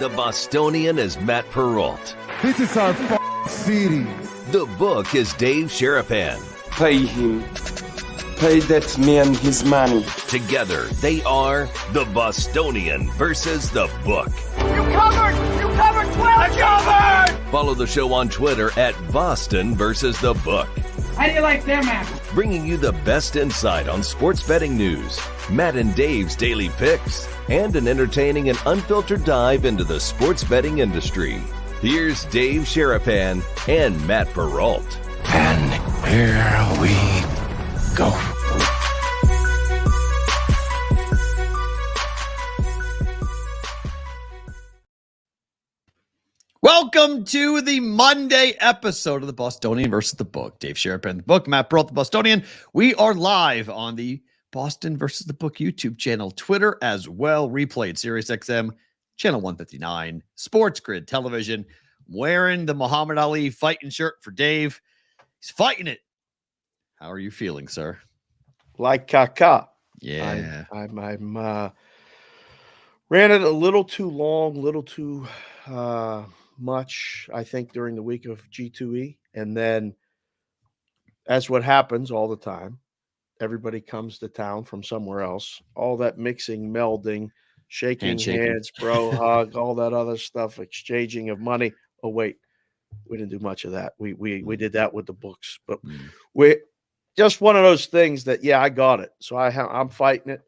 The Bostonian is Matt Perrault. This is our city. The book is Dave Sharapan. Pay him. Pay that man his money. Together, they are The Bostonian versus The Book. You covered! You covered 12! I covered! Follow the show on Twitter at Boston versus The Book. How do you like them apples? Bringing you the best insight on sports betting news, Matt and Dave's daily picks, and an entertaining and unfiltered dive into the sports betting industry. Here's Dave Sharapan and Matt Perrault. And here we go. Welcome to the Monday episode of the Bostonian versus the Book. Dave Sharapan, the Book, Matt Perrault, the Bostonian. We are live on the Boston versus the Book YouTube channel, Twitter as well, replayed SiriusXM, channel 159, Sports Grid Television. Wearing the Muhammad Ali fighting shirt for Dave. He's fighting it. How are you feeling, sir? Like Kaka. Yeah. I'm ran it a little too long, little too much, I think, during the week of G2E. And then, as what happens all the time, everybody comes to town from somewhere else. All that mixing, melding, shaking hands, bro, hug, all that other stuff, exchanging of money. Oh, wait, we didn't do much of that. We did that with the books. But we just one of those things that, yeah, I got it. So I'm fighting it.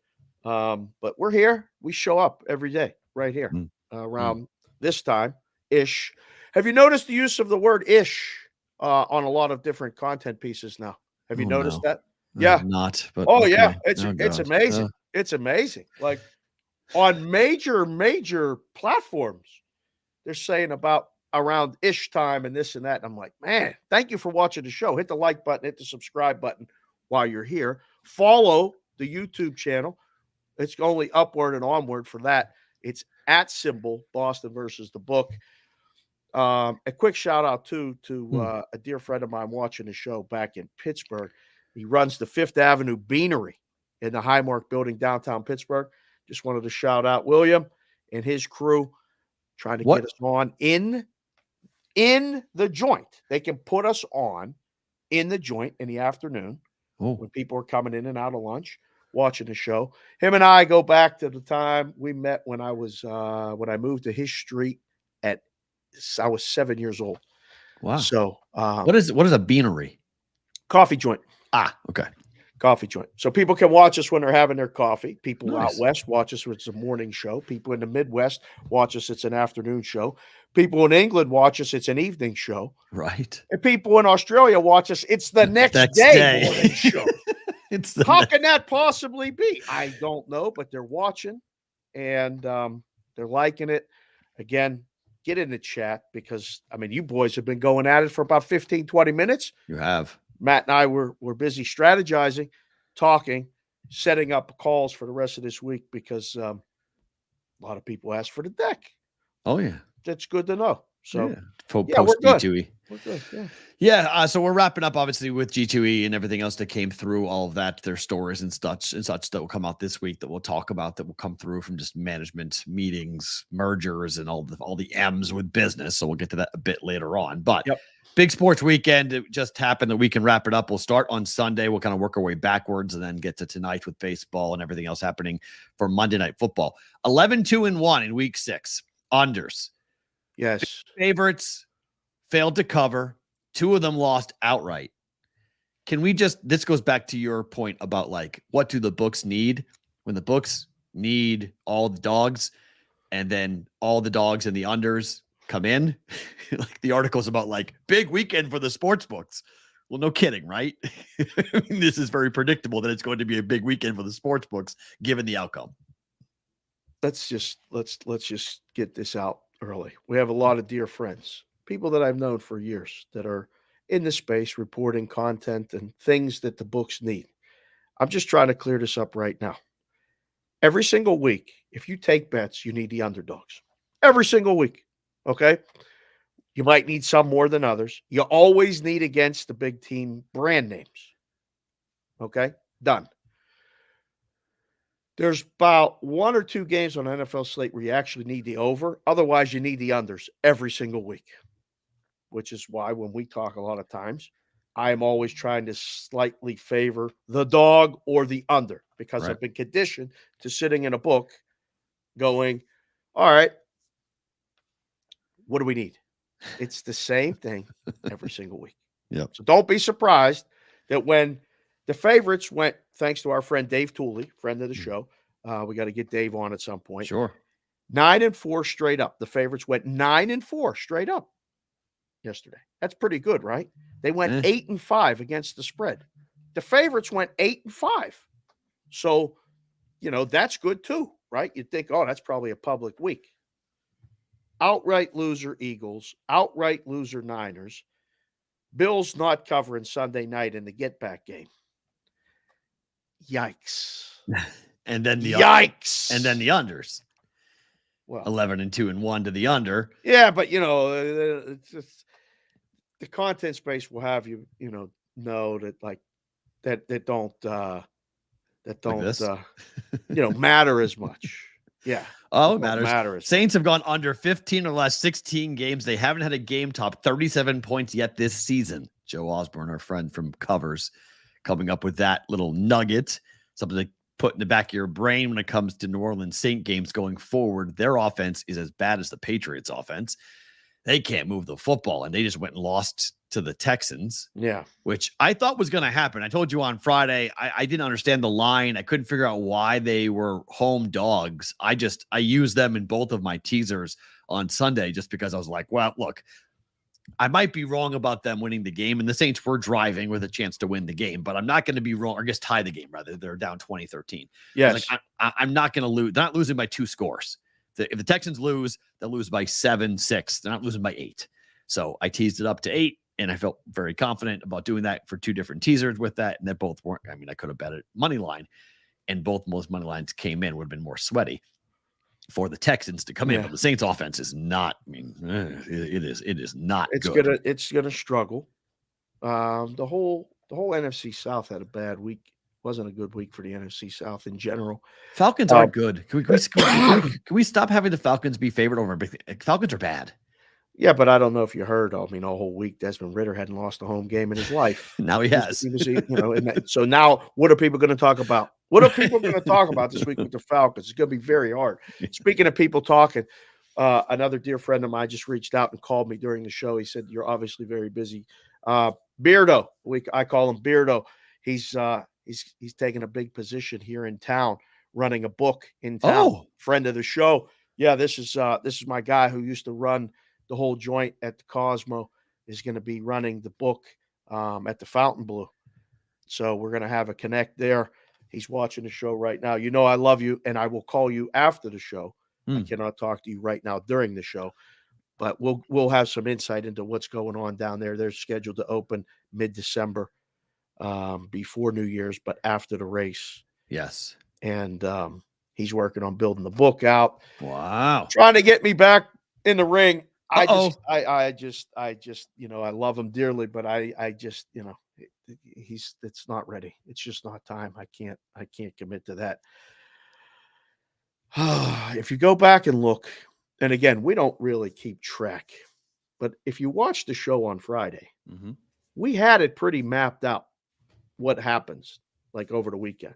But we're here. We show up every day right here around this time-ish. Have you noticed the use of the word ish on a lot of different content pieces now? Have you noticed that? Yeah. Not. But oh, okay. yeah. It's amazing. It's amazing. Like on major platforms, they're saying about around ish time and this and that. And I'm like, man, thank you for watching the show. Hit the like button, hit the subscribe button while you're here. Follow the YouTube channel. It's only upward and onward for that. It's at symbol Boston versus the Book. A quick shout out to a dear friend of mine watching the show back in Pittsburgh. He runs the Fifth Avenue Beanery in the Highmark building downtown Pittsburgh. Just wanted to shout out William and his crew trying to get us on in the joint. They can put us on in the joint in the afternoon when people are coming in and out of lunch, watching the show. Him and I go back to the time we met when I was when I moved to his street I was 7 years old. Wow. So what is a beanery? Coffee joint. Ah, okay. Coffee joint. So people can watch us when they're having their coffee. People Nice. out west watch us when it's a morning show. People in the Midwest watch us, it's an afternoon show. People in England watch us, it's an evening show. Right. And people in Australia watch us, it's the next day morning show. How can that possibly be? I don't know, but they're watching and they're liking it. Again, get in the chat because, I mean, you boys have been going at it for about 15, 20 minutes. You have. Matt and I were busy strategizing, talking, setting up calls for the rest of this week because a lot of people asked for the deck. Oh, yeah. That's good to know. So, Post we're good. G2E. We're good. Yeah. Yeah, so we're wrapping up obviously with G2E and everything else that came through, all of that, their stories and such that will come out this week that we'll talk about, that will come through from just management meetings, mergers, and all the M's with business. So we'll get to that a bit later on. But big sports weekend, it just happened that we can wrap it up. We'll start on Sunday. We'll kind of work our way backwards and then get to tonight with baseball and everything else happening for Monday Night Football. 11-2-1 in week 6. Unders. Yes. Favorites failed to cover. 2 of them lost outright. Can we this goes back to your point about like, what do the books need? When the books need all the dogs and then all the dogs and the unders come in, like the article's about like big weekend for the sports books. Well, no kidding, right? I mean, this is very predictable that it's going to be a big weekend for the sports books, given the outcome. Let's just get this out early. We have a lot of dear friends, people that I've known for years that are in the space reporting content and things that the books need. I'm just trying to clear this up right now. Every single week, if you take bets, you need the underdogs. Every single week, okay? You might need some more than others. You always need against the big team brand names. Okay? Done. There's about 1 or 2 games on NFL slate where you actually need the over. Otherwise, you need the unders every single week, which is why when we talk a lot of times, I am always trying to slightly favor the dog or the under because Right. I've been conditioned to sitting in a book going, all right, what do we need? It's the same thing every single week. Yep. So don't be surprised that when the favorites went, thanks to our friend Dave Tooley, friend of the show, we got to get Dave on at some point. Sure. 9-4 straight up. The favorites went 9-4 straight up yesterday. That's pretty good, right? They went 8-5 against the spread. The favorites went 8-5. So, that's good too, right? You'd think, oh, that's probably a public week. Outright loser Eagles, outright loser Niners. Bills not covering Sunday night in the get-back game. Yikes. And then the Yikes. And then the unders. Well, 11-2-1 to the under. Yeah, but it's just, the content space will have you, know that like that don't matter as much. Yeah. Oh, it matters. Matters. Saints have gone under 15 or last 16 games. They haven't had a game top 37 points yet this season. Joe Osborne, our friend from Covers, coming up with that little nugget, something to put in the back of your brain when it comes to New Orleans Saint games going forward. Their offense is as bad as the Patriots offense. They can't move the football, and they just went and lost to the Texans. Yeah. Which I thought was going to happen. I told you on Friday, I didn't understand the line. I couldn't figure out why they were home dogs. I used them in both of my teasers on Sunday just because I was like, well, look, I might be wrong about them winning the game, and the Saints were driving with a chance to win the game, but I'm not going to be wrong, or I guess tie the game, rather. They're down 20-13. Yes. I'm not going to lose. They're not losing by 2 scores. If the Texans lose, they'll lose by 7-6. They're not losing by 8. So I teased it up to 8, and I felt very confident about doing that for 2 different teasers with that, and they both weren't. I mean, I could have bet it money line, and both most money lines came in. Would have been more sweaty for the Texans to come in, but the Saints offense is not. I mean, it is not. It's gonna struggle. The whole NFC South had a bad week. Wasn't a good week for the NFC South in general. Falcons aren't good. Can we stop having the Falcons be favored over? Falcons are bad. Yeah, but I don't know if you heard. I mean, all whole week Desmond Ridder hadn't lost a home game in his life. Now he has. So now what are people going to talk about? What are people going to talk about this week with the Falcons? It's going to be very hard. Speaking of people talking, another dear friend of mine just reached out and called me during the show. He said, "You're obviously very busy." Beardo, I call him Beardo. He's taking a big position here in town, running a book in town. Oh. Friend of the show. Yeah, this is my guy who used to run the whole joint at the Cosmo, is going to be running the book at the Fountain Blue. So we're going to have a connect there. He's watching the show right now. You know I love you, and I will call you after the show. I cannot talk to you right now during the show, but we'll have some insight into what's going on down there. They're scheduled to open mid-December, before New Year's, but after the race. Yes. And he's working on building the book out. Wow. Trying to get me back in the ring. Uh-oh. I just, I love him dearly, but I just, it's not ready. It's just not time. I can't commit to that. If you go back and look, and again, we don't really keep track, but if you watch the show on Friday, we had it pretty mapped out what happens like over the weekend.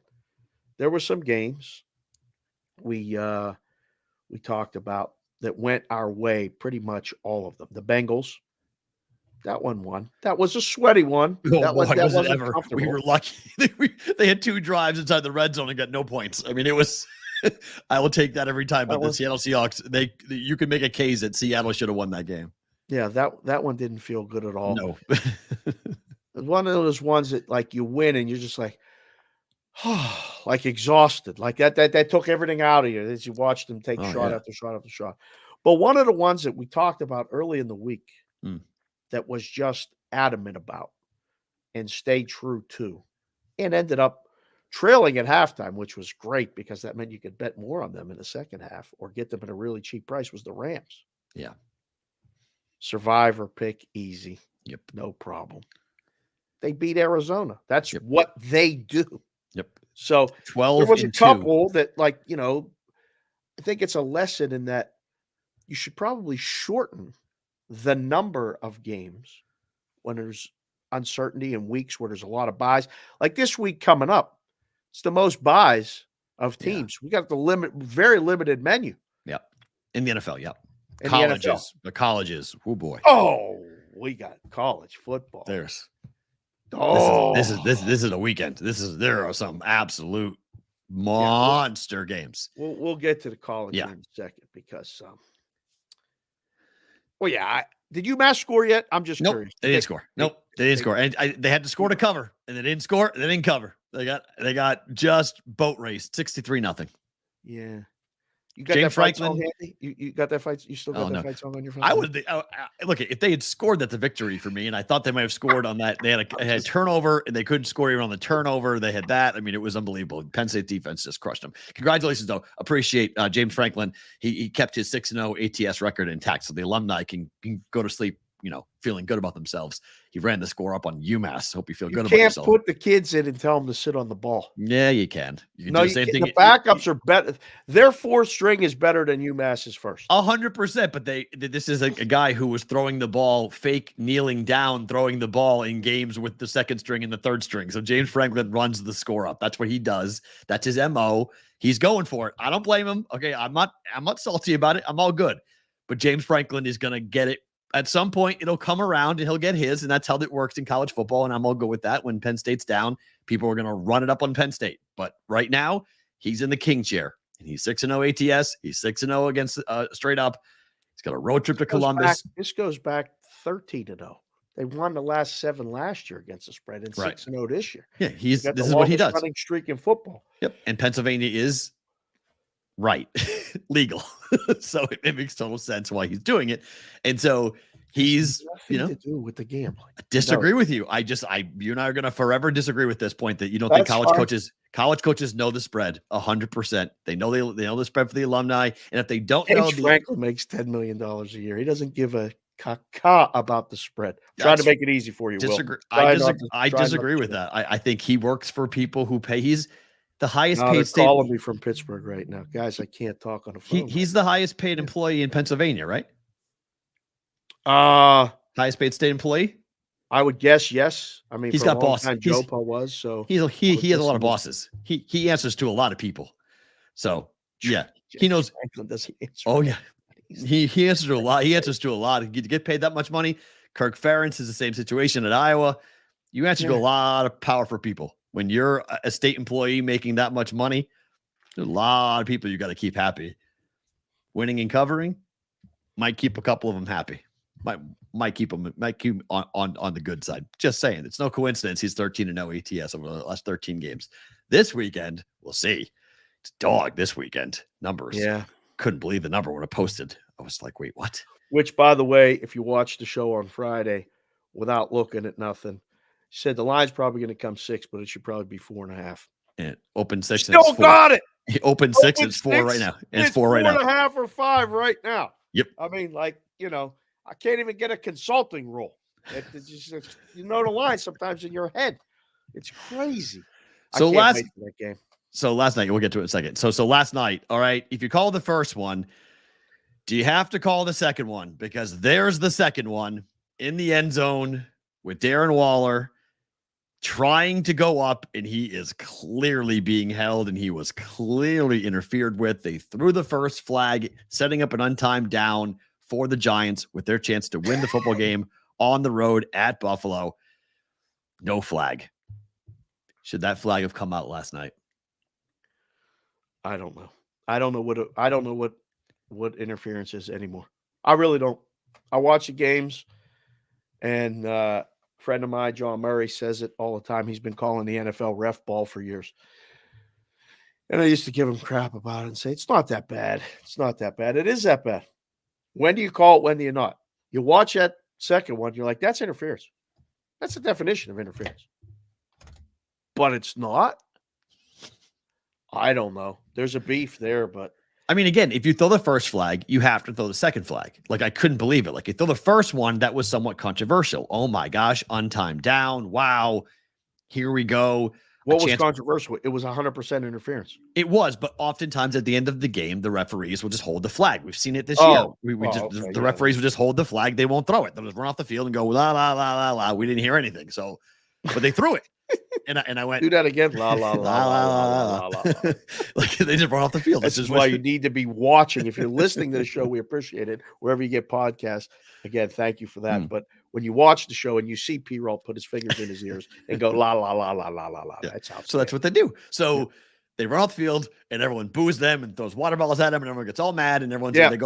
There were some games we talked about that went our way, pretty much all of them. The Bengals, that one won. That was a sweaty one. That wasn't ever. We were lucky. They had 2 drives inside the red zone and got no points. I mean, it was. I will take that every time. But the Seattle Seahawks, you can make a case that Seattle should have won that game. Yeah, that one didn't feel good at all. No. It's one of those ones that like you win and you're just like, like exhausted, like that took everything out of you as you watched them take shot after shot after shot. But one of the ones that we talked about early in the week that was just adamant about and stayed true to, and ended up trailing at halftime, which was great because that meant you could bet more on them in the second half or get them at a really cheap price, was the Rams. Yeah. Survivor pick, easy. Yep. No problem. They beat Arizona. That's what they do. Yep. So 12 there was a and 2. couple that, like, I think it's a lesson in that you should probably shorten the number of games when there's uncertainty in weeks where there's a lot of buys. Like this week coming up, it's the most buys of teams. We got the very limited menu. Yep. In the NFL, yep. In Colleges, the colleges. Oh boy. Oh, we got college football. There's Oh, this is a weekend. There are some absolute monster games. We'll get to the college in a second because did UMass score yet? I'm just curious. They didn't score. They didn't score. And they had to score to cover, and they didn't score. They didn't cover. They got just boat raced 63-0. Yeah. You got James that fight Franklin. song handy? You got that fight? You still got that fight song on your phone? I would look if they had scored, that's a victory for me. And I thought they might have scored on that. They had a turnover, and they couldn't score even on the turnover. They had that. I mean, it was unbelievable. Penn State defense just crushed them. Congratulations, though. Appreciate James Franklin. He kept his 6-0 ATS record intact, so the alumni can go to sleep, feeling good about themselves. He ran the score up on UMass. Hope you feel good about yourself. You can't put the kids in and tell them to sit on the ball. Yeah, you can. You can No, do the same thing. The backups are better. Their fourth string is better than UMass's first. 100%. But this is a guy who was throwing the ball, fake kneeling down, throwing the ball in games with the second string and the third string. So James Franklin runs the score up. That's what he does. That's his MO. He's going for it. I don't blame him. Okay, I'm not salty about it. I'm all good. But James Franklin is going to get it. At some point, it'll come around and he'll get his, and that's how it works in college football, and I'm all good with that. When Penn State's down, people are going to run it up on Penn State. But right now, he's in the king chair, and he's 6-0 ATS. He's 6-0 against straight up. He's got a road trip to Columbus. This goes back 13-0. They won the last 7 last year againit the spread, and 6-0 this year. Yeah, this is what he does. Running streak in football. Yep, and Pennsylvania is right, legal. So it makes total sense why he's doing it. And so he's, to do with the gambling. I disagree with you. You and I are going to forever disagree with this point that you don't think college coaches know the spread 100%. They know the spread for the alumni. And if they don't James Franklin makes $10 million a year. He doesn't give a caca about the spread. Trying to make it easy for you. I disagree with that. I think he works for people who pay. He's the highest paid state. Calling me from Pittsburgh right now, guys. I can't talk on the phone. He's the highest paid employee in Pennsylvania, right? Highest paid state employee. I would guess yes. I mean, he's got bosses. Joe Paul was so. He has a lot of bosses. He answers to a lot of people. So yeah, he knows. Oh yeah, he answers to a lot. He answers to a lot. You get paid that much money. Kirk Ferentz is the same situation at Iowa. You answer to a lot of powerful people. When you're a state employee making that much money, there's a lot of people you got to keep happy. Winning and covering might keep a couple of them happy. Might keep them on the good side. Just saying, it's no coincidence he's 13-0 ATS over the last 13 games. This weekend, we'll see. It's dog this weekend. Numbers. Yeah, couldn't believe the number when it posted. I was like, wait, what? Which, by the way, if you watch the show on Friday without looking at nothing. Said the line's probably going to come 6, but it should probably be 4.5. And open 6. Still got it. Open 6. It's 4 right now. And it's 4 right now. 4.5 or 5 right now. Yep. I mean, I can't even get a consulting role. It's just, the line sometimes in your head. It's crazy. So last night, we'll get to it in a second. So last night, all right, if you call the first one, do you have to call the second one? Because there's the second one in the end zone with Darren Waller trying to go up, and he is clearly being held, and he was clearly interfered with. They threw the first flag, setting up an untimed down for the Giants with their chance to win the football game on the road at Buffalo. No flag. Should that flag have come out last night? I don't know. I don't know what interference is anymore. I really don't. I watch the games, and a friend of mine, John Murray, says it all the time. He's been calling the NFL ref ball for years. And I used to give him crap about it and say, it's not that bad. It's not that bad. It is that bad. When do you call it? When do you not? You watch that second one, you're like, that's interference. That's the definition of interference. But it's not. I don't know. There's a beef there, but. I mean, again, if you throw the first flag, you have to throw the second flag. Like, I couldn't believe it. Like, you throw the first one, that was somewhat controversial. Oh my gosh, untimed down. Wow. Here we go. What was controversial? It was 100% interference. It was, but oftentimes at the end of the game, the referees will just hold the flag. We've seen it this year. The referees will just hold the flag. They won't throw it. They'll just run off the field and go, la, la, la, la, la. We didn't hear anything. So, but they threw it. And I went, do that again. La, la, la, la, la, la, la. Like they just run off the field. This is why you need to be watching. If you're listening to the show, we appreciate it. Wherever you get podcasts, again, thank you for that. But when you watch the show and you see Perrault put his fingers in his ears and go la la la la la la la, that's how. So that's what they do. So they run off the field and everyone boos them and throws water bottles at them and everyone gets all mad and everyone's they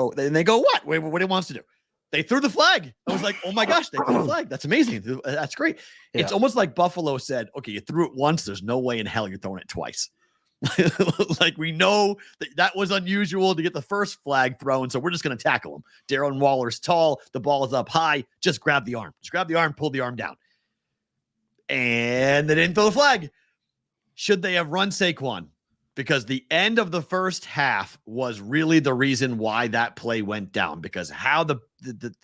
go what? What he wants to do? They threw the flag. I was like, oh my gosh, they threw the flag. That's amazing. That's great. Yeah. It's almost like Buffalo said, okay, you threw it once. There's no way in hell you're throwing it twice. Like we know that was unusual to get the first flag thrown, so we're just going to tackle him. Darren Waller's tall. The ball is up high. Just grab the arm. Just grab the arm, pull the arm down. And they didn't throw the flag. Should they have run Saquon? Because the end of the first half was really the reason why that play went down, because how the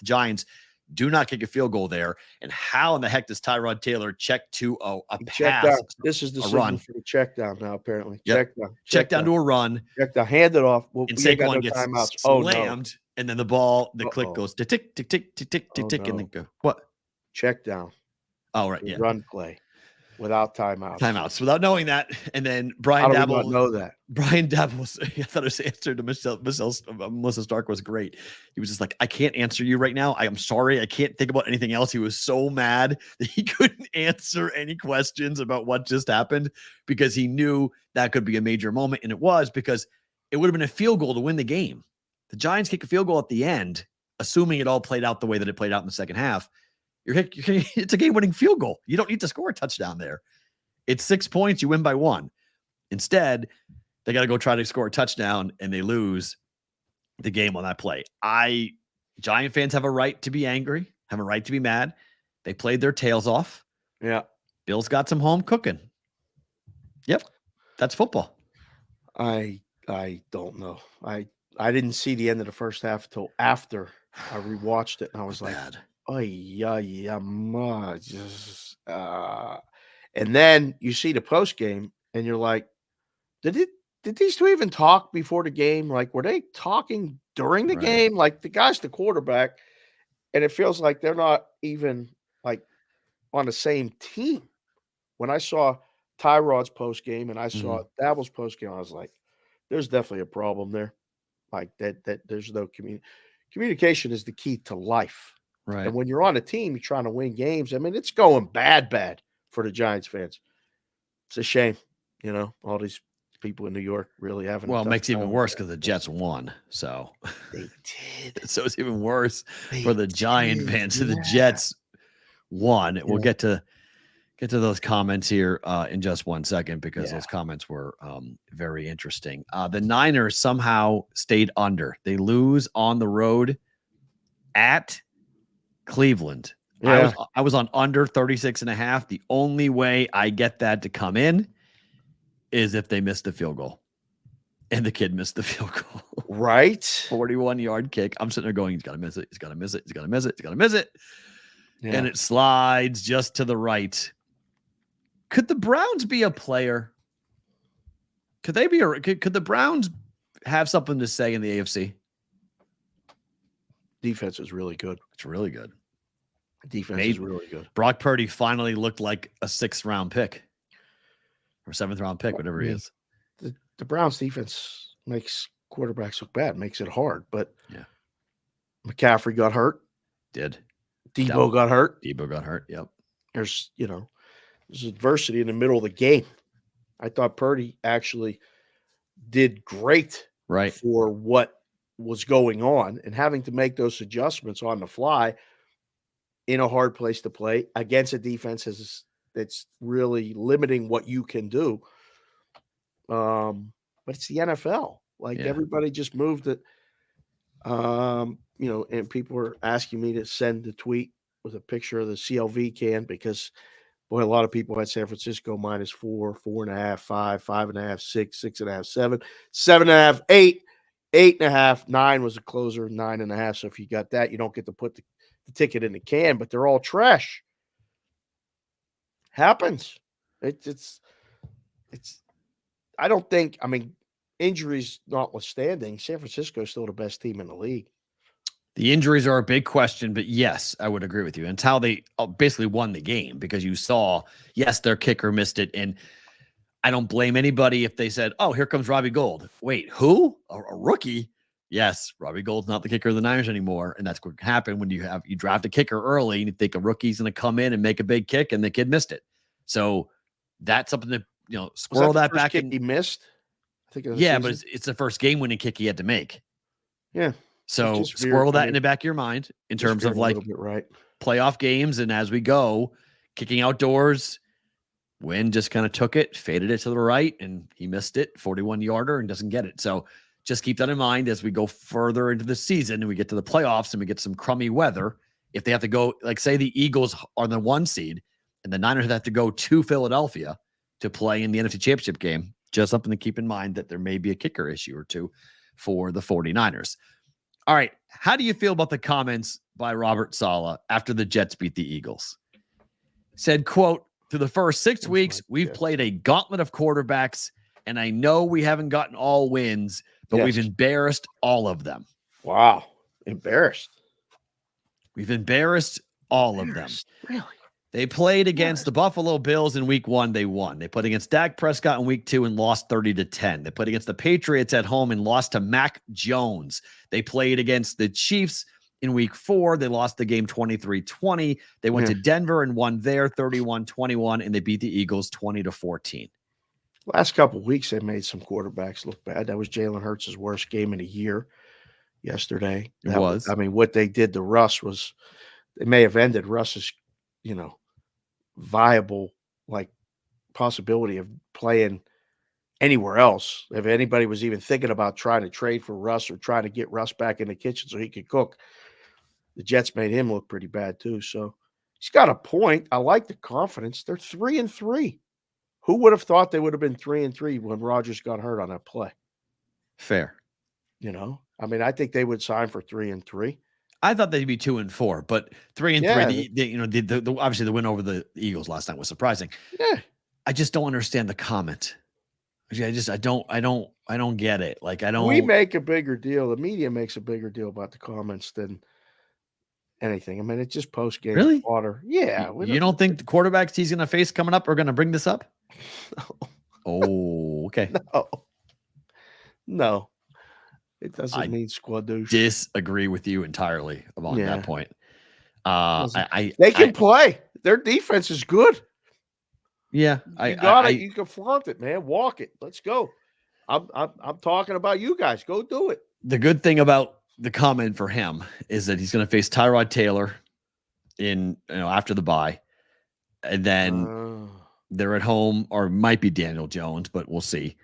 Giants do not kick a field goal there, and how in the heck does Tyrod Taylor check to a pass? Down. This is the run for the check down now, apparently. Yep. Check down to a run. Check down, hand it off. And Saquon gets slammed, and then the click goes to tick, tick, tick, tick, tick, tick, tick, and then go. What? Check down. Oh, right. Yeah. Run play. Without timeouts, without knowing that, and then Brian Dabble know that. Brian Dabble, I thought his answer to Melissa Stark was great. He was just like, "I can't answer you right now. I am sorry. I can't think about anything else." He was so mad that he couldn't answer any questions about what just happened because he knew that could be a major moment, and it was, because it would have been a field goal to win the game. The Giants kick a field goal at the end, assuming it all played out the way that it played out in the second half. It's a game-winning field goal. You don't need to score a touchdown there. It's 6 points. You win by 1. Instead, they got to go try to score a touchdown, and they lose the game on that play. Giant fans have a right to be angry, have a right to be mad. They played their tails off. Yeah. Bill's got some home cooking. Yep. That's football. I don't know. I didn't see the end of the first half until after I rewatched it, and I was like, and then you see the post game and you're like, did these two even talk before the game? Like, were they talking during the game? Like, the guy's the quarterback, and it feels like they're not even like on the same team. When I saw Tyrod's post game and I saw Dabble's post game, I was like, there's definitely a problem there. Like that there's no communication is the key to life. Right. And when you're on a team, you're trying to win games. I mean, it's going bad for the Giants fans. It's a shame, all these people in New York really having. Well, it makes it even worse because the Jets won. So they did. So it's even worse for the Giant fans. So the Jets won. Yeah. We'll get to those comments here in just 1 second, because those comments were very interesting. The Niners somehow stayed under. They lose on the road at Cleveland. Yeah. I was on under 36.5. The only way I get that to come in is if they missed the field goal. And the kid missed the field goal. Right. 41-yard kick. I'm sitting there going, he's got to miss it. He's got to miss it. He's got to miss it. He's got to miss it. Yeah. And it slides just to the right. Could the Browns be a player? Could the Browns have something to say in the AFC? Defense is really good. It's really good. Defense is really good. Brock Purdy finally looked like a 6th-round pick or 7th-round pick, whatever he is. The Browns defense makes quarterbacks look bad, makes it hard. But McCaffrey got hurt. Debo got hurt. Yep. There's adversity in the middle of the game. I thought Purdy actually did great for what was going on, and having to make those adjustments on the fly in a hard place to play against a defense that's really limiting what you can do. But it's the NFL. Everybody just moved it. And people were asking me to send the tweet with a picture of the CLV can, because boy, a lot of people had San Francisco -4, 4.5, 5, 5.5, 6, 6.5, 7, 7.5, 8, 8.5, 9 was a closer, 9.5. So if you got that, you don't get to put the ticket in the can, but they're all trash. Happens. It's I don't think, I mean, injuries notwithstanding, San Francisco is still the best team in the league. The injuries are a big question, but yes, I would agree with you. And it's how they basically won the game, because you saw, yes, their kicker missed it. And I don't blame anybody if they said, oh, here comes Robbie Gould. Wait, who? A rookie? Yes, Robbie Gould's not the kicker of the Niners anymore. And that's what can happen when you draft a kicker early and you think a rookie's going to come in and make a big kick, and the kid missed it. So that's something to, squirrel that back in. He missed? I think but it's the first game-winning kick he had to make. Yeah. So squirrel that in the back of your mind in terms of like playoff games. And as we go, kicking outdoors, Wynn just kind of took it, faded it to the right, and he missed it, 41-yarder, and doesn't get it. So just keep that in mind as we go further into the season and we get to the playoffs and we get some crummy weather. If they have to go, like say the Eagles are the 1 seed and the Niners have to go to Philadelphia to play in the NFC Championship game, just something to keep in mind that there may be a kicker issue or two for the 49ers. All right. How do you feel about the comments by Robert Saleh after the Jets beat the Eagles? Said, quote, through the first 6 weeks, we've played a gauntlet of quarterbacks, and I know we haven't gotten all wins, but we've embarrassed all of them. Wow. Embarrassed. We've embarrassed all of them. Really? They played against the Buffalo Bills in week 1. They won. They played against Dak Prescott in week 2 and lost 30-10. They played against the Patriots at home and lost to Mac Jones. They played against the Chiefs in week 4. They lost the game 23-20. They went to Denver and won there 31-21, and they beat the Eagles 20-14. Last couple of weeks, they made some quarterbacks look bad. That was Jalen Hurts' worst game in a year yesterday. It was. I mean, what they did to Russ was, they may have ended Russ's, viable possibility of playing anywhere else. If anybody was even thinking about trying to trade for Russ or trying to get Russ back in the kitchen so he could cook, the Jets made him look pretty bad too. So he's got a point. I like the confidence. They're 3-3. Who would have thought they would have been 3-3 when Rodgers got hurt on that play? Fair. I mean, I think they would sign for 3-3. I thought they'd be 2-4, but 3-3. Obviously the win over the Eagles last night was surprising. Yeah, I just don't understand the comment. I don't get it. Like I don't. We make a bigger deal. The media makes a bigger deal about the comments than anything. I mean, it's just post game really water. Yeah, you don't think the quarterbacks he's going to face coming up are going to bring this up? No. Oh, okay. No. It doesn't mean squadouche. Disagree with you entirely on that point. They can play. Their defense is good. Yeah, you got it. You can flaunt it, man. Walk it. Let's go. I'm talking about you guys. Go do it. The good thing about the comment for him is that he's going to face Tyrod Taylor in after the bye, and then they're at home, or it might be Daniel Jones, but we'll see.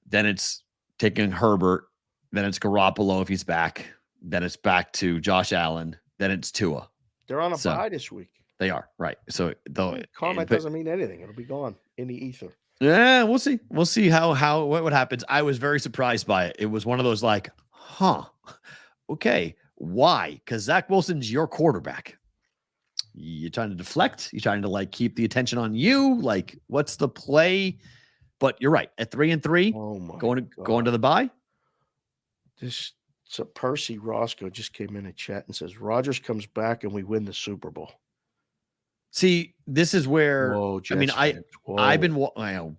Then it's taking Herbert. Then it's Garoppolo if he's back. Then it's back to Josh Allen. Then it's Tua. They're on a bye this week. They are, right. So the comment doesn't mean anything. It'll be gone in the ether. Yeah, we'll see. We'll see what happens. I was very surprised by it. It was one of those like, okay, why? Because Zach Wilson's your quarterback. You're trying to deflect. You're trying to keep the attention on you. Like, what's the play? But you're right. At 3-3, going to the bye. So Percy Roscoe just came in a chat and says Rodgers comes back and we win the Super Bowl. See, this is where I've been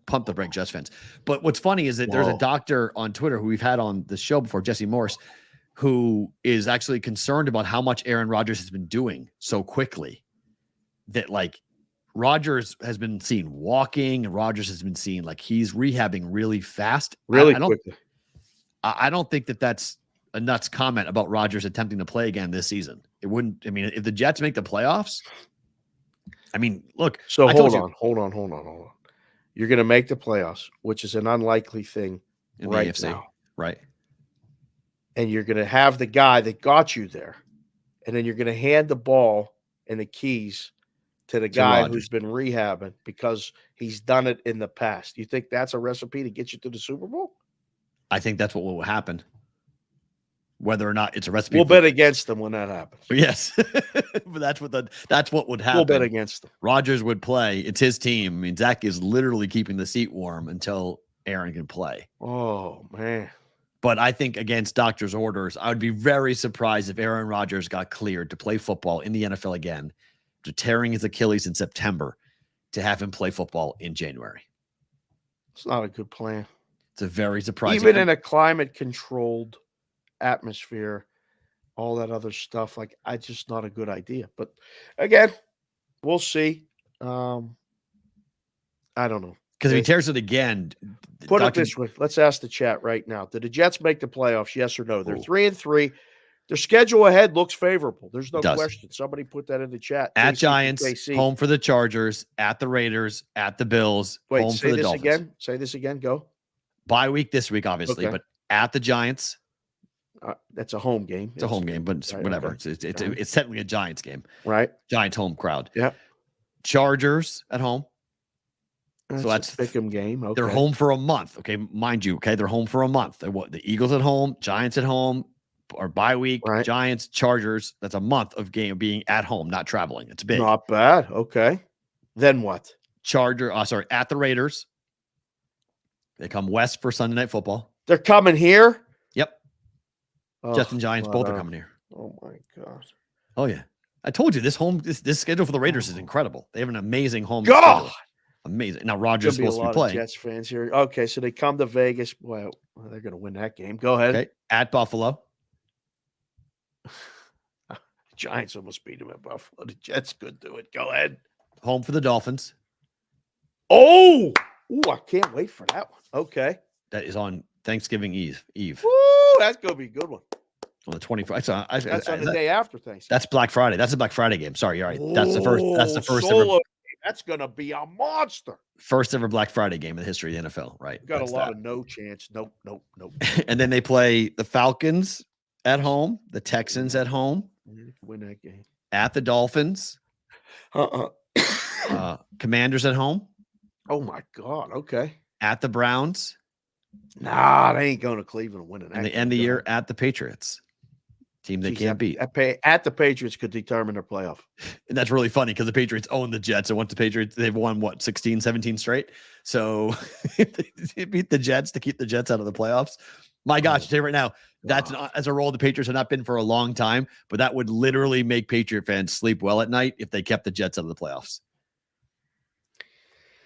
pump the brake, Jets fans. But what's funny is that there's a doctor on Twitter who we've had on the show before, Jesse Morse, who is actually concerned about how much Aaron Rodgers has been doing so quickly. That Rodgers has been seen walking, and Rodgers has been seen he's rehabbing really fast, quickly. I don't think that that's a nuts comment about Rodgers attempting to play again this season. It wouldn't. I mean, if the Jets make the playoffs, look. So hold on. You're going to make the playoffs, which is an unlikely thing in right the AFC, now. right? And you're going to have the guy that got you there, and then you're going to hand the ball and the keys to the guy who's been rehabbing because he's done it in the past. You think that's a recipe to get you to the Super Bowl? I think that's what will happen. Whether or not it's a recipe. We'll bet against them when that happens. Yes. But that's what would happen. We'll bet against them. Rodgers would play. It's his team. I mean, Zach is literally keeping the seat warm until Aaron can play. Oh, man. But I think against doctor's orders, I would be very surprised if Aaron Rodgers got cleared to play football in the NFL again, to tearing his Achilles in September, to have him play football in January. It's not a good plan. It's a very surprising. Even in a climate-controlled atmosphere, all that other stuff, like, I just not a good idea. But again, we'll see. I don't know. Because if he tears it again, put it this way. Let's ask the chat right now. Did the Jets make the playoffs? Yes or no? They're 3-3. Their schedule ahead looks favorable. There's no question. Somebody put that in the chat. At Giants, home for the Chargers, at the Raiders, at the Bills, home for the Dolphins. Again. Say this again. Go. Bye week this week, obviously, but at the Giants. That's a home game. It's a home game, but right, whatever. Okay. It's technically a Giants game. Right. Giants home crowd. Yeah. Chargers at home. So that's a pick'em game. Okay. They're home for a month. Okay. Mind you. Okay. They're home for a month. The Eagles at home, Giants at home, or bye week, right. Giants, Chargers. That's a month of game being at home, not traveling. It's big. Not bad. Okay. Then what? At the Raiders. They come west for Sunday Night Football. They're coming here? Yep. Jets and Giants both are coming here. Oh my gosh. Oh yeah. I told you this schedule for the Raiders is incredible. They have an amazing home schedule. Amazing. Now Rodgers is supposed to be playing. Jets fans here. Okay, so they come to Vegas. Well, they're going to win that game. Go ahead. Okay. At Buffalo. Giants almost beat them at Buffalo. The Jets could do it. Go ahead. Home for the Dolphins. Oh, I can't wait for that one. Okay. That is on Thanksgiving Eve. Woo, that's going to be a good one. On the 24th. That's on the day after Thanksgiving. That's Black Friday. That's a Black Friday game. Sorry, you're right. That's the first ever. That's going to be a monster. First ever Black Friday game in the history of the NFL, right? Got a lot of no chance. Nope. And then they play the Falcons at home, the Texans at home. Win that game. At the Dolphins. Commanders at home. Oh, my God. Okay. At the Browns. Nah, they ain't going to Cleveland winning that. And the end of the year at the Patriots. Team they can't beat. At the Patriots could determine their playoff. And that's really funny because the Patriots own the Jets. And once the Patriots, they've won, 16, 17 straight? So they beat the Jets to keep the Jets out of the playoffs. My gosh, I'll tell you right now, that's a role the Patriots have not been for a long time, but that would literally make Patriot fans sleep well at night if they kept the Jets out of the playoffs.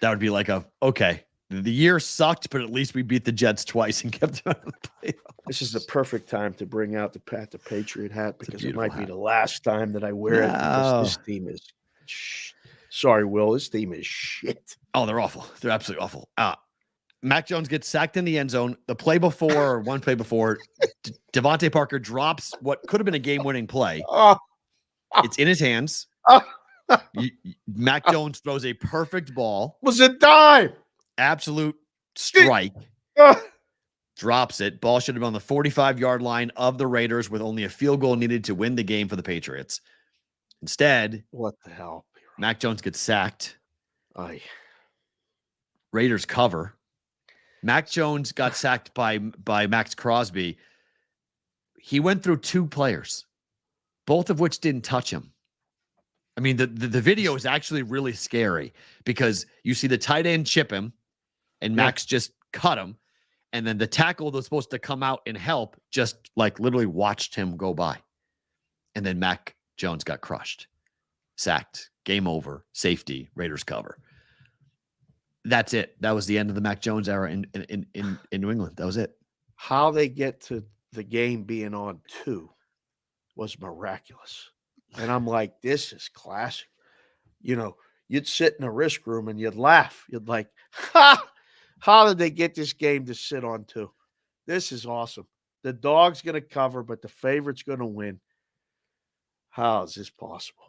That would be like okay. The year sucked, but at least we beat the Jets twice and kept them out of the playoffs. This is the perfect time to bring out the Patriot hat because it might be the last time that I wear it because this team is sorry, Will. This team is shit. Oh, they're awful. They're absolutely awful. Mac Jones gets sacked in the end zone. The play before, or one play before, Devontae Parker drops what could have been a game-winning play. It's in his hands. Mac Jones throws a perfect ball. Was a dime. Absolute strike. Drops it. Ball should have been on the 45-yard line of the Raiders with only a field goal needed to win the game for the Patriots. Instead, what the hell? Mac Jones gets sacked. Raiders cover. Mac Jones got sacked by Max Crosby. He went through two players, both of which didn't touch him. I mean, the video is actually really scary because you see the tight end chip him and Max just cut him. And then the tackle that was supposed to come out and help just literally watched him go by. And then Mac Jones got crushed, sacked, game over, safety, Raiders cover. That's it. That was the end of the Mac Jones era in New England. That was it. How they get to the game being on 2 was miraculous. And I'm like, this is classic. You'd sit in a risk room and you'd laugh. You'd like, how did they get this game to sit on 2? This is awesome. The dog's going to cover, but the favorite's going to win. How is this possible?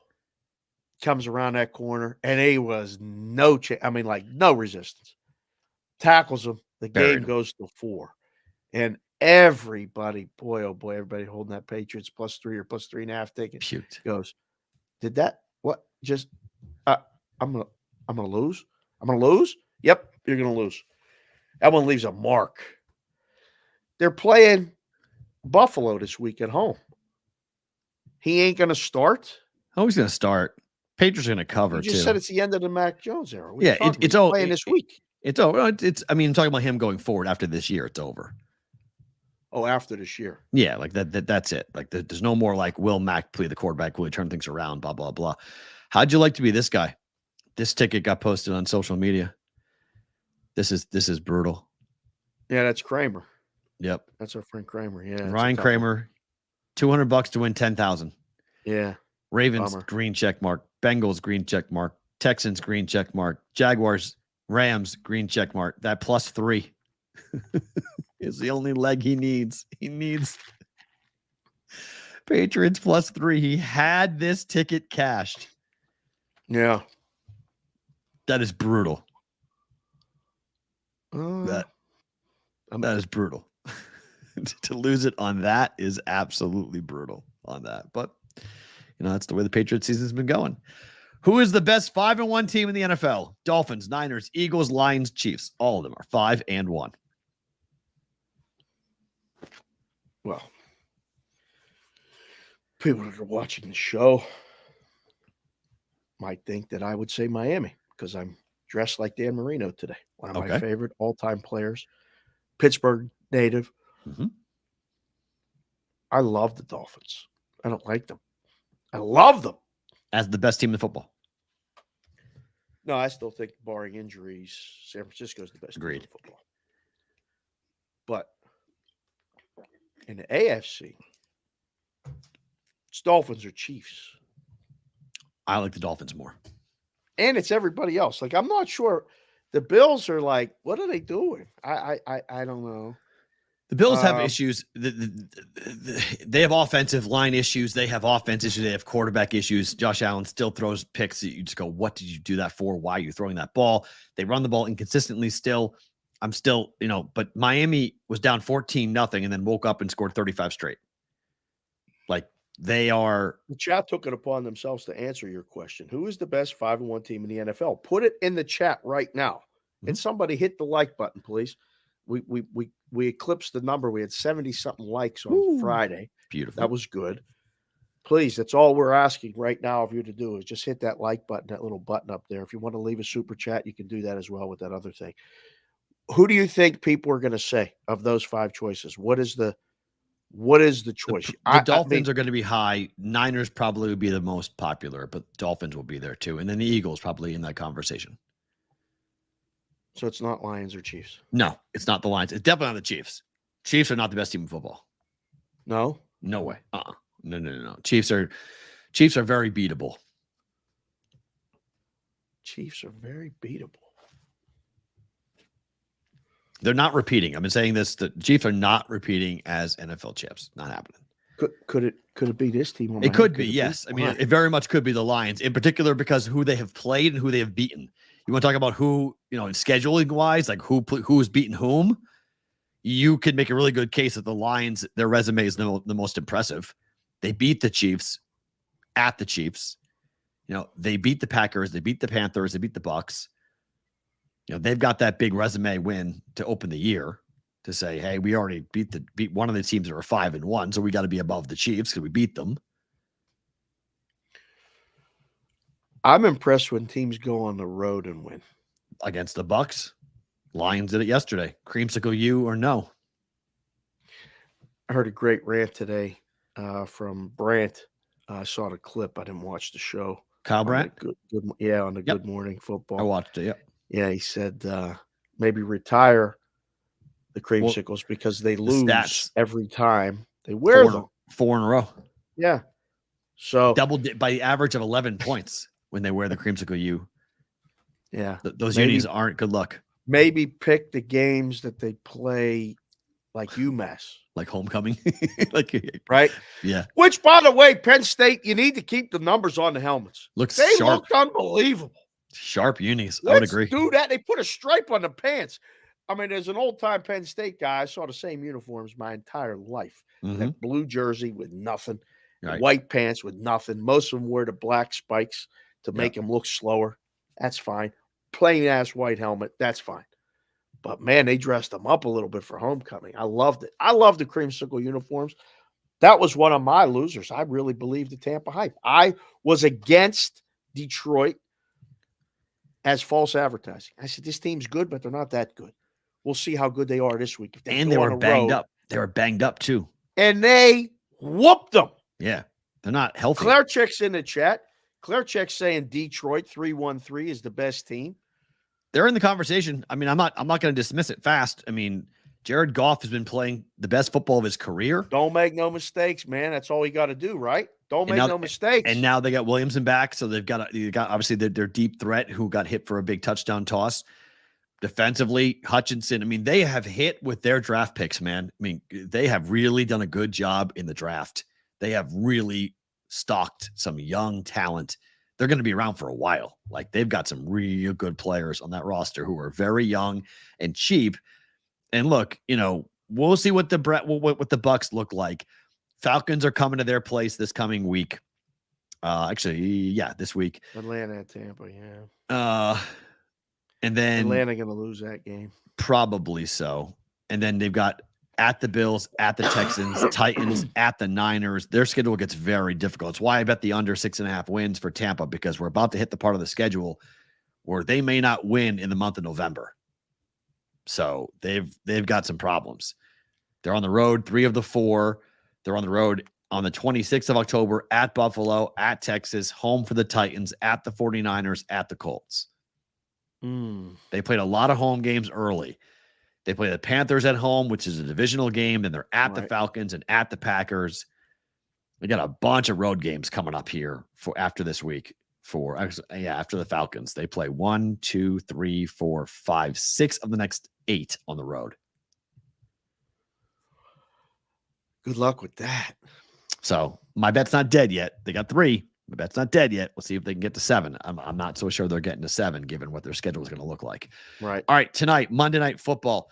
Comes around that corner, and he was no chance. I mean, no resistance. Tackles him. The game goes to 4. And everybody, boy, oh boy, everybody holding that Patriots +3 or +3.5 ticket goes, did that? What? Just, I'm gonna lose. I'm gonna lose. Yep, you're gonna lose. That one leaves a mark. They're playing Buffalo this week at home. He ain't going to start. Oh, he's going to start. Patriots are going to cover, You just too. said it's the end of the Mac Jones era. Yeah, it's over. Playing this week. It's over. It's. I mean, I'm talking about him going forward after this year. It's over. Oh, after this year. Yeah, like that's it. Like there's no more like will Mac play the quarterback? Will he turn things around? Blah blah blah. How'd you like to be this guy? This ticket got posted on social media. This is brutal. Yeah, that's Kramer. Yep, that's our friend Kramer. Yeah, Ryan Kramer, $200 to win 10,000. Yeah. Ravens Bummer. green check mark. Bengals green check mark. Texans green check mark. Jaguars, Rams green check mark. That +3 is the only leg he needs. He needs Patriots +3. He had this ticket cashed. Yeah. That is brutal. That is brutal. To lose it on that is absolutely brutal on that. But that's the way the Patriots season's been going. Who is the best 5-1 team in the NFL? Dolphins, Niners, Eagles, Lions, Chiefs. All of them are 5-1. Well, people that are watching the show might think that I would say Miami because I'm dressed like Dan Marino today. One of my favorite all-time players, Pittsburgh native. Mm-hmm. I love the Dolphins. I don't like them. I love them. As the best team in football. No, I still think, barring injuries, San Francisco's the best team in football. But in the AFC, it's Dolphins or Chiefs. I like the Dolphins more. And it's everybody else. Like, I'm not sure. The Bills are like, what are they doing? I don't know. The Bills have issues. They have offensive line issues. They have offense issues. They have quarterback issues. Josh Allen still throws picks that you just go, what did you do that for? Why are you throwing that ball? They run the ball inconsistently still. I'm still, but Miami was down 14-0 and then woke up and scored 35 straight. Like, they are. The chat took it upon themselves to answer your question. Who is the best 5-1 team in the NFL? Put it in the chat right now. Mm-hmm. And somebody hit the like button, please. We eclipsed the number. We had 70-something likes on Friday. Beautiful. That was good. Please, that's all we're asking right now of you to do is just hit that like button, that little button up there. If you want to leave a super chat, you can do that as well with that other thing. Who do you think people are going to say of those 5 choices? What is the choice? The Dolphins are going to be high. Niners probably would be the most popular, but Dolphins will be there too. And then the Eagles probably in that conversation. So it's not Lions or Chiefs? No, it's not the Lions. It's definitely not the Chiefs. Chiefs are not the best team in football. No? No way. No. Chiefs are very beatable. Chiefs are very beatable. They're not repeating. I've been saying this. The Chiefs are not repeating as NFL champs. Not happening. Could it be this team? It could be, yes. I mean, it very much could be the Lions, in particular because who they have played and who they have beaten. You want to talk about who, scheduling wise, like who's beaten whom? You could make a really good case that the Lions, their resume is the most impressive. They beat the Chiefs at the Chiefs. They beat the Packers, they beat the Panthers, they beat the Bucks. They've got that big resume win to open the year to say, hey, we already beat one of the teams that were 5-1, so we got to be above the Chiefs because we beat them. I'm impressed when teams go on the road and win. Against the Bucks. Lions did it yesterday. Creamsicle you or no? I heard a great rant today from Brandt. I saw the clip. I didn't watch the show. Kyle Brandt? On the Good Morning Football. I watched it, Yeah, he said maybe retire the creamsicles because they lose every time they wear them. 4 in a row. Yeah. So doubled by the average of 11 points when they wear the creamsicle U. Yeah. Those unis aren't good luck. Maybe pick the games that they play like UMass. Like homecoming. Right? Yeah. Which, by the way, Penn State, you need to keep the numbers on the helmets. They looked unbelievable. Sharp unis. Let's I would agree. do that. They put a stripe on the pants. I mean, as an old-time Penn State guy, I saw the same uniforms my entire life. Mm-hmm. That blue jersey with nothing, right. White pants with nothing. Most of them wear the black spikes to make them look slower. That's fine. Plain-ass white helmet. That's fine. But, man, they dressed them up a little bit for homecoming. I loved it. I love the creamsicle uniforms. That was one of my losers. I really believed the Tampa hype. I was against Detroit as false advertising. I said, this team's good, but they're not that good. We'll see how good they are this week. If And they were banged up. They were banged up, too. And they whooped them. Yeah. They're not healthy. Claire Chick's in the chat. Claire Chick's saying Detroit 3-1-3 is the best team. They're in the conversation. I mean, I'm not going to dismiss it fast. I mean, Jared Goff has been playing the best football of his career. Don't make no mistakes, man. That's all you got to do, right? Don't make no mistakes. And now they got Williamson back, so they've got obviously their deep threat who got hit for a big touchdown toss. Defensively, Hutchinson. I mean, they have hit with their draft picks, man. I mean, they have really done a good job in the draft. They have really stocked some young talent. They're going to be around for a while. Like, they've got some real good players on that roster who are very young and cheap. And look, we'll see what the Bucks look like. Falcons are coming to their place this coming week. This week. Atlanta at Tampa, yeah. And then Atlanta going to lose that game. Probably so. And then they've got at the Bills, at the Texans, Titans, at the Niners. Their schedule gets very difficult. It's why I bet the under 6.5 wins for Tampa, because we're about to hit the part of the schedule where they may not win in the month of November. So they've got some problems. They're on the road 3 of the 4. They're on the road on the 26th of October at Buffalo, at Texas, home for the Titans, at the 49ers, at the Colts. They played a lot of home games early. They play the Panthers at home, which is a divisional game. Then they're at the Falcons and at the Packers. We got a bunch of road games coming up here for after this week. After the Falcons, they play 1, 2, 3, 4, 5, 6 of the next 8 on the road. Good luck with that. So my bet's not dead yet. They got 3. My bet's not dead yet. We'll see if they can get to 7. I'm not so sure they're getting to 7, given what their schedule is going to look like. Right. All right, tonight, Monday Night Football.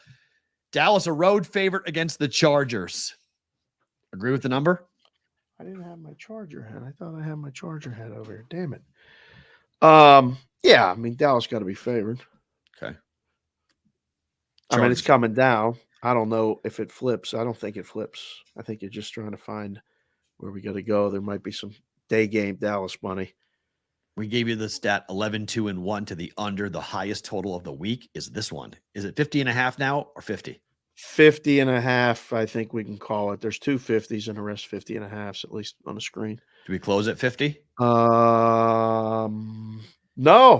Dallas a road favorite against the Chargers. Agree with the number? I didn't have my charger hat. I thought I had my charger hat over here. Damn it. Yeah, I mean, Dallas got to be favored. Okay. I mean, it's coming down. I don't know if it flips. I don't think it flips. I think you're just trying to find where we got to go. There might be some day game Dallas money. We gave you the stat 11-2-1 to the under. The highest total of the week is this one. Is it 50.5 now or 50? 50.5, I think we can call it. There's 2 50s and the rest 50.5s, at least on the screen. Do we close at 50? No,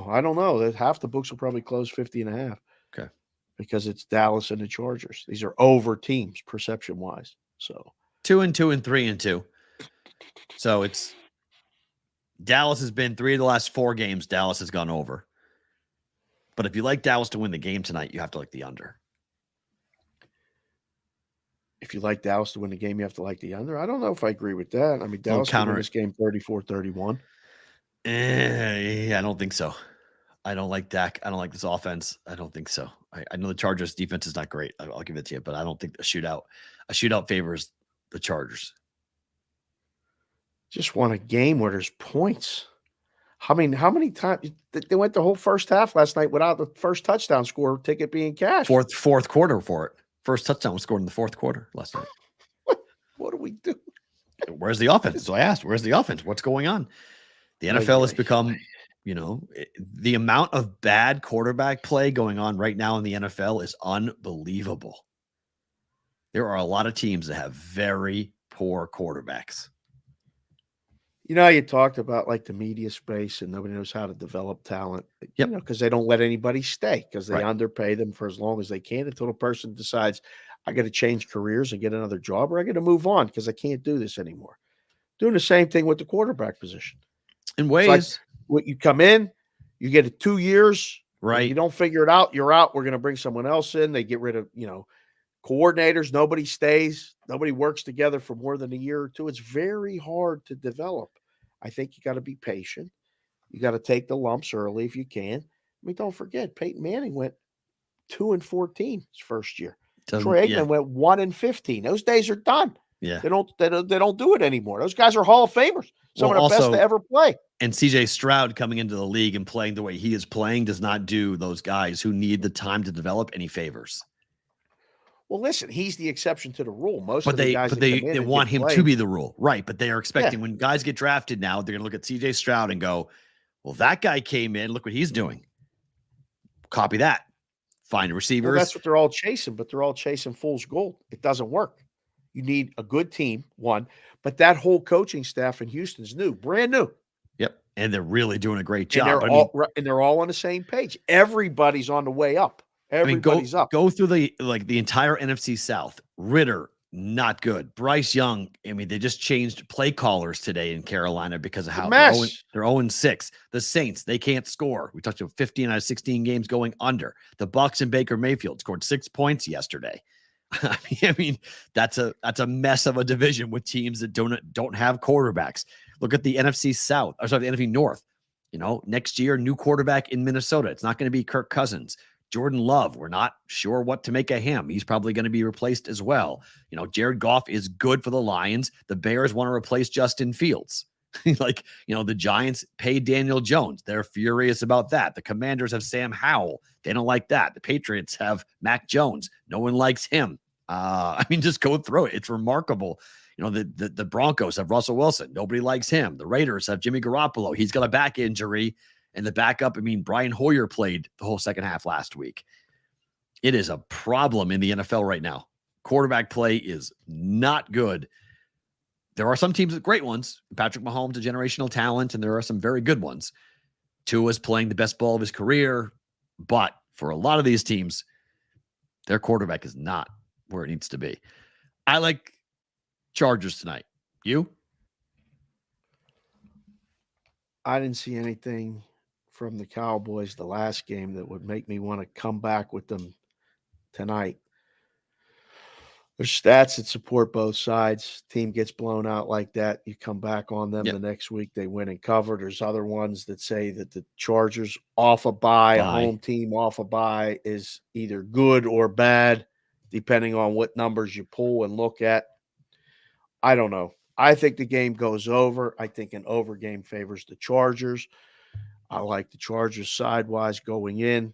I don't know. Half the books will probably close 50.5. Okay. Because it's Dallas and the Chargers. These are over teams, perception-wise. So 2-2 and 3-2. So it's Dallas has been 3 of the last 4 games. Dallas has gone over. But if you like Dallas to win the game tonight, you have to like the under. If you like Dallas to win the game, you have to like the under. I don't know if I agree with that. I mean, Dallas can win this game 34-31. Yeah, I don't think so. I don't like Dak. I don't like this offense. I don't think so. I know the Chargers defense is not great. I'll give it to you, but I don't think a shootout favors the Chargers. Just want a game where there's points. I mean, how many times they went the whole first half last night without the first touchdown score ticket being cashed? Fourth quarter for it. First touchdown was scored in the fourth quarter last night. What do we do? Where's the offense? So I asked, where's the offense? What's going on? The NFL has become, the amount of bad quarterback play going on right now in the NFL is unbelievable. There are a lot of teams that have very poor quarterbacks. You know how you talked about like the media space and nobody knows how to develop talent, because they don't let anybody stay because they underpay them for as long as they can until the person decides I got to change careers and get another job or I got to move on because I can't do this anymore. Doing the same thing with the quarterback position. In ways, like what you come in, you get it 2 years, right? You don't figure it out, you're out. We're going to bring someone else in. They get rid of, coordinators. Nobody stays. Nobody works together for more than a year or 2. It's very hard to develop. I think you got to be patient. You got to take the lumps early if you can. I mean, don't forget, Peyton Manning went 2-14 his first year. Troy Aikman went 1-15. Those days are done. Yeah. They don't do it anymore. Those guys are Hall of Famers. Some of the best to ever play. And CJ Stroud coming into the league and playing the way he is playing does not do those guys who need the time to develop any favors. Well, listen, he's the exception to the rule. Most But of the guys they want him to be the rule. Right. But they are expecting when guys get drafted now, they're going to look at CJ Stroud and go, well, that guy came in. Look what he's doing. Copy that. Find receivers. Well, that's what they're all chasing, but they're all chasing fool's gold. It doesn't work. You need a good team, one. But that whole coaching staff in Houston's new, brand new. Yep. And they're really doing a great job. And they're all on the same page. Everybody's on the way up. Everybody's up. Go through the entire NFC South. Ritter, not good. Bryce Young, I mean, they just changed play callers today in Carolina because of how they're 0-6. The Saints, they can't score. We talked about 15 out of 16 games going under. The Bucs and Baker Mayfield scored 6 points yesterday. I mean, that's a mess of a division with teams that don't have quarterbacks. Look at the NFC South. Or sorry, the NFC North. Next year, new quarterback in Minnesota. It's not going to be Kirk Cousins. Jordan Love, we're not sure what to make of him. He's probably going to be replaced as well. Jared Goff is good for the Lions. The Bears want to replace Justin Fields. The Giants paid Daniel Jones. They're furious about that. The Commanders have Sam Howell. They don't like that. The Patriots have Mac Jones. No one likes him. Just go through it. It's remarkable. The Broncos have Russell Wilson. Nobody likes him. The Raiders have Jimmy Garoppolo. He's got a back injury. And the backup, Brian Hoyer played the whole second half last week. It is a problem in the NFL right now. Quarterback play is not good. There are some teams with great ones. Patrick Mahomes, a generational talent, and there are some very good ones. Tua's playing the best ball of his career. But for a lot of these teams, their quarterback is not where it needs to be. I like Chargers tonight. You? I didn't see anything from the Cowboys the last game that would make me want to come back with them tonight. There's stats that support both sides. Team gets blown out like that, you come back on them the next week, they win and cover. There's other ones that say that the Chargers off a bye, a home team off a bye is either good or bad, depending on what numbers you pull and look at. I don't know. I think the game goes over. I think an over game favors the Chargers. I like the Chargers sidewise going in.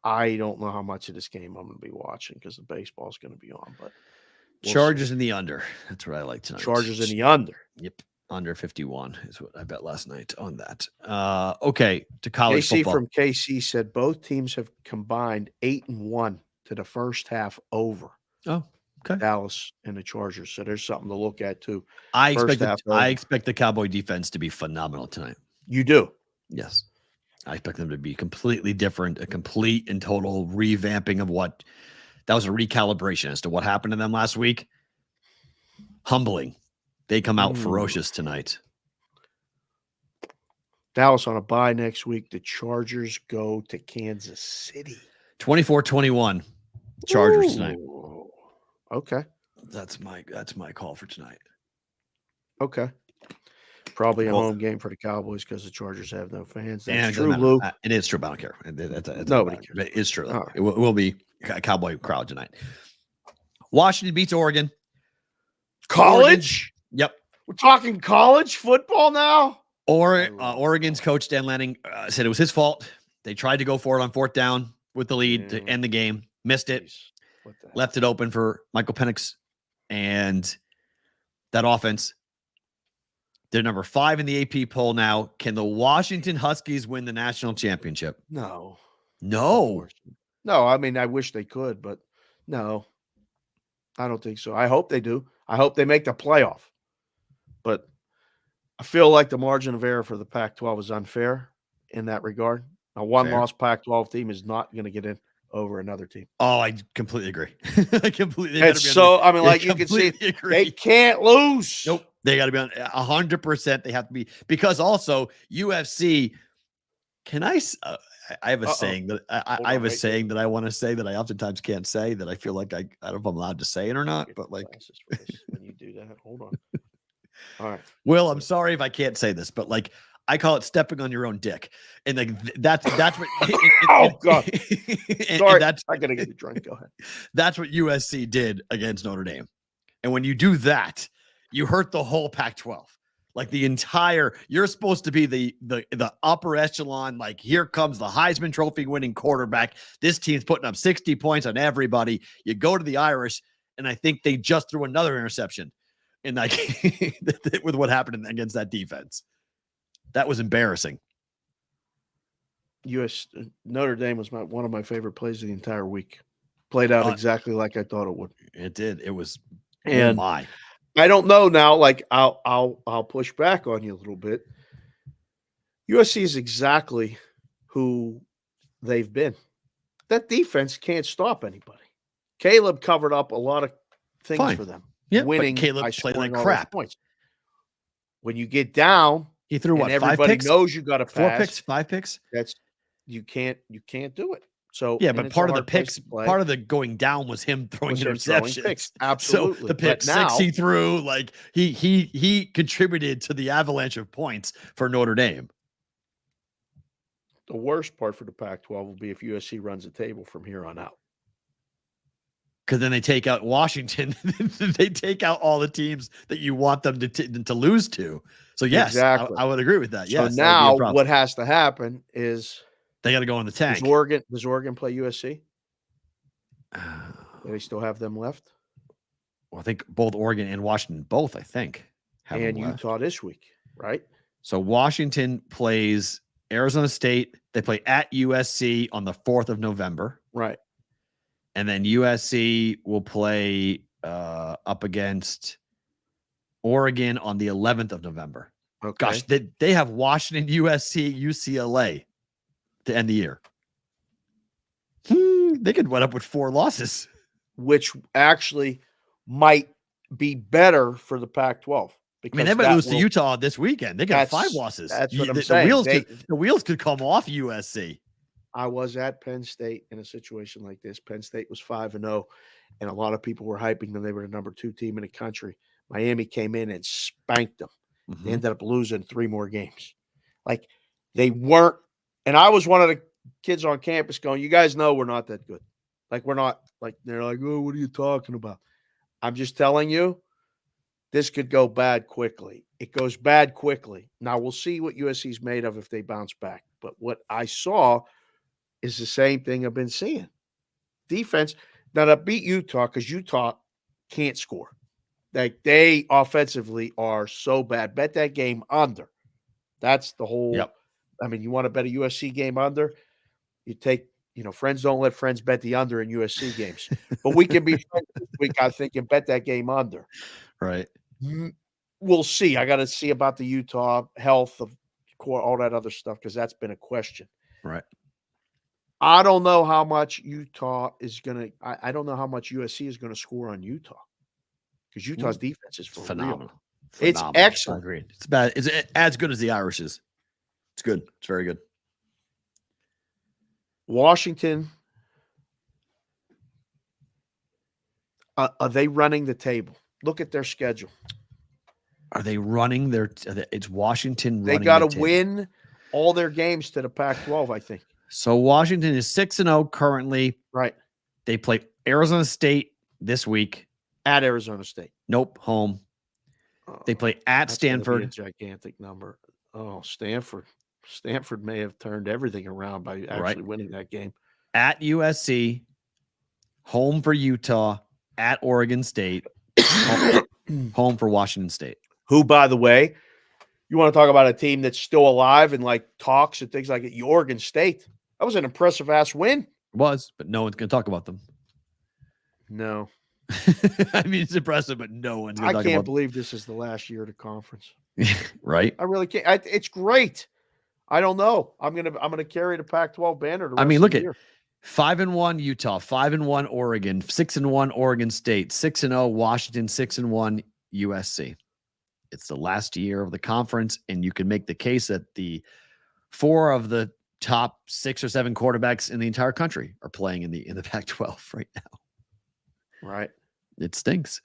I don't know how much of this game I'm going to be watching because the baseball is going to be on. But Chargers in the under. That's what I like tonight. Chargers in the under. Yep. Under 51 is what I bet last night on that. Okay. To college KC football. from KC said both teams have combined 8-1 to the first half over. Oh, okay. Dallas and the Chargers. So there's something to look at too. I expect the Cowboy defense to be phenomenal tonight. You do? Yes. I expect them to be completely different, a complete and total revamping of what that was a recalibration as to what happened to them last week. Humbling. They come out ferocious tonight. Dallas on a bye next week. The Chargers go to Kansas City. 24-21 Chargers tonight. Okay. That's my call for tonight. Okay. Probably a home game for the Cowboys because the Chargers have no fans. That's true, Lou. It is true, but I don't care. Nobody cares. It is true. Right. It will be a Cowboy crowd tonight. Washington beats Oregon. College? Oregon. Yep. We're talking college football now? Oregon's coach, Dan Lanning, said it was his fault. They tried to go for it on fourth down with the lead to end the game. Missed it. Left it open for Michael Penix. And that offense, they're number 5 in the AP poll now. Can the Washington Huskies win the national championship? No. No. No, I mean, I wish they could, but no. I don't think so. I hope they do. I hope they make the playoff. But I feel like the margin of error for the Pac-12 is unfair in that regard. A one-loss Pac-12 team is not going to get in over another team. Oh, I completely agree. I completely agree. So, I mean, like you can see, they can't lose. Nope. They got to be on 100%. They have to be, because also UFC. Can I have a saying that I have a saying that I want to say that I oftentimes can't say that I feel like I don't know if I'm allowed to say it or not, but like when you do that, hold on. All right. Will, I'm sorry if I can't say this, but like I call it stepping on your own dick. And like that's what oh God. Sorry, that's I gotta get a drink. Go ahead. That's what USC did against Notre Dame. And when you do that, you hurt the whole Pac-12. Like the entire, you're supposed to be the upper echelon. Like, here comes the Heisman Trophy winning quarterback. This team's putting up 60 points on everybody. You go to the Irish, and I think they just threw another interception in that game with what happened against that defense. That was embarrassing. Notre Dame was one of my favorite plays of the entire week. Played out exactly like I thought it would. It did. It was. And oh my. I don't know now. Like, I'll push back on you a little bit. USC is exactly who they've been. That defense can't stop anybody. Caleb covered up a lot of things for them. Yeah, winning. But Caleb played like crap. Points. When you get down, he threw what? 5 everybody picks? knows you got to pass. 4 picks, 5 picks. That's you can't do it. So yeah, but part of the picks, part of the going down was him throwing interceptions. Absolutely. So the pick six he threw, like he contributed to the avalanche of points for Notre Dame. The worst part for the Pac-12 will be if USC runs the table from here on out. Because then they take out Washington. They take out all the teams that you want them to lose to. So yes, exactly. I would agree with that. Yes. So now what has to happen is they got to go in the tank. Does Oregon play USC? Do they still have them left? Well, I think both Oregon and Washington, I think. And Utah this week, right? So Washington plays Arizona State. They play at USC on the 4th of November. Right. And then USC will play up against Oregon on the 11th of November. Okay. Gosh, they have Washington, USC, UCLA to end the year. They could wind up with 4 losses. Which actually might be better for the Pac-12. I mean, they might lose to Utah this weekend. They got 5 losses. That's what I'm saying. The wheels could come off USC. I was at Penn State in a situation like this. Penn State was 5-0, and a lot of people were hyping them. They were the number 2 team in the country. Miami came in and spanked them. Mm-hmm. They ended up losing 3 more games. Like, they weren't. And I was one of the kids on campus going, you guys know we're not that good. Like, we're not. Like, they're like, oh, what are you talking about? I'm just telling you, this could go bad quickly. It goes bad quickly. Now, we'll see what USC's made of if they bounce back. But what I saw is the same thing I've been seeing. Defense. Now, to beat Utah, because Utah can't score. Like, they offensively are so bad. Bet that game under. That's the whole. Yep. I mean, you want to bet a USC game under? You take, friends don't let friends bet the under in USC games. But we can be friends this week, I think, and bet that game under. Right. We'll see. I got to see about the Utah health of core, all that other stuff, because that's been a question. Right. I don't know how much Utah is going to – I don't know how much USC is going to score on Utah, because Utah's defense is phenomenal. It's excellent. Agreed. It's bad. It's as good as the Irish's. It's good. It's very good. Washington, are they running the table? Look at their schedule. Are they running their – it's Washington running They got to win all their games to the Pac-12, I think. So Washington is 6-0 currently. Right. They play Arizona State this week. At Arizona State. Nope, home. They play at Stanford. A gigantic number. Oh, Stanford. Stanford may have turned everything around by actually winning that game. At USC, home for Utah, at Oregon State, home for Washington State. Who, by the way, you want to talk about a team that's still alive and like talks and things like it. Oregon State. That was an impressive ass win. It was, but no one's going to talk about them. No. I mean, it's impressive, but no one's going to talk about them. I can't believe this is the last year of the conference. Right? I really can't. It's great. I don't know. I'm gonna carry the Pac-12 banner. I mean, look at 5-1 Utah, 5-1 Oregon, 6-1 Oregon State, 6-0 Washington, 6-1 USC. It's the last year of the conference, and you can make the case that the 4 of the top 6 or 7 quarterbacks in the entire country are playing in the Pac-12 right now. Right. It stinks.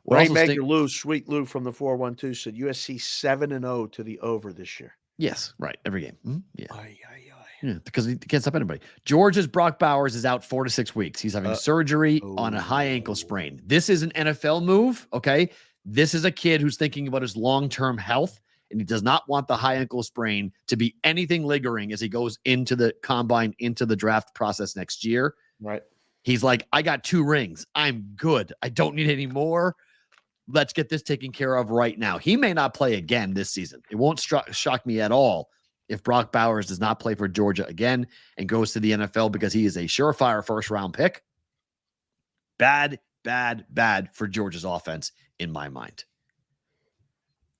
Rainmaker Lou, Sweet Lou from the 412 said USC 7-0 to the over this year. Yes, right. Every game. Mm-hmm. Yeah. Yeah, because he can't stop anybody. Georgia's Brock Bowers is out 4 to 6 weeks. He's having surgery on a high ankle sprain. This is an NFL move, okay? This is a kid who's thinking about his long-term health, and he does not want the high ankle sprain to be anything lingering as he goes into the combine, into the draft process next year. Right. He's like, I got 2 rings. I'm good. I don't need any more. Let's get this taken care of right now. He may not play again this season. It won't shock me at all if Brock Bowers does not play for Georgia again and goes to the NFL because he is a surefire first-round pick. Bad for Georgia's offense in my mind.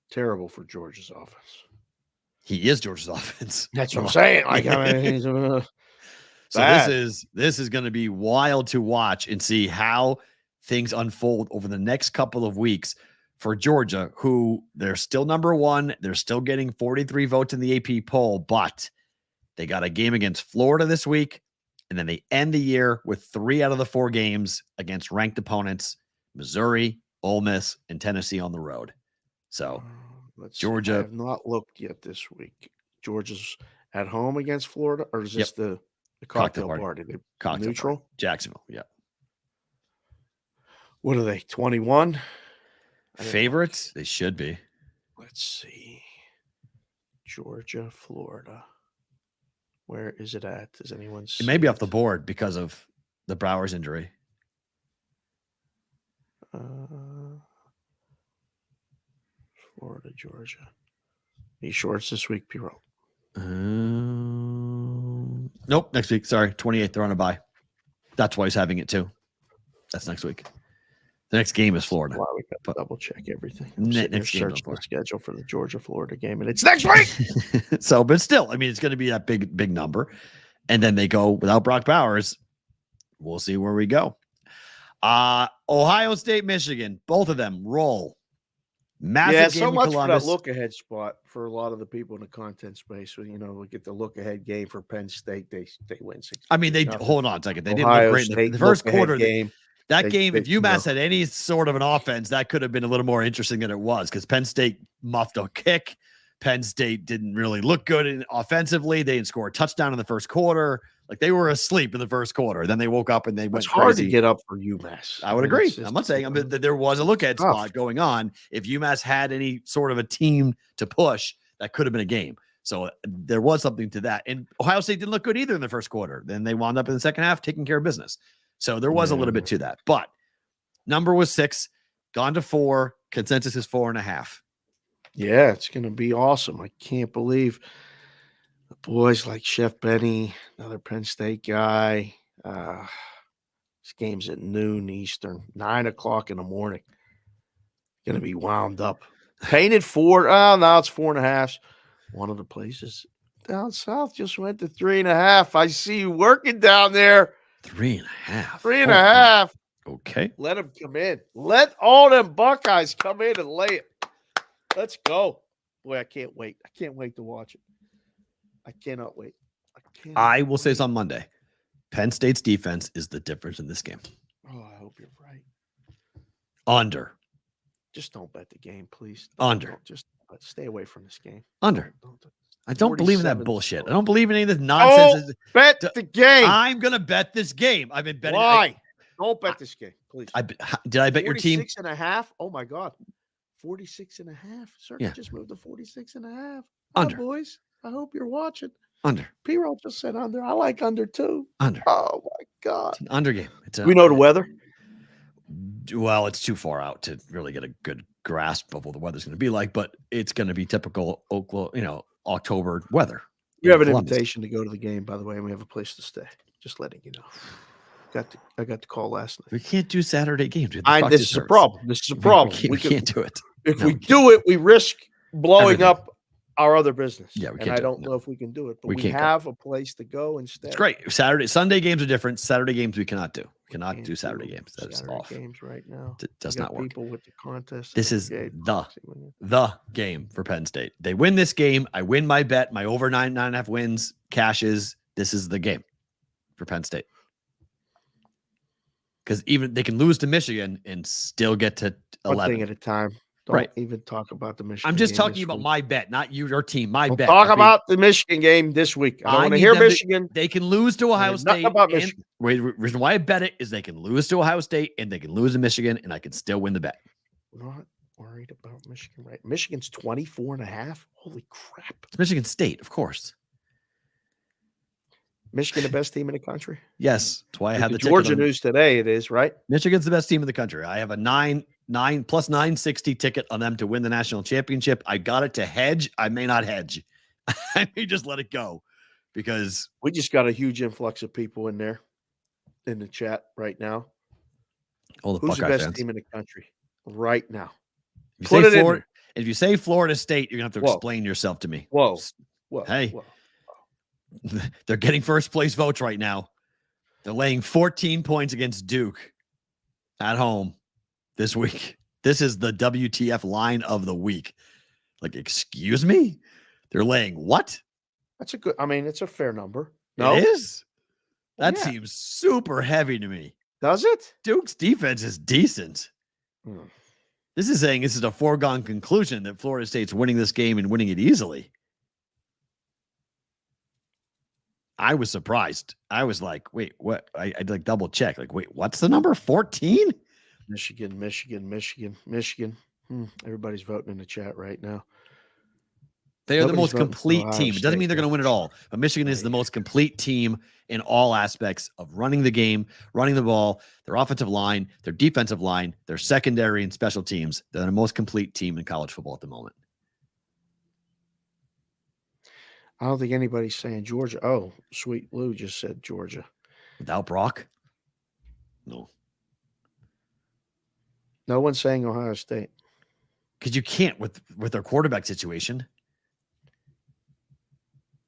Terrible for Georgia's offense. He is Georgia's offense. That's what I'm saying. Like, I mean, he's so this is going to be wild to watch and see how things unfold over the next couple of weeks for Georgia, who they're still number 1. They're still getting 43 votes in the AP poll, but they got a game against Florida this week, and then they end the year with 3 out of the 4 games against ranked opponents, Missouri, Ole Miss, and Tennessee on the road. So Georgia. I have not looked yet this week. Georgia's at home against Florida, or is this the cocktail party? Cocktail neutral? Party. Jacksonville, yeah. What are they, 21? Favorites? They should be. Let's see. Georgia, Florida. Where is it at? Does anyone see? It may be off the board because of the Bowers injury. Florida, Georgia. Are you sure it's this week, Perrault? Nope, next week. Sorry, 28th. They're on a bye. That's why he's having it too. That's next week. The next game is Florida. Wow, we got to double check everything. Next game search the schedule for the Georgia-Florida game, and it's next week. So, but still, I mean, it's going to be that big number. And then they go without Brock Bowers. We'll see where we go. Ohio State, Michigan, both of them roll. Massive game so much Columbus. for that look-ahead spot for a lot of the people in the content space. We get the look-ahead game for Penn State. They win 6. I mean, hold on a second. They Ohio didn't look great in the first quarter. Game. That game, if UMass had any sort of an offense, that could have been a little more interesting than it was because Penn State muffed a kick. Penn State didn't really look good offensively. They didn't score a touchdown in the first quarter. Like they were asleep in the first quarter. Then they woke up and they went crazy. Hard to get up for UMass. I would agree. I'm not saying that there was a look-ahead spot going on. If UMass had any sort of a team to push, that could have been a game. So there was something to that. And Ohio State didn't look good either in the first quarter. Then they wound up in the second half taking care of business. So there was a little bit to that. But number was 6, gone to 4. Consensus is 4.5. Yeah, it's going to be awesome. I can't believe the boys like Chef Benny, another Penn State guy. This game's at noon Eastern, 9 o'clock in the morning. Going to be wound up. Painted 4. Oh, now it's 4.5. One of the places down south just went to 3.5. I see you working down there. 3.5. 3.5. Okay. Let them come in. Let all them Buckeyes come in and lay it. Let's go. Boy, I can't wait. I can't wait to watch it. I cannot wait. I will say this on Monday. Penn State's defense is the difference in this game. Oh, I hope you're right. Under. Just don't bet the game, please. Under. Just stay away from this game. Under. I don't believe in that bullshit. I don't believe in any of this nonsense. Bet the game. I'm going to bet this game. I've been betting. Why? Don't bet this game, please. Did I bet your team? 46.5. Oh, my God. 46.5. Circuit just moved to 46.5. Under. Boys. I hope you're watching. Under. Perrault just said under. I like under too. Under. Oh my God. It's an under game. We know the weather. Well, it's too far out to really get a good grasp of what the weather's going to be like, but it's going to be typical Oklahoma, October weather. You have an invitation to go to the game, by the way, and we have a place to stay. Just letting you know. I got the call last night. We can't do Saturday games. This is a problem. This is a problem. We can't do it. If we do it, we risk blowing up our other business. Yeah, we can't. And I don't know if we can do it, but we have a place to go and stay. It's great. Sunday games are different. Saturday games we cannot do. We cannot do Saturday games. That is off. Games right now. It does not work. People with the contest. This is the game for Penn State. They win this game. I win my bet. My over 9.5 wins cashes. This is the game for Penn State. Because even they can lose to Michigan and still get to 11. One thing at a time. Don't even talk about the Michigan. I'm just game talking this about week. my bet, not your team. My Don't bet. talk about the Michigan game this week. I don't want to hear Michigan. They can lose to Ohio Nothing State. about Michigan. The reason why I bet it is they can lose to Ohio State and they can lose to Michigan, and I can still win the bet. Not worried about Michigan, right? Michigan's 24.5. Holy crap. It's Michigan State, of course. Michigan, the best team in the country? Yes. That's why I had the Georgia news today. It is, right? Michigan's the best team in the country. I have a 9 plus 960 ticket on them to win the national championship. I got it to hedge. I may not hedge. I may just let it go because we just got a huge influx of people in there in the chat right now. All the Who's Buckeye the best fans team in the country right now? If Put it in there. If you say Florida State, you're going to have to explain yourself to me. Whoa. Hey, they're getting first place votes right now. They're laying 14 points against Duke at home this week. This is the WTF line of the week. Like, excuse me? They're laying what? That's a good, it's a fair number. No? It is? That seems super heavy to me. Does it? Duke's defense is decent. This is saying this is a foregone conclusion that Florida State's winning this game and winning it easily. I was surprised. I was like, wait, what? I'd like double check. Like, wait, what's the number? 14? Michigan. Everybody's voting in the chat right now. They are the most complete team. It doesn't mean they're going to win it all, but Michigan is the most complete team in all aspects of running the game, running the ball, their offensive line, their defensive line, their secondary and special teams. They're the most complete team in college football at the moment. I don't think anybody's saying Georgia. Oh, Sweet Lou just said Georgia. Without Brock? No. No one's saying Ohio State. Because you can't with their quarterback situation.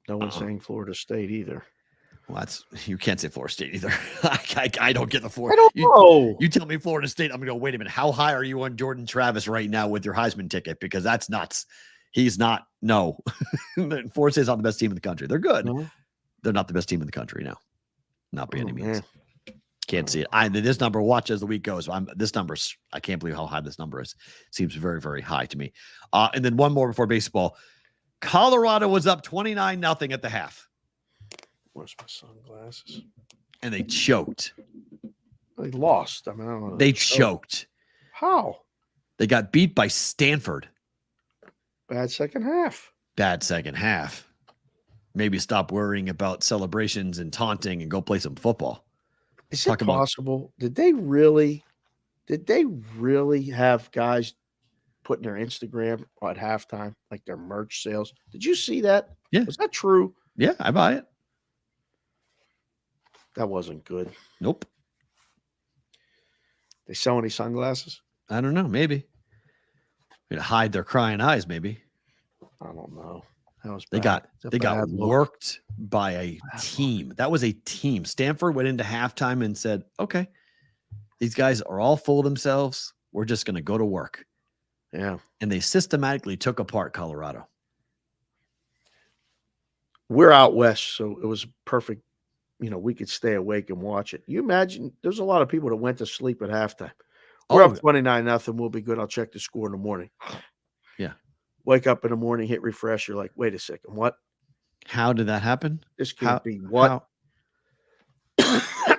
No one's saying Florida State either. Well, you can't say Florida State either. I don't get the Florida. I don't know. You tell me Florida State, I'm going to go, wait a minute. How high are you on Jordan Travis right now with your Heisman ticket? Because that's nuts. He's not. No. Florida State's not the best team in the country. They're good. No. They're not the best team in the country now. Not by any means. Man. Can't see it. This number, watch as the week goes. This number's, I can't believe how high this number is. Seems very, very high to me. And then one more before baseball. Colorado was up 29-0 at the half. Where's my sunglasses? And they choked. They lost. I don't know. They choked. How? They got beat by Stanford. Bad second half. Bad second half. Maybe stop worrying about celebrations and taunting and go play some football. Is it possible? Did they really have guys putting their Instagram at halftime, like their merch sales? Did you see that? Yeah. Was that true? Yeah, I buy it. That wasn't good. Nope. They sell any sunglasses? I don't know. Maybe. To hide their crying eyes, maybe. I don't know. That was bad. They got look. worked by a team. That was a team. Stanford went into halftime and said, okay, these guys are all full of themselves. We're just going to go to work. Yeah. And they systematically took apart Colorado. We're out west, so it was perfect. We could stay awake and watch it. You imagine there's a lot of people that went to sleep at halftime. We're up 29-0. We'll be good. I'll check the score in the morning. Yeah. Wake up in the morning, hit refresh. You're like, wait a second. What? How did that happen? This can't be what?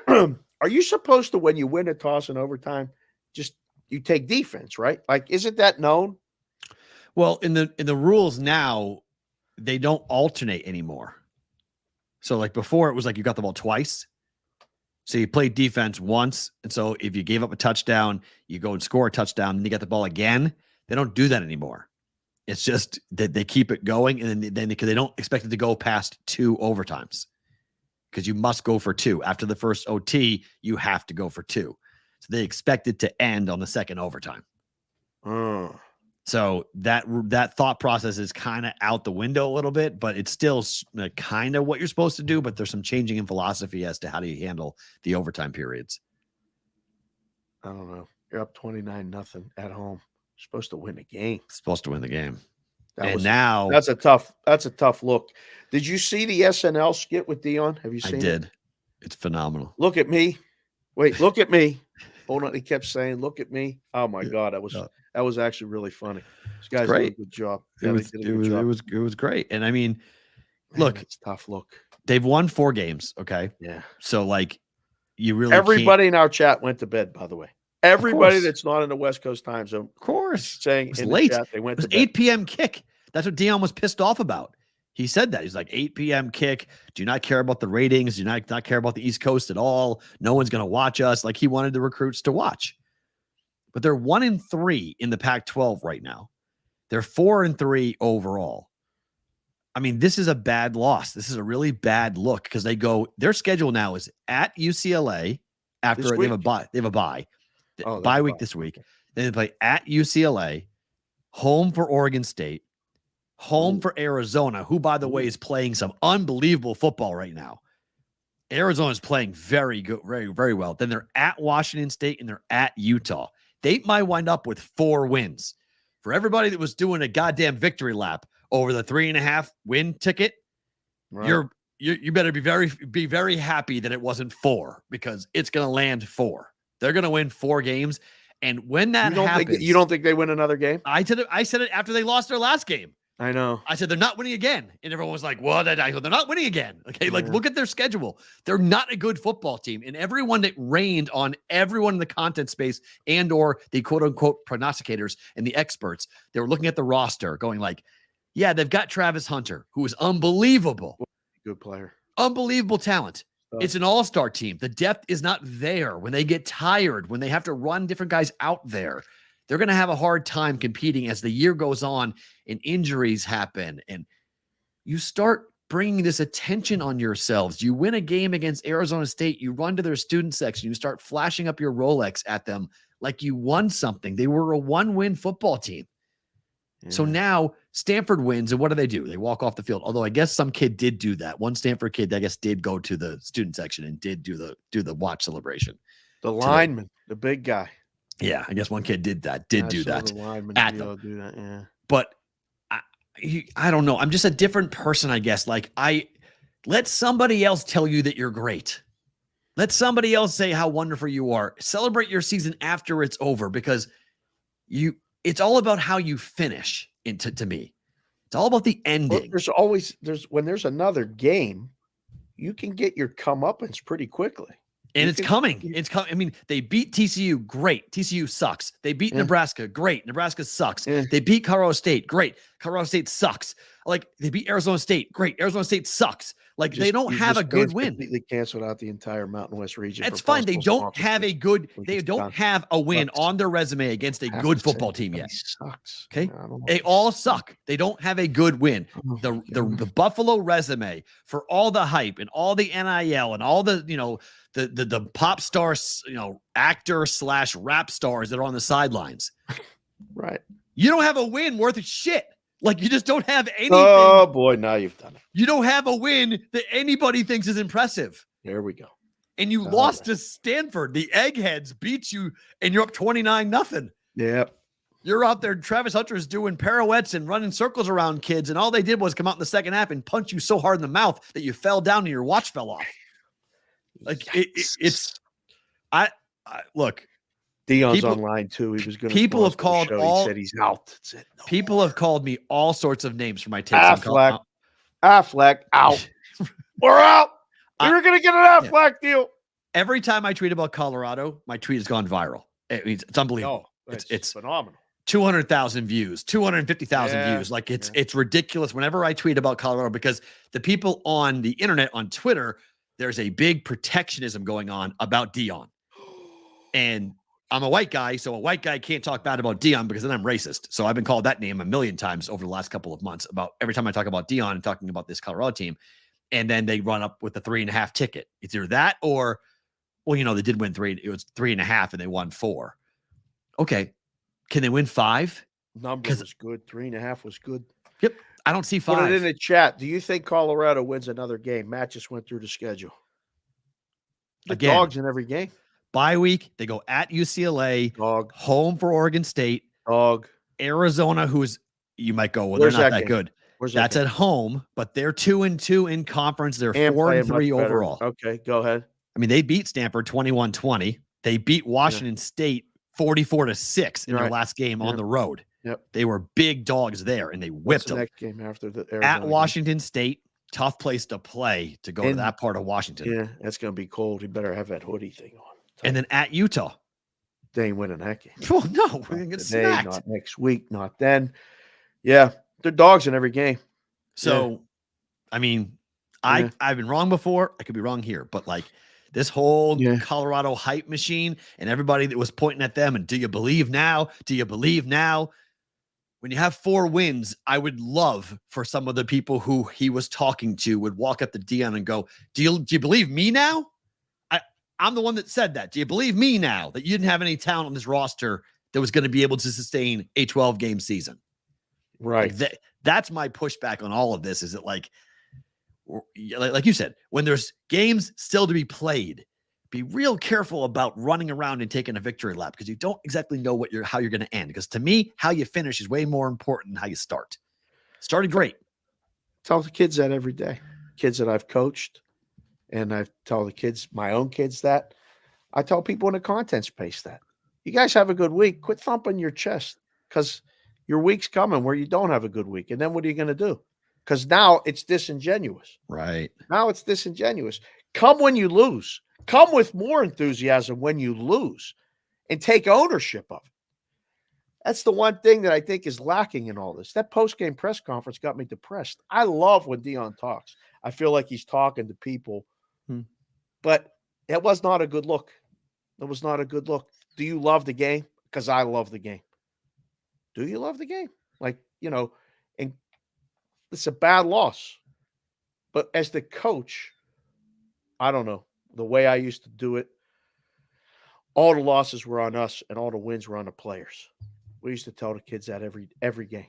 Are you supposed to, when you win a toss in overtime, just you take defense, right? Like, isn't that known? Well, in the rules now, they don't alternate anymore. So like before, it was like you got the ball twice. So you played defense once. And so if you gave up a touchdown, you go and score a touchdown, and you get the ball again. They don't do that anymore. It's just that they keep it going, and then because they don't expect it to go past 2 overtimes, because you must go for 2. After the first OT, you have to go for 2. So they expect it to end on the second overtime. So that thought process is kind of out the window a little bit, but it's still kind of what you're supposed to do. But there's some changing in philosophy as to how do you handle the overtime periods. I don't know. You're up 29-0 at home. You're supposed to win the game. Supposed to win the game. That's a tough look. Did you see the SNL skit with Dion? Have you seen it? I did. It's phenomenal. Look at me. Wait, look at me. Hold on. He kept saying, look at me. Oh my God. That was actually really funny. These guys did great. a good job. It was great. And I mean, Man, look, it's a tough look. they've won 4 games. Okay. Yeah. So like you really everybody in our chat went to bed, by the way. Everybody that's not in the West Coast time zone. Of course. Saying It's in late. the chat they went it was to bed. 8 p.m. kick. That's what Dion was pissed off about. He said that. He's like, 8 p.m. kick. Do not care about the ratings. Do not care about the East Coast at all. No one's going to watch us. Like he wanted the recruits to watch. But they're 1-3 in the Pac-12 right now. They're 4-3 overall. I mean, this is a bad loss. This is a really bad look because their schedule now is at UCLA after they have a bye. They have a bye. Bye week this week. Then they play at UCLA, home for Oregon State, home for Arizona, who, by the way, is playing some unbelievable football right now. Arizona is playing very good, very, very well. Then they're at Washington State and they're at Utah. They might wind up with 4 wins. For everybody that was doing a goddamn victory lap over the 3.5 win ticket, right. You better be very happy that it wasn't 4 because it's going to land 4. They're going to win 4 games. And when that happens, you don't think they win another game? I said it after they lost their last game. I know. I said they're not winning again, and everyone was like, "What?" I go, "They're not winning again." Okay, like look at their schedule. They're not a good football team, and everyone that rained on everyone in the content space and/or the quote unquote prognosticators and the experts, they were looking at the roster, going like, "Yeah, they've got Travis Hunter, who is unbelievable, good player, unbelievable talent." It's an all-star team. The depth is not there. When they get tired, when they have to run different guys out there, they're going to have a hard time competing as the year goes on and injuries happen. And you start bringing this attention on yourselves. You win a game against Arizona State. You run to their student section. You start flashing up your Rolex at them like you won something. They were a 1-win football team. Yeah. So now Stanford wins, and what do? They walk off the field. Although I guess some kid did do that. One Stanford kid, I guess, did go to the student section and did do the watch celebration. The lineman, the big guy. Yeah, I guess one kid did that. Do that. The lineman at them. Do that. Yeah, but I don't know. I'm just a different person, I guess. Like let somebody else tell you that you're great. Let somebody else say how wonderful you are. Celebrate your season after it's over because it's all about how you finish to me. It's all about the ending. Well, when there's another game, you can get your comeuppance pretty quickly. And it's coming. It's coming. I mean, they beat TCU. Great. TCU sucks. They beat Nebraska. Great. Nebraska sucks. They beat Colorado State. Great. Colorado State sucks. Like they beat Arizona State. Great. Arizona State sucks. Like they don't have a good win. Completely canceled out the entire Mountain West region. That's fine. They don't have a good. They don't have a win on their resume against a good football team yet. Sucks. Okay. They all suck. They don't have a good win. The Buffalo resume for all the hype and all the NIL and all the the pop stars, actor / rap stars that are on the sidelines. Right. You don't have a win worth of shit. Like you just don't have anything. Oh boy, now you've done it. You don't have a win that anybody thinks is impressive. There we go. And you lost to Stanford. The Eggheads beat you and you're up 29-0. Yep. You're out there. Travis Hunter's doing pirouettes and running circles around kids. And all they did was come out in the second half and punch you so hard in the mouth that you fell down and your watch fell off. Like look, Dion's online too. He was going to. People have called all. He said he's out. That's it. No people more. have called me all sorts of names for my takes. Affleck out. We're out. We were going to get an Affleck deal. Every time I tweet about Colorado, my tweet has gone viral. It's unbelievable. Oh, it's phenomenal. 200,000 views, 250,000 views. Like it's ridiculous whenever I tweet about Colorado because the people on the internet, on Twitter, there's a big protectionism going on about Dion. And I'm a white guy, so a white guy can't talk bad about Dion because then I'm racist. So I've been called that name a million times over the last couple of months about every time I talk about Dion and talking about this Colorado team. And then they run up with the 3.5 ticket. It's either that or, well, they did win 3. It was 3.5 and they won 4. Okay. Can they win 5? Number was good. 3.5 was good. Yep. I don't see 5. Put it in the chat. Do you think Colorado wins another game? Matt just went through the schedule. The Dogs in every game. Bye week. They go at UCLA. Dog. Home for Oregon State. Dog. Arizona, you might go, well, they're not that good. That's at home, but they're 2-2 in conference. They're 4-3 overall. Okay, go ahead. I mean, they beat Stanford 21-20. They beat Washington State 44-6 in their Right. last game on the road. Yep. They were big dogs there, and they What's whipped the them. next game after the Arizona At game? Washington State, tough place to play to go to And- that part of Washington. Yeah, that's going to be cold. You better have that hoodie thing on. And then at Utah. They ain't winning that game. Oh, no, we're going to Not get today, smacked. not next week, not then. Yeah, they're dogs in every game. So, I mean, I've been wrong before. I could be wrong here, but like this whole Colorado hype machine and everybody that was pointing at them and do you believe now? Do you believe now? When you have 4 wins, I would love for some of the people who he was talking to would walk up to Dion and go, do you believe me now? I'm the one that said that. Do you believe me now that you didn't have any talent on this roster that was going to be able to sustain a 12-game season? Right. Like that's my pushback on all of this. Is it like you said, when there's games still to be played, be real careful about running around and taking a victory lap because you don't exactly know how you're going to end. Because to me, how you finish is way more important than how you start. Started great. Tell the kids that every day. Kids that I've coached, and I tell the kids, my own kids, that. I tell people in the content space that. You guys have a good week. Quit thumping your chest because your week's coming where you don't have a good week. And then what are you going to do? Because now it's disingenuous. Right. Now it's disingenuous. Come when you lose. Come with more enthusiasm when you lose and take ownership of it. That's the one thing that I think is lacking in all this. That post-game press conference got me depressed. I love when Dion talks. I feel like he's talking to people. But it was not a good look. It was not a good look. Do you love the game? Because I love the game. Do you love the game? Like, and it's a bad loss. But as the coach, I don't know. The way I used to do it, all the losses were on us and all the wins were on the players. We used to tell the kids that every game.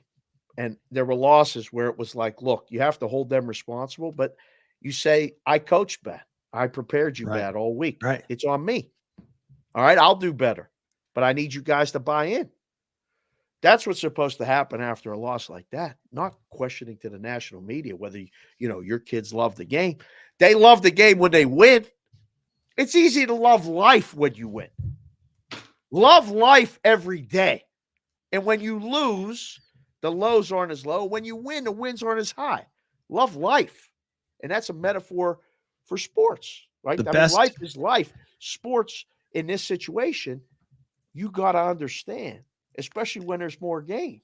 And there were losses where it was like, look, you have to hold them responsible, but you say, I coached bad. I prepared you bad all week. Right. It's on me. All right, I'll do better. But I need you guys to buy in. That's what's supposed to happen after a loss like that. Not questioning to the national media whether, your kids love the game. They love the game when they win. It's easy to love life when you win. Love life every day. And when you lose, the lows aren't as low. When you win, the wins aren't as high. Love life. And that's a metaphor for sports, right? Life is life. Sports in this situation, you got to understand, especially when there's more games.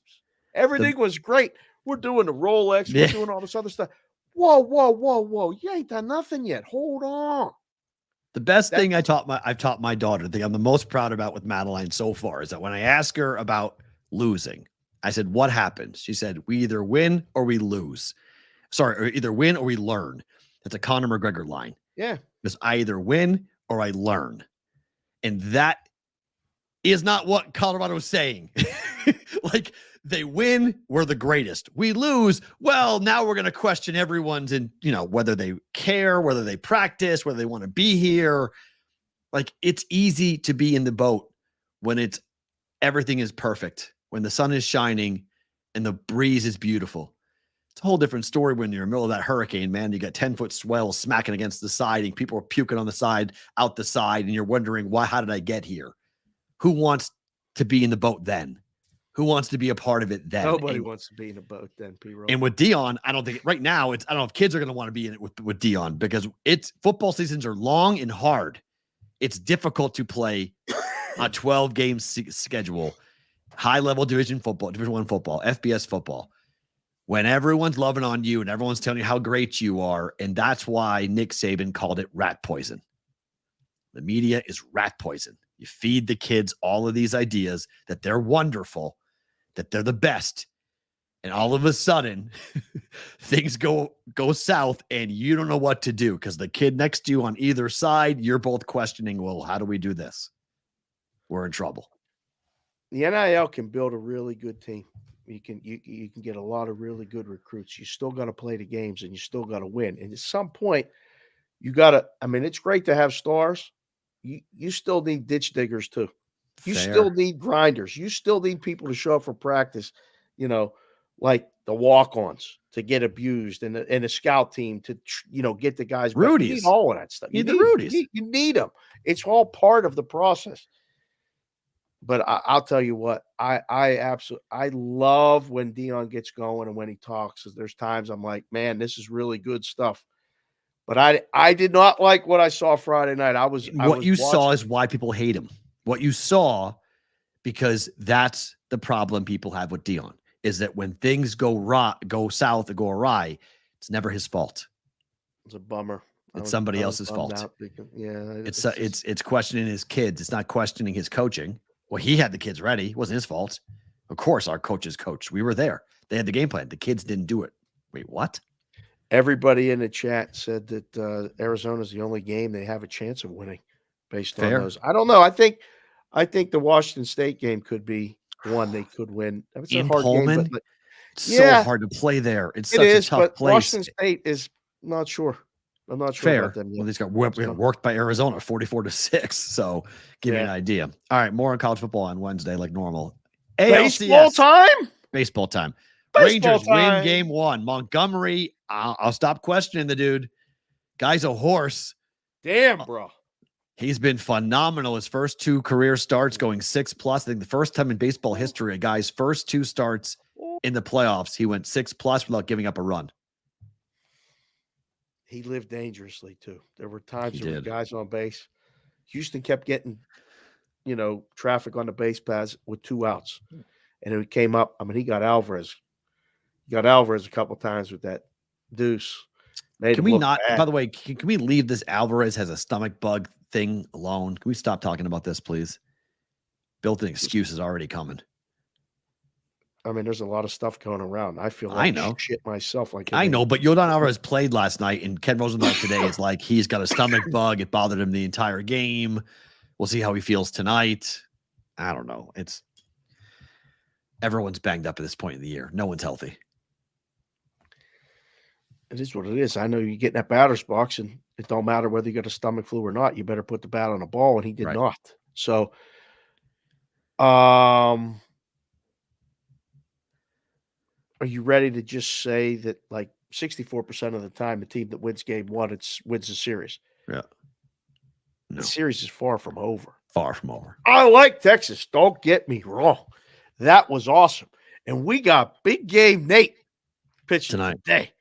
Everything was great. We're doing the Rolex. We're doing all this other stuff. Whoa. You ain't done nothing yet. Hold on. The best thing I've taught my daughter, the thing I'm the most proud about with Madeline so far is that when I ask her about losing, I said, what happens? She said, we either win or we lose. Or either win or we learn. That's a Conor McGregor line. Yeah. Because I either win or I learn. And that is not what Colorado is saying. Like, they win, we're the greatest. We lose, well, now we're going to question everyone's whether they care, whether they practice, whether they want to be here. Like, it's easy to be in the boat when everything is perfect, when the sun is shining and the breeze is beautiful. It's a whole different story when you're in the middle of that hurricane, man. You got 10-foot swells smacking against the side and people are puking on the side, out the side, and you're wondering, how did I get here? Who wants to be in the boat then? Who wants to be a part of it then? Nobody wants to be in a boat then, Perrault. And with Dion, I don't think right now I don't know if kids are going to want to be in it with Dion because football seasons are long and hard. It's difficult to play a 12-game schedule, high-level Division I football, FBS football, when everyone's loving on you and everyone's telling you how great you are. And that's why Nick Saban called it rat poison. The media is rat poison. You feed the kids all of these ideas that they're wonderful, that they're the best. And all of a sudden, things go south and you don't know what to do because the kid next to you on either side, you're both questioning, well, how do we do this? We're in trouble. The NIL can build a really good team. You can get a lot of really good recruits. You still got to play the games and you still got to win. And at some point, you got to, it's great to have stars. You still need ditch diggers too. You still need grinders. You still need people to show up for practice, like the walk-ons to get abused and the scout team to, get the guys. Rudies. You need all of that stuff. You need the Rudies. You need them. It's all part of the process. But I'll tell you what, I absolutely I love when Dion gets going and when he talks. 'Cause there's times I'm like, man, this is really good stuff. But I did not like what I saw Friday night. I was Saw watching. is why people hate him. What you saw, because that's the problem people have with Dion, is that when things go south or go awry, it's never his fault. It's a bummer. It's somebody else's fault. It's questioning his kids. It's not questioning his coaching. Well, he had the kids ready. It wasn't his fault. Of course, our coaches coached. We were there. They had the game plan. The kids didn't do it. Wait, what? Everybody in the chat said that Arizona's the only game they have a chance of winning based on those. I don't know. I think the Washington State game could be one they could win. It's a hard Pullman? game, but it's so hard to play there. It's such a tough place. Washington State is not sure. I'm not sure about them yet. Well, these got worked by Arizona 44-6. So give you an idea. All right, more on college football on Wednesday, like normal. Baseball time. Baseball time. Baseball Rangers time. win game 1. Montgomery, I'll stop questioning the dude. Guy's a horse. Damn, bro. He's been phenomenal. His first 2 career starts going 6+. I think the first time in baseball history, a guy's first 2 starts in the playoffs, he went 6+ without giving up a run. He lived dangerously too. There were times there were guys on base. Houston kept getting, traffic on the base paths with 2 outs. And it came up. I mean, he got Alvarez. A couple times with that deuce. Can we not, by the way, can we leave this Alvarez has a stomach bug thing alone? Can we stop talking about this, please? Built-in excuse is already coming. I mean, there's a lot of stuff going around. I feel like shit myself. I know, but Yordan Alvarez played last night, and Ken Rosenthal today is like he's got a stomach bug. It bothered him the entire game. We'll see how he feels tonight. I don't know. Everyone's banged up at this point in the year. No one's healthy. It is what it is. I know you get in that batter's box, and it don't matter whether you got a stomach flu or not. You better put the bat on a ball, and he did not. So, are you ready to just say that like 64% of the time, the team that wins game 1 wins the series? Yeah. No. The series is far from over. Far from over. I like Texas. Don't get me wrong. That was awesome. And we got big game Nate pitched tonight. Today.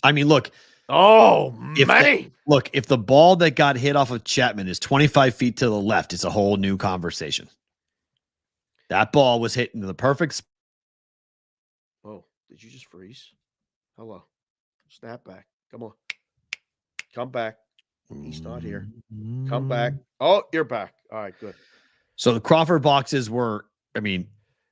I mean, look. Oh, man. If the ball that got hit off of Chapman is 25 feet to the left, it's a whole new conversation. That ball was hit into the perfect spot. Oh, did you just freeze? Hello. Snap back. Come on. Come back. He's not here. Come back. Oh, you're back. All right, good. So the Crawford boxes were,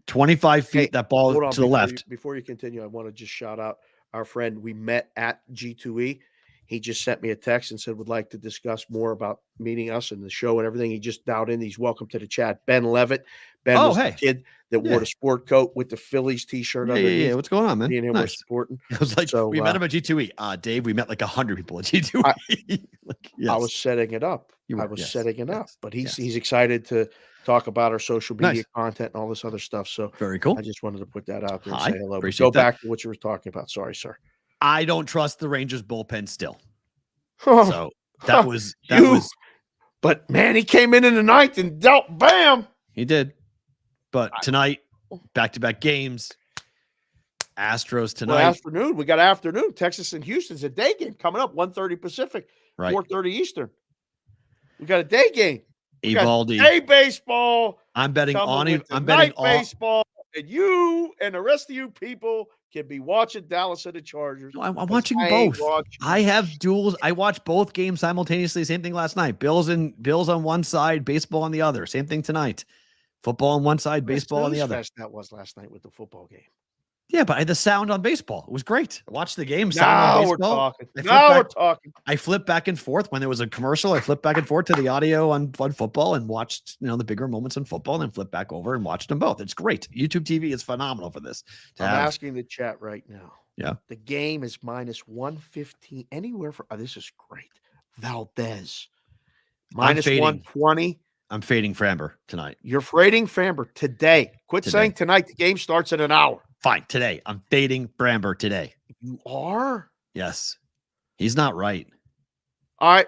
25 feet, that ball to the left. Before you continue, I want to just shout out our friend we met at G2E. He just sent me a text and said would like to discuss more about meeting us and the show and everything. He just dialed in. He's welcome to the chat. Ben Levitt. Ben was the kid that wore the sport coat with the Phillies t-shirt underneath. Yeah. What's going on, man? Me and him were supporting. It was like we met him at G2E. Dave, we met like 100 people at G2E. I was setting it up. But he's excited to talk about our social media content and all this other stuff. So very cool. I just wanted to put that out there and say hello. Go back to what you were talking about. Sorry, sir. I don't trust the Rangers bullpen still. So that was. But man, he came in the ninth and dealt. Bam. He did. But tonight, back-to-back games. Astros tonight. Well, afternoon. We got afternoon. Texas and Houston's a day game coming up. 1:30 Pacific, 4:30 Eastern. We got a day game. Evaldi. Day baseball. I'm betting on. I'm betting on baseball, and you and the rest of you people can be watching Dallas and the Chargers. No, I'm watching both. I have duels. I watch both games simultaneously. Same thing last night. Bills on one side, baseball on the other. Same thing tonight. Football on one side, baseball on the other. That was last night with the football game. Yeah, but I had the sound on baseball. It was great. I watched the game. Now we're talking. We're talking. I flipped back and forth when there was a commercial. I flipped back and forth to the audio on football and watched the bigger moments in football, and then flipped back over and watched them both. It's great. YouTube TV is phenomenal for this. I'm asking the chat right now. Yeah, the game is -115 anywhere for. This is great. Valdez -120. I'm fading Framber tonight. You're fading Framber today. Quit saying tonight. The game starts in an hour. Fine. Today. I'm fading Framber today. You are? Yes. He's not right. All right.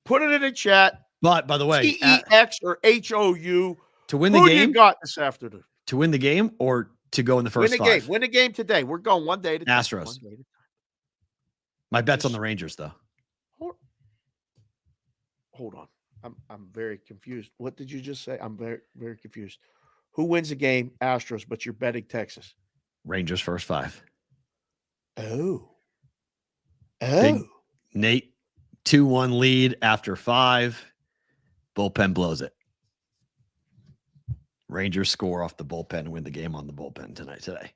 Put it in the chat. But by the way, TEX or HOU. To win the Who game? you got this afternoon? To win the game or to go in the first Win the game. Win the game today. We're going one day to Astros. My bet's on the Rangers, though. Hold on. I'm very confused. What did you just say? I'm very, very confused. Who wins the game? Astros, but you're betting Texas. Rangers first 5. Oh. Big Nate, 2-1 lead after 5. Bullpen blows it. Rangers score off the bullpen and win the game on the bullpen today.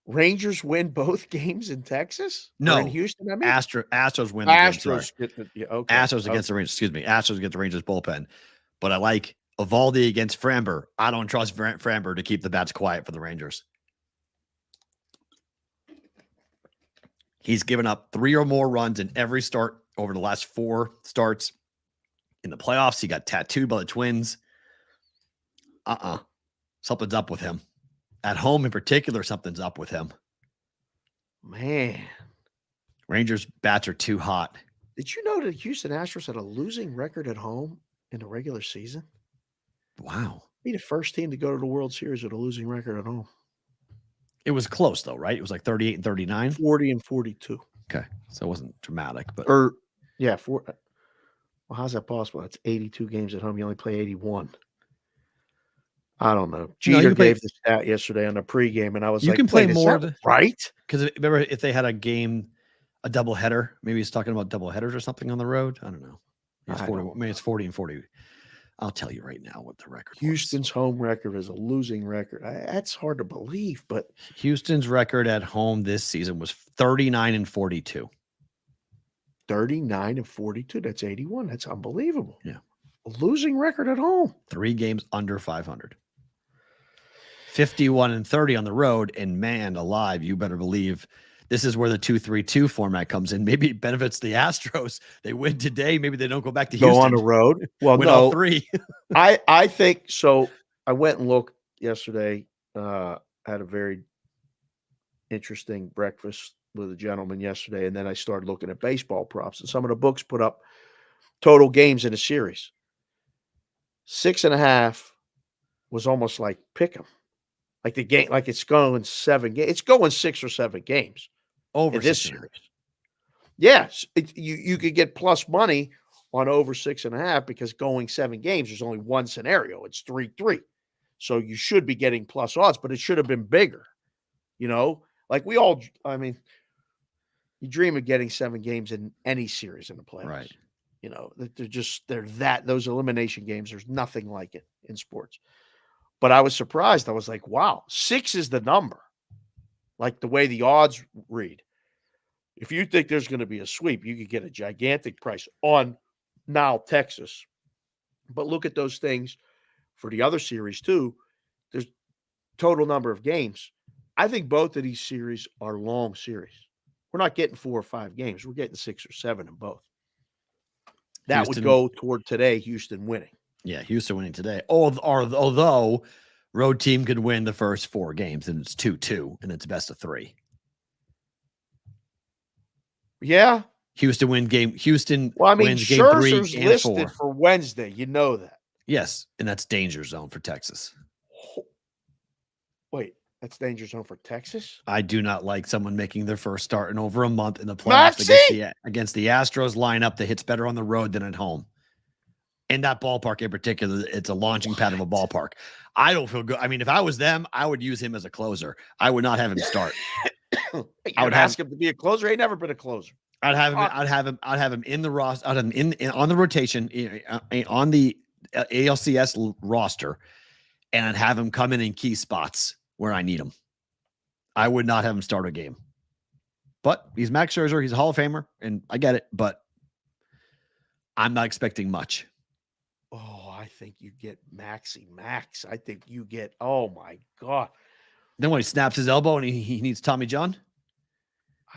Rangers win both games in Texas? No, or in Houston. I mean, Astros win the Astros game. get the okay. Astros against the Rangers. Excuse me. Astros against the Rangers bullpen. But I like Evaldi against Framber. I don't trust Framber to keep the bats quiet for the Rangers. He's given up 3 or more runs in every start over the last 4 starts. In the playoffs, he got tattooed by the Twins. Something's up with him. At home in particular, something's up with him. Man. Rangers bats are too hot. Did you know that Houston Astros had a losing record at home in the regular season? Wow. Be the first team to go to the World Series with a losing record at home. It was close, though, right? It was like 38 and 39? 40 and 42. Okay. So it wasn't dramatic. But Well, how's that possible? It's 82 games at home. You only play 81. I don't know. Jeter gave the stat yesterday on the pregame, and I was you like, can play more, right? Because remember, if they had a double header, maybe he's talking about double headers or something on the road. I don't know. It's 40. Maybe it's 40 and 40. I'll tell you right now what the record Houston's home record is a losing record. That's hard to believe, but Houston's record at home this season was 39 and 42. 39 and 42. That's 81. That's unbelievable. Yeah. A losing record at home. 3 games under 500. 51 and 30 on the road. And man alive, you better believe this is where the 2-3-2 format comes in. Maybe it benefits the Astros. They win today. Maybe they don't go back to Houston. Go on the road. Well, win no. all 3. I think so. I went and looked yesterday. Had a very interesting breakfast with a gentleman yesterday. And then I started looking at baseball props. And some of the books put up total games in a series. 6.5 was almost like pick 'em. Like the game, like it's going 7 games. It's going 6 or 7 games Over in this series. Yes, you could get plus money on over 6.5 because going 7 games, there's only one scenario. It's 3-3. So you should be getting plus odds, but it should have been bigger. You know, like you dream of getting 7 games in any series in the playoffs. Right. You know, those elimination games, there's nothing like it in sports. But I was surprised. I was like, wow, 6 is the number. Like the way the odds read. If you think there's going to be a sweep, you could get a gigantic price on now Texas. But look at those things for the other series too. There's total number of games. I think both of these series are long series. We're not getting 4 or 5 games. We're getting 6 or 7 in both. That would go toward today, Houston winning. Yeah, Houston winning today. Although road team could win the first 4 games and it's 2-2 and it's best of 3. Yeah. Houston wins game 3 Scherzer's and listed 4. for Wednesday. You know that. Yes, and that's danger zone for Texas. Wait, that's danger zone for Texas? I do not like someone making their first start in over a month in the playoffs against the Astros lineup that hits better on the road than at home. In that ballpark in particular, it's a launching pad of a ballpark. I don't feel good. I mean, if I was them, I would use him as a closer. I would not have him start. I would ask him to be a closer. He never been a closer. I'd have him in the roster. I'd have him on the rotation on the ALCS roster, and I'd have him come in key spots where I need him. I would not have him start a game. But he's Max Scherzer. He's a Hall of Famer, and I get it. But I'm not expecting much. Oh, I think you get Maxi Max. I think you get, oh my God. Then when he snaps his elbow and he needs Tommy John?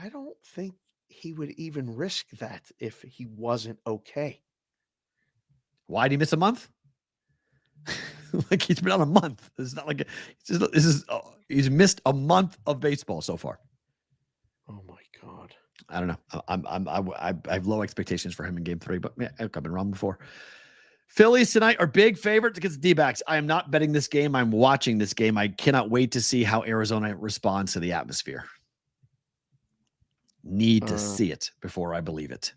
I don't think he would even risk that if he wasn't okay. Why'd he miss a month? Like he's been on a month. It's not like he's missed a month of baseball so far. Oh my God. I don't know. I have low expectations for him in game 3, but yeah, I've been wrong before. Phillies tonight are big favorites against the D-backs. I am not betting this game. I'm watching this game. I cannot wait to see how Arizona responds to the atmosphere. Need to see it before I believe it.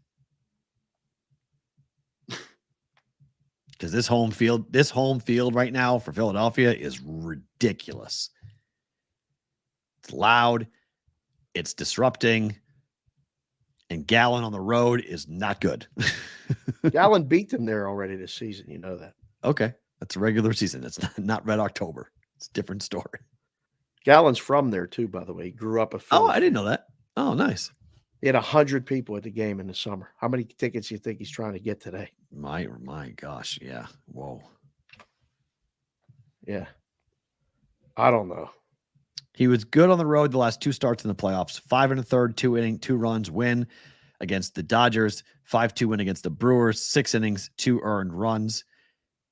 Because this home field right now for Philadelphia is ridiculous. It's loud. It's disrupting. And Gallon on the road is not good. Gallon beat them there already this season. You know that. Okay. That's a regular season. It's not Red October. It's a different story. Gallon's from there too, by the way. He grew up a Philly. Oh, I didn't know that. Oh, nice. He had 100 people at the game in the summer. How many tickets do you think he's trying to get today? My gosh. Yeah. Whoa. Yeah. I don't know. He was good on the road the last 2 starts in the playoffs. 5 1/3, 2 runs win against the Dodgers. 5-2 win against the Brewers. 6 innings, 2 earned runs.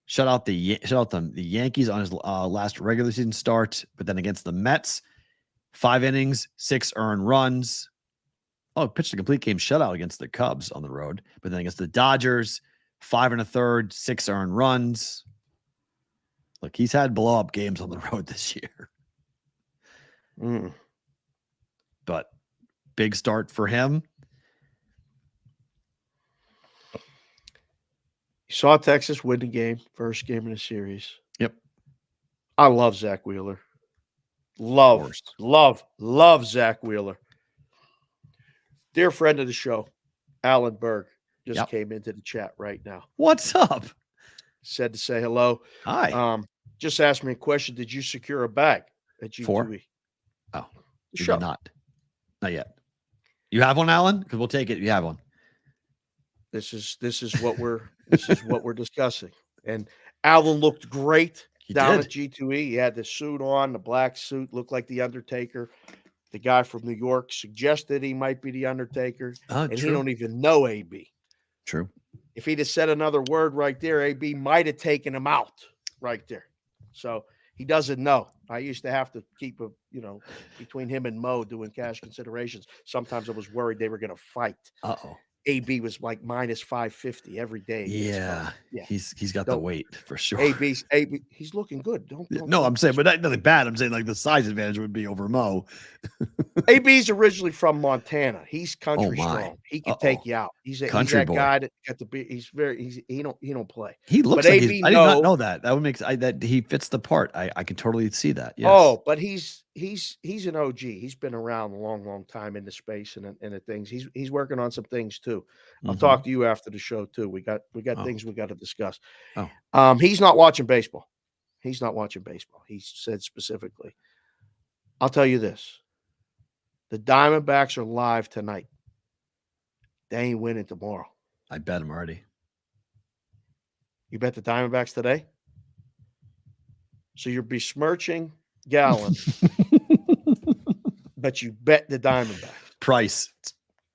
Shut out the Yankees on his last regular season start, but then against the Mets, 5 innings, 6 earned runs. Oh, pitched a complete game shutout against the Cubs on the road, but then against the Dodgers, 5 1/3, 6 earned runs. Look, he's had blow up games on the road this year. But big start for him. You saw Texas win the game, first game in the series. Yep. I love Zach Wheeler. Love Zach Wheeler. Dear friend of the show, Alan Berg, just came into the chat right now. What's up? Said to say hello. Hi. Just asked me a question. Did you secure a bag at G2E? 4? Oh, you did not yet. You have one, Alan? Because we'll take it. You have one. This is what we're discussing. And Alan looked great down at G2E. He had the suit on, the black suit, looked like the Undertaker. The guy from New York suggested he might be the Undertaker, and true. he don't even know AB. True. If he'd have said another word right there, AB might have taken him out right there. So he doesn't know. I used to have to keep between him and Mo doing cash considerations. Sometimes I was worried they were going to fight. Uh-oh. AB was like minus 550 every day. Yeah. He's got the weight for sure. AB, he's looking good. I'm saying, but nothing bad. I'm saying like the size advantage would be over Mo. AB's originally from Montana. He's country strong. He can take you out. He's that guy that got the big. He don't play. He looks but like AB, I did not know that. That would make that he fits the part. I can totally see that. Yes. Oh, but he's an OG. He's been around a long time in the space and the things. He's working on some things too. I'll talk to you after the show too. We got things we got to discuss. Oh. He's not watching baseball. He said specifically. I'll tell you this. The Diamondbacks are live tonight. They ain't winning tomorrow. I bet him already. You bet the Diamondbacks today? So you're besmirching Gallon, but you bet the Diamondbacks. Price.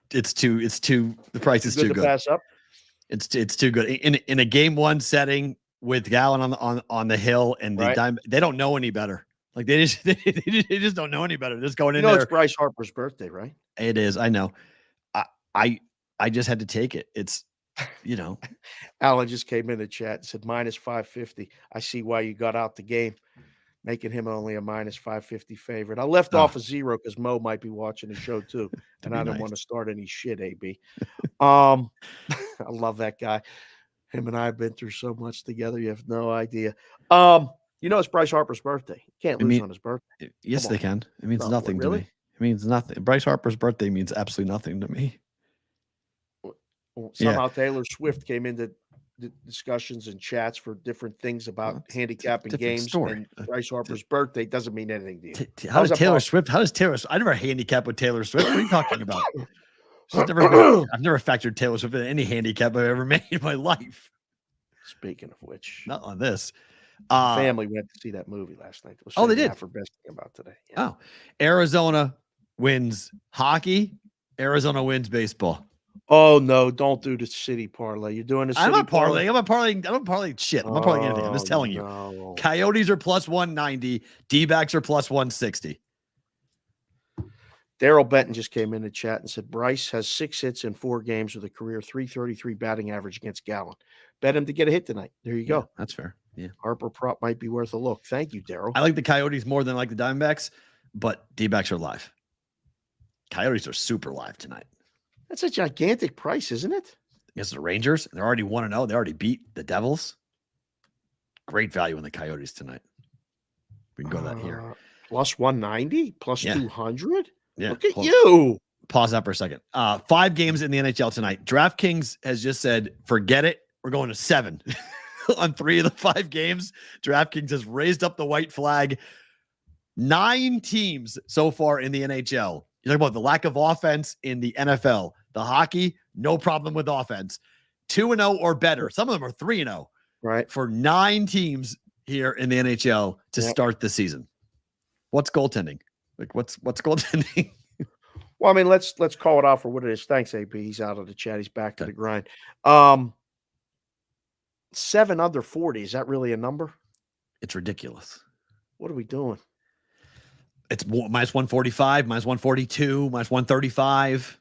The price is too good. Pass up? It's too good. In a game 1 setting with Gallon on the hill and the they don't know any better. Like they just don't know any better. Just going in there. It's Bryce Harper's birthday, right? It is. I know. I just had to take it. It's, Alan just came in the chat and said minus 550. I see why you got out the game, making him only a minus 550 favorite. I left off a 0 because Mo might be watching the show too, and I didn't want to start any shit. AB. I love that guy. Him and I have been through so much together. You have no idea. It's Bryce Harper's birthday. Can't lose on his birthday. Yes, they can. It means nothing to me. It means nothing. Bryce Harper's birthday means absolutely nothing to me. Somehow Taylor Swift came into the discussions and chats for different things about handicapping games. Story. And Bryce Harper's birthday doesn't mean anything to you. How does Taylor Swift? I never handicap with Taylor Swift. What are you talking about? I've never factored Taylor Swift in any handicap I've ever made in my life. Speaking of which, not on this. Family went to see that movie last night. They did. For best thing about today. Yeah. Oh, Arizona wins hockey. Arizona wins baseball. Oh no! Don't do the city parlay. You're doing the city I'm not parlay. I'm not parlaying. I don't parlay shit. I'm not parlaying anything. I'm just telling you. Coyotes are plus 190. D-backs are plus 160. Daryl Benton just came in the chat and said Bryce has 6 hits in 4 games with a career 333 batting average against Gallen. Bet him to get a hit tonight. There you go. That's fair. Yeah. Harper prop might be worth a look. Thank you, Daryl. I like the Coyotes more than I like the Diamondbacks, but D-backs are live. Coyotes are super live tonight. That's a gigantic price, isn't it? Against the Rangers. They're already 1-0. They already beat the Devils. Great value in the Coyotes tonight. We can go that here. Plus 190, plus 200. Yeah. Look at you. Pause that for a second. 5 games in the NHL tonight. DraftKings has just said, forget it. We're going to 7 on 3 of the 5 games. DraftKings has raised up the white flag. 9 teams so far in the NHL. You talk about the lack of offense in the NFL. The hockey, no problem with offense. 2-0 or better. Some of them are 3-0. Right. For 9 teams here in the NHL to start the season. What's goaltending? Like what's goaltending? Well, I mean, let's call it out for what it is. Thanks, AP. He's out of the chat. He's back to the grind. 7 under 40. Is that really a number? It's ridiculous. What are we doing? It's minus 145, minus 142, minus 135.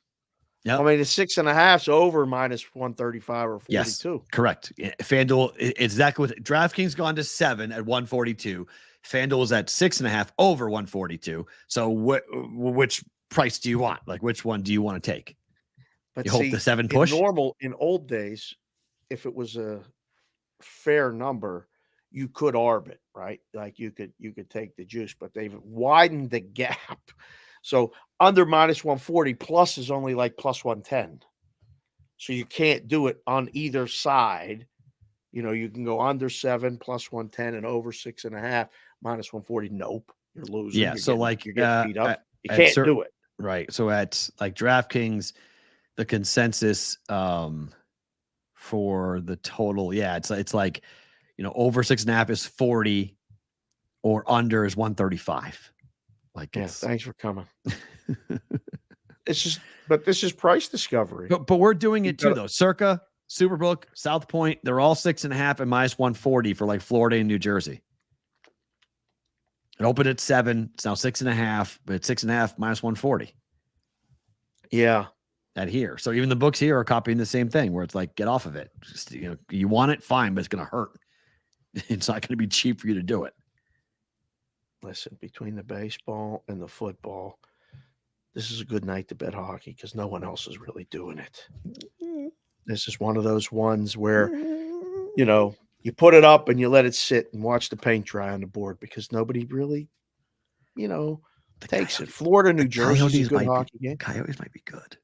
Yeah, I mean, it's 6.5's over minus 135 or 42. Yes, correct. FanDuel, exactly what DraftKings gone to 7 at 142. FanDuel is at 6.5 over 142. So which price do you want? Like, which one do you want to take? But you hope the 7 push? In old days, if it was a fair number, you could arb it, right? Like you could take the juice, but they've widened the gap. So under minus 140 plus is only like plus 110. So you can't do it on either side. You know, you can go under 7 plus 110 and over 6.5 minus 140. Nope. You're losing. Yeah. So like you're getting beat up. You can't do it. Right. So at like DraftKings, the consensus for the total, it's like, you know, over 6.5 is 40 or under is 135. Like, thanks for coming. This is price discovery. But we're doing it too, though. Circa, Superbook, South Point, they're all 6.5 and minus 140 for like Florida and New Jersey. It opened at 7. It's now 6.5, but it's 6.5 minus 140. Yeah. At here. So even the books here are copying the same thing where it's like, get off of it. Just, you know, you want it, fine, but it's going to hurt. It's not going to be cheap for you to do it. Listen, between the baseball and the football, this is a good night to bet hockey because no one else is really doing it. This is one of those ones where, you know, you put it up and you let it sit and watch the paint dry on the board because nobody really, you know, takes it. Florida, New Jersey is a good hockey game. Coyotes might be good.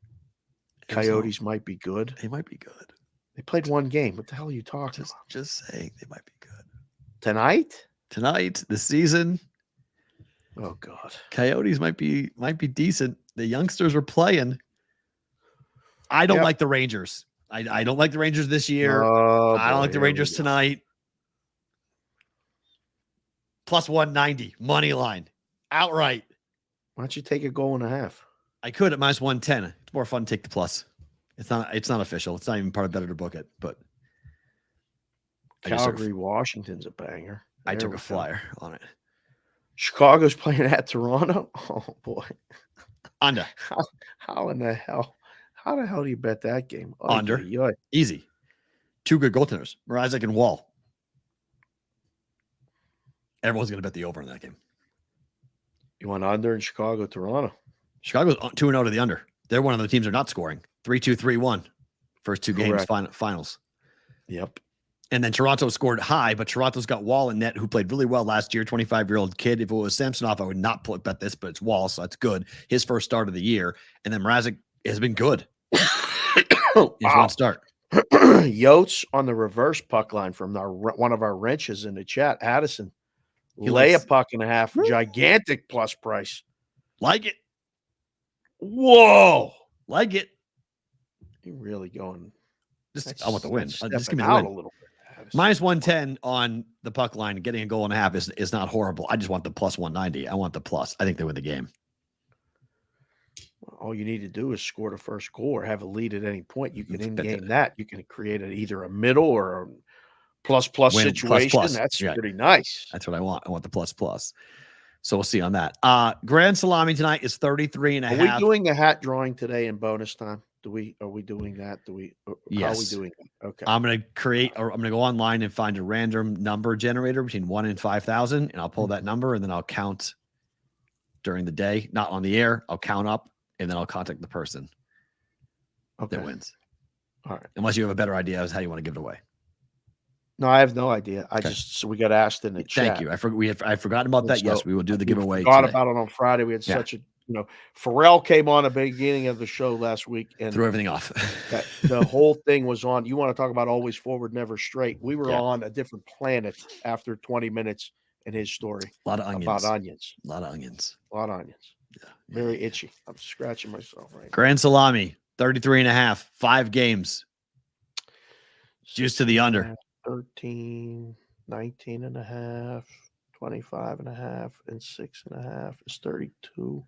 Coyotes might be good. They might be good. They played 1 game. What the hell are you talking about? Just saying they might be good. Tonight, this season. Oh God. Coyotes might be decent. The youngsters are playing. I don't like the Rangers. I don't like the Rangers this year. I don't like the Rangers tonight. Plus 190 money line outright. Why don't you take a goal and a half? I could at minus 110. It's more fun to take the plus. It's not official. It's not even part of better to book it, but Calgary, Washington's a banger. I took a flyer on it. Chicago's playing at Toronto. Oh boy. Under. How in the hell? How the hell do you bet that game? Under. Easy. 2 good goaltenders, Mrazek and Wall. Everyone's going to bet the over in that game. You want under in Chicago, Toronto? Chicago's 2-0 to the under. They're one of the teams that are not scoring. 3-2, 3-1. First 2 games, finals. Yep. And then Toronto scored high, but Toronto's got Wall in net, who played really well last year, 25-year-old kid. If it was Samsonov, I would not bet this, but it's Wall, so that's good. His first start of the year. And then Mrazek has been good. His one start. Yotes on the reverse puck line from one of our wrenches in the chat. Addison, lay a puck and a half, gigantic plus price. Like it. Whoa. Like it. You're really going. I want the win. Just give me the win. A little bit. Minus 110 on the puck line and getting a goal and a half is not horrible. I just want the plus 190. I want the plus. I think they win the game. All you need to do is score the first goal or have a lead at any point. You can in-game that. You can create either a middle or a plus situation. Plus. That's pretty nice. That's what I want. I want the plus. So we'll see on that. Grand Salami tonight is 33 and a Are half. we doing the hat drawing today in bonus time? Are we doing that? Yes. How are we doing that? Okay. I'm going to go online and find a random number generator between 1 and 5,000, and I'll pull that number, and then I'll count during the day, not on the air. I'll count up, and then I'll contact the person that wins. All right. Unless you have a better idea as how you want to give it away. No, I have no idea. Okay. So we got asked in the chat. Thank you. I forgot about that. So yes, we will do the giveaway. Forgot today. about it on Friday. We had such a Perrault came on at the beginning of the show last week and threw everything off. The whole thing was on. You want to talk about always forward, never straight. We were on a different planet after 20 minutes in his story. A lot of onions. About onions. A lot of onions. A lot of onions. Yeah. Very itchy. I'm scratching myself right now. Grand Salami, 33 and a half, 5 games. Juice to the under. 13, 19 and a half, 25 and a half, and 6 and a half is 32.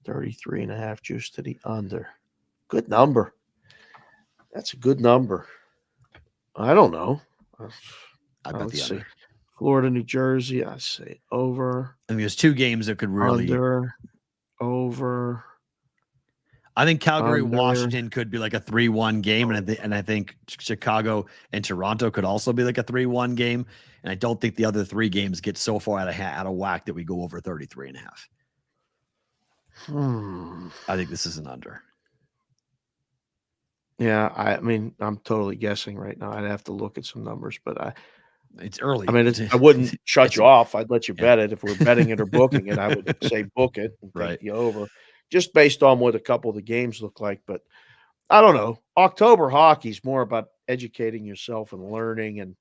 33 and a half juice to the under. Good number. That's a good number. I don't know. I bet the under. See. Florida, New Jersey. I say over. I mean, there's 2 games that could really over. I think Calgary, Washington could be like a 3-1 game, and I think Chicago and Toronto could also be like a 3-1 game. And I don't think the other 3 games get so far out of whack that we go over 33 and a half. I think this is an under. Yeah, I mean, I'm totally guessing right now. I'd have to look at some numbers, but it's early. I mean, I wouldn't shut you off. I'd let you bet it. If we're betting it or booking it, I would say book it and take you over, just based on what a couple of the games look like. But I don't know. October hockey is more about educating yourself and learning and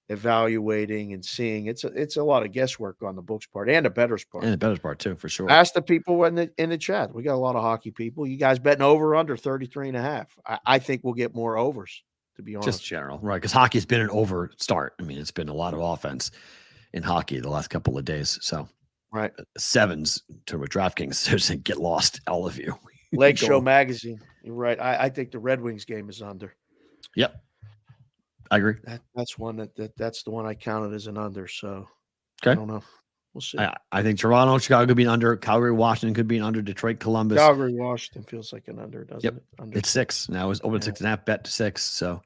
evaluating and seeing. It's a lot of guesswork on the books part and the bettors part. And the bettors part too, for sure. Ask the people in the chat. We got a lot of hockey people. You guys betting over or under 33 and a half? I think we'll get more overs, to be honest. Just general, right? Because hockey's been an over start. I mean, it's been a lot of offense in hockey the last couple of days. So right. 7s to a DraftKings. Get lost, all of you. Leg Show Magazine. You're right. I think the Red Wings game is under. Yep. I agree. That's one that's the one I counted as an under. So okay. I don't know. We'll see. I think Toronto, Chicago could be an under. Calgary, Washington could be an under. Detroit, Columbus. Calgary, Washington feels like an under, doesn't it? Under it's 6. Now it's open 6.5, bet to 6. So,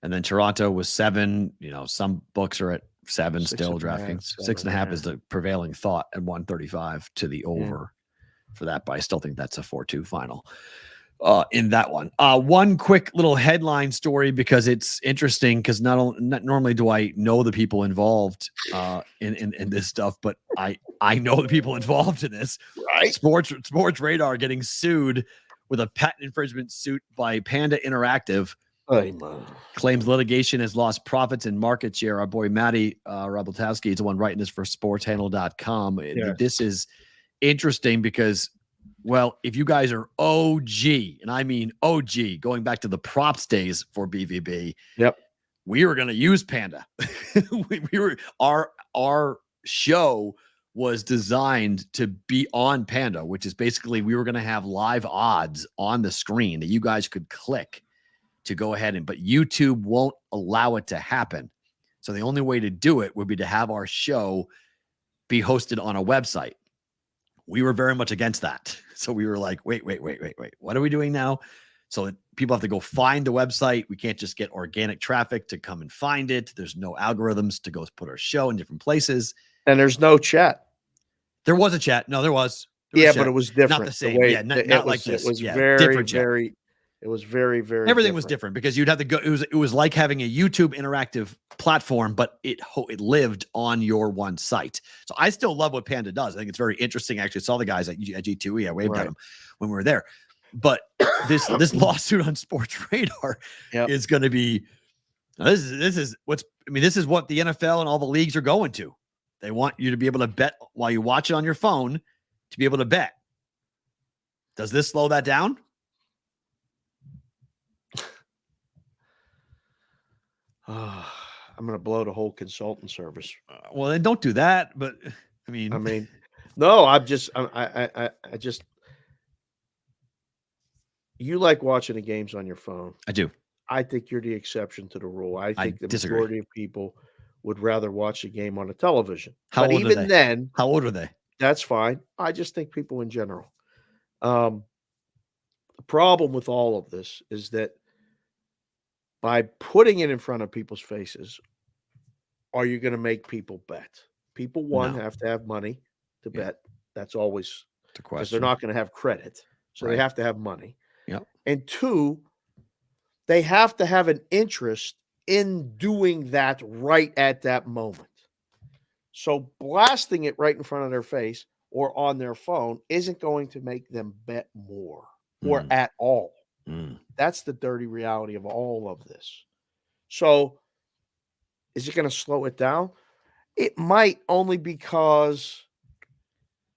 and then Toronto was 7. Some books are at 7 still. DraftKings 6.5 is the prevailing thought at 135 to the over for that. But I still think that's a 4-2 final. In that one. One quick little headline story because it's interesting because not normally do I know the people involved in this stuff, but I know the people involved in this. Right. Sports Radar getting sued with a patent infringement suit by Panda Interactive. Claims litigation has lost profits and market share. Our boy Matty Rabotowski is the one writing this for sportshandle.com. Yes. This is interesting because well, if you guys are OG, and I mean OG, going back to the props days for BVB, we were going to use Panda. Our show was designed to be on Panda, which is basically we were going to have live odds on the screen that you guys could click to go ahead but YouTube won't allow it to happen. So the only way to do it would be to have our show be hosted on a website. We were very much against that. So we were like, wait. What are we doing now? So people have to go find the website. We can't just get organic traffic to come and find it. There's no algorithms to go put our show in different places. And there's no chat. There was a chat. No, there was. But it was different. Not the same. Not like this. It was very It was very, very everything was different because you'd have to go. It was like having a YouTube interactive platform, but it lived on your one site. So I still love what Panda does. I think it's very interesting. Actually, I saw the guys at G2E. I waved at them when we were there. But this lawsuit on Sports Radar is going to be this is what the NFL and all the leagues are going to. They want you to be able to bet while you watch it on your phone to be able to bet. Does this slow that down? I'm going to blow the whole consultant service. Well, then don't do that. But I mean, no, I just, you like watching the games on your phone. I do. I think you're the exception to the rule. I think the disagree. majority of people would rather watch a game on a television. How But old are even they? then, How old are they? that's fine. I just think people in general. The problem with all of this is that by putting it in front of people's faces, are you going to make people bet? People, one, No. have to have money to Yeah. bet. That's always The because they're question. not going to have credit. So they Right. have to have money. Yep. And two, they have to have an interest in doing that right at that moment. So blasting it right in front of their face or on their phone isn't going to make them bet more or at all. That's the dirty reality of all of this. So is it going to slow it down? It might, only because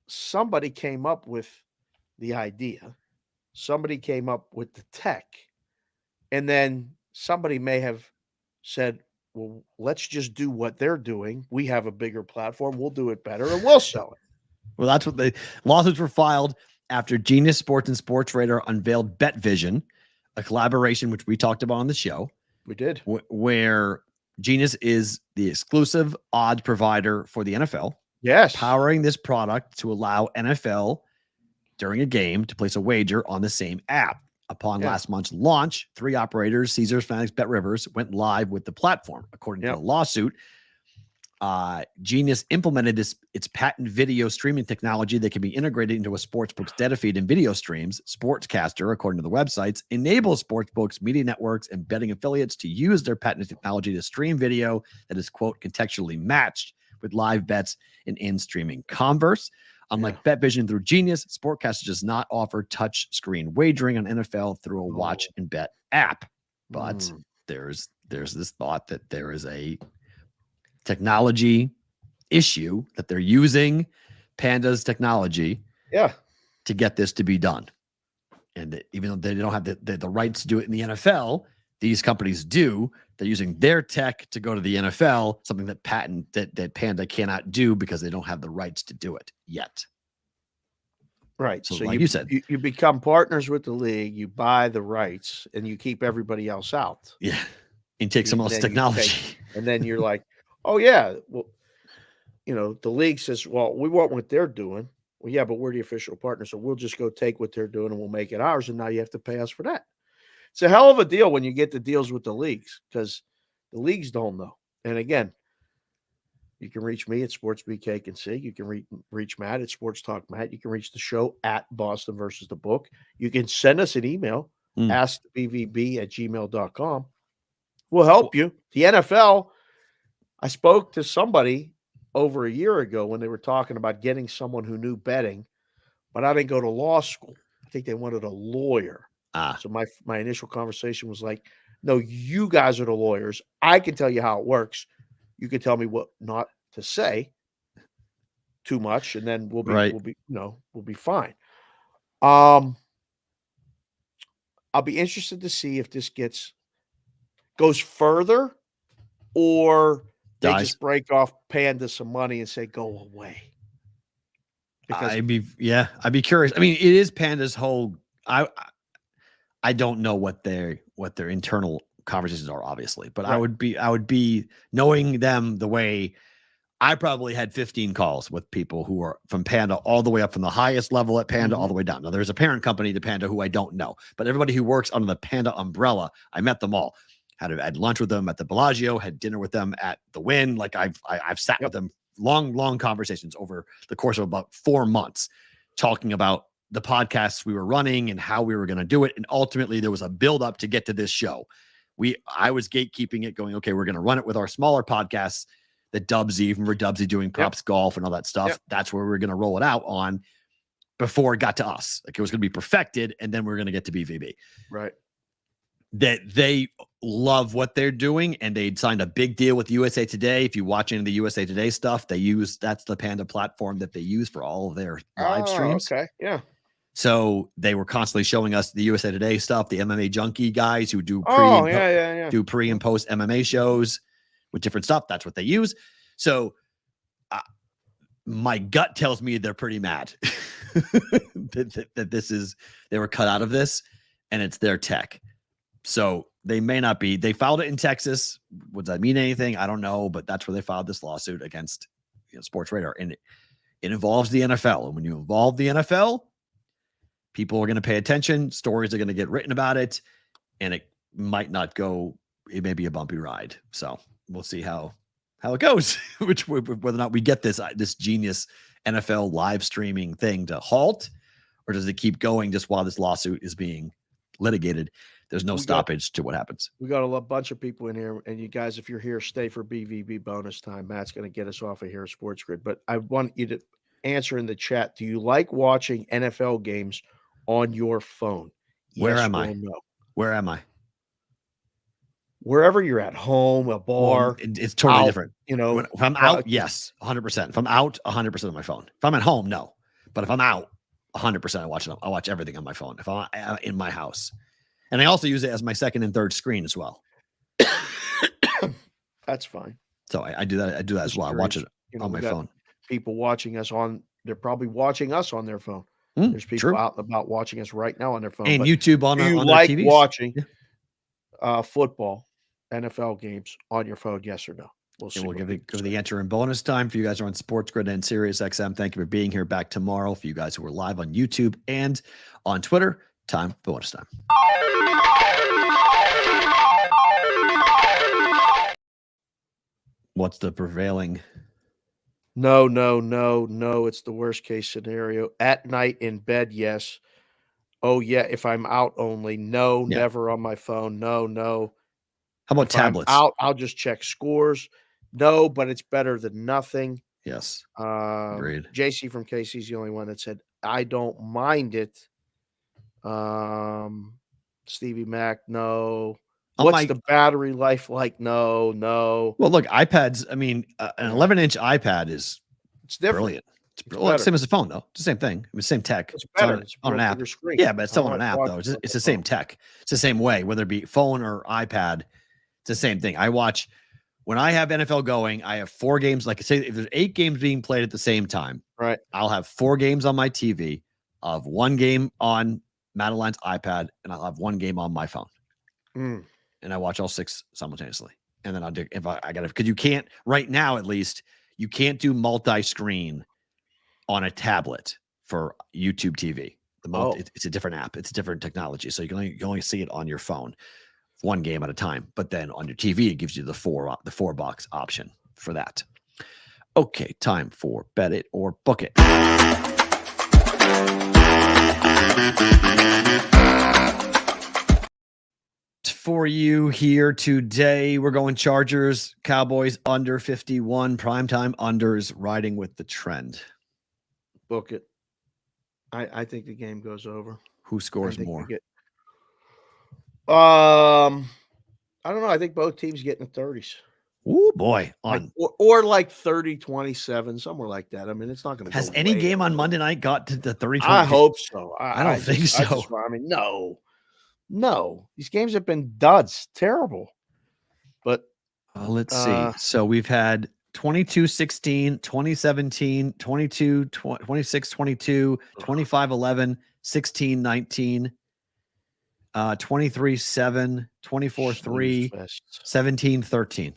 somebody came up with the idea. Somebody came up with the tech. And then somebody may have said, well, let's just do what they're doing. We have a bigger platform. We'll do it better and we'll sell it. Well, that's what lawsuits were filed after Genius Sports and Sports Radar unveiled BetVision, a collaboration which we talked about on the show. We did. Where Genius is the exclusive odds provider for the NFL. Yes. Powering this product to allow NFL during a game to place a wager on the same app. Upon last month's launch, 3 operators, Caesars, Fanatics, BetRivers, went live with the platform. According to the lawsuit, Genius implemented its patent video streaming technology that can be integrated into a sportsbook's data feed and video streams. Sportscaster, according to the websites, enables sportsbooks, media networks, and betting affiliates to use their patented technology to stream video that is, quote, contextually matched with live bets and in-streaming converse. Unlike BetVision through Genius, Sportcaster does not offer touch screen wagering on NFL through a watch and bet app. But there's this thought that there is a technology issue that they're using Panda's technology to get this to be done. And that even though they don't have the rights to do it in the NFL, these companies do. They're using their tech to go to the NFL, something that that Panda cannot do because they don't have the rights to do it yet. Right. So, So like you said, you become partners with the league, you buy the rights, and you keep everybody else out. Yeah. And take some else's technology. And then you're like, oh, yeah, well, the league says, well, we want what they're doing. Well, yeah, but we're the official partner, so we'll just go take what they're doing and we'll make it ours, and now you have to pay us for that. It's a hell of a deal when you get the deals with the leagues because the leagues don't know. And again, you can reach me at SportsBKC. You can reach Matt at Sports Talk Matt. You can reach the show at Boston versus the Book. You can send us an email, askbvb@gmail.com. We'll help you. The NFL, I spoke to somebody over a year ago when they were talking about getting someone who knew betting, but I didn't go to law school. I think they wanted a lawyer. So my initial conversation was like, no, you guys are the lawyers. I can tell you how it works. You can tell me what not to say too much, and then we'll be fine. I'll be interested to see if this goes further, or they just break off Panda some money and say, go away. Because I'd be curious. I mean, it is Panda's whole. I don't know what their internal conversations are, obviously, but I would be knowing them the way I probably had 15 calls with people who are from Panda all the way up from the highest level at Panda all the way down. Now there's a parent company to Panda who I don't know, but everybody who works under the Panda umbrella, I met them all. Had lunch with them at the Bellagio, had dinner with them at the Wynn. Like I've sat with them, long conversations over the course of about 4 months, talking about the podcasts we were running and how we were going to do it. And ultimately there was a build up to get to this show. I was gatekeeping it, going, okay, we're going to run it with our smaller podcasts that Dubsy, remember Dubsy doing props golf and all that stuff. That's where we're going to roll it out on before it got to us. Like it was going to be perfected. And then we're going to get to BVB. Right. That they love what they're doing, and they'd signed a big deal with USA Today. If you watch any of the USA Today stuff, that's the Panda platform that they use for all of their live streams. Okay. Yeah. So they were constantly showing us the USA Today stuff, the MMA junkie guys who do do pre and post MMA shows with different stuff. That's what they use. So my gut tells me they're pretty mad that they were cut out of this, and it's their tech. So They may not be. They filed it in Texas. Would that mean anything? I don't know, but that's where they filed this lawsuit against Sports Radar, and it involves the NFL. And when you involve the NFL, people are going to pay attention. Stories are going to get written about it, and it might not go. It may be a bumpy ride. So we'll see how it goes. Whether or not we get this genius NFL live streaming thing to halt, or does it keep going just while this lawsuit is being litigated? There's no stoppage to what happens. We got a bunch of people in here, and you guys, if you're here, stay for BVB bonus time. Matt's going to get us off of here, Sports Grid. But I want you to answer in the chat. Do you like watching NFL games on your phone? Where am I? No? Where am I? Wherever you're at, home, a bar. Well, it's totally different. If I'm out, yes, 100%. If I'm out, 100% on my phone. If I'm at home, no. But if I'm out, 100% I watch everything on my phone. If I'm in my house. And I also use it as my second and third screen as well. That's fine. So I do that. I do that as well. I watch it on my phone. People watching us they're probably watching us on their phone. There's people out and about watching us right now on their phone. And YouTube on their TVs? Watching football, NFL games on your phone? Yes or no? We'll see. We'll give the answer in bonus time for you guys who are on Sports Grid and Sirius XM. Thank you for being here. Back tomorrow for you guys who are live on YouTube and on Twitter. Time bonus time. What's the prevailing? No. It's the worst case scenario. At night in bed, yes. Oh, yeah. If I'm out only, no. Yeah. Never on my phone. No. How about tablets? I'm out, I'll just check scores. No, but it's better than nothing. Yes. Agreed. JC from KC is the only one that said, I don't mind it. Stevie Mac, no. What's the battery life like? No. Well, look, iPads. I mean, an 11-inch iPad it's different. Brilliant. It's same as a phone, though. It's the same thing. Same tech. It's better. It's on an app. Screen. Yeah, but it's still on an app, though. It's the same tech. It's the same way, whether it be phone or iPad. It's the same thing. I watch when I have NFL going. I have 4 games. Like say, if there's 8 games being played at the same time, right? I'll have 4 games on my TV. I'll have 1 game on Madeline's iPad, and I'll have 1 game on my phone. And I watch all 6 simultaneously. And then I'll do if I got to, because you can't right now, at least you can't do multi-screen on a tablet for YouTube TV. It's a different app. It's a different technology. So you can only see it on your phone 1 game at a time. But then on your TV, it gives you the 4 box option for that. Okay, time for Bet It or Book It. For you here today, we're going Chargers, Cowboys under 51, primetime unders, riding with the trend. Book it. I think the game goes over. Who scores more? I don't know. I think both teams get in the 30s. Oh boy, or like 30-27, somewhere like that. I mean, it's not going to. Has any game on Monday night got to the 30? I hope so. I don't think so. No, these games have been duds, terrible. But let's see. So we've had 22-16, 2017, 26-22, 25-11, 16-19, 23-7, 24-3, 17-13.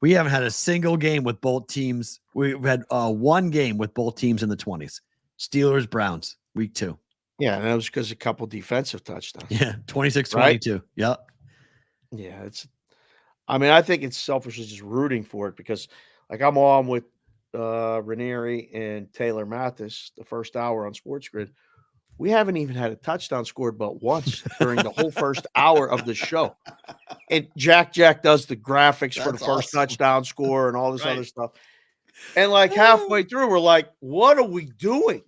We haven't had a single game with both teams. We've had 1 game with both teams in the 20s. Steelers, Browns, week 2. Yeah, and that was because a couple defensive touchdowns. Yeah, 26-22. Right? Yep. Yeah, I think it's selfishly just rooting for it because, like, I'm on with Ranieri and Taylor Mathis the first hour on Sports Grid. We haven't even had a touchdown scored but once during the whole first hour of the show. And Jack does the graphics for the first touchdown score and all this other stuff. And like halfway through, we're like, what are we doing?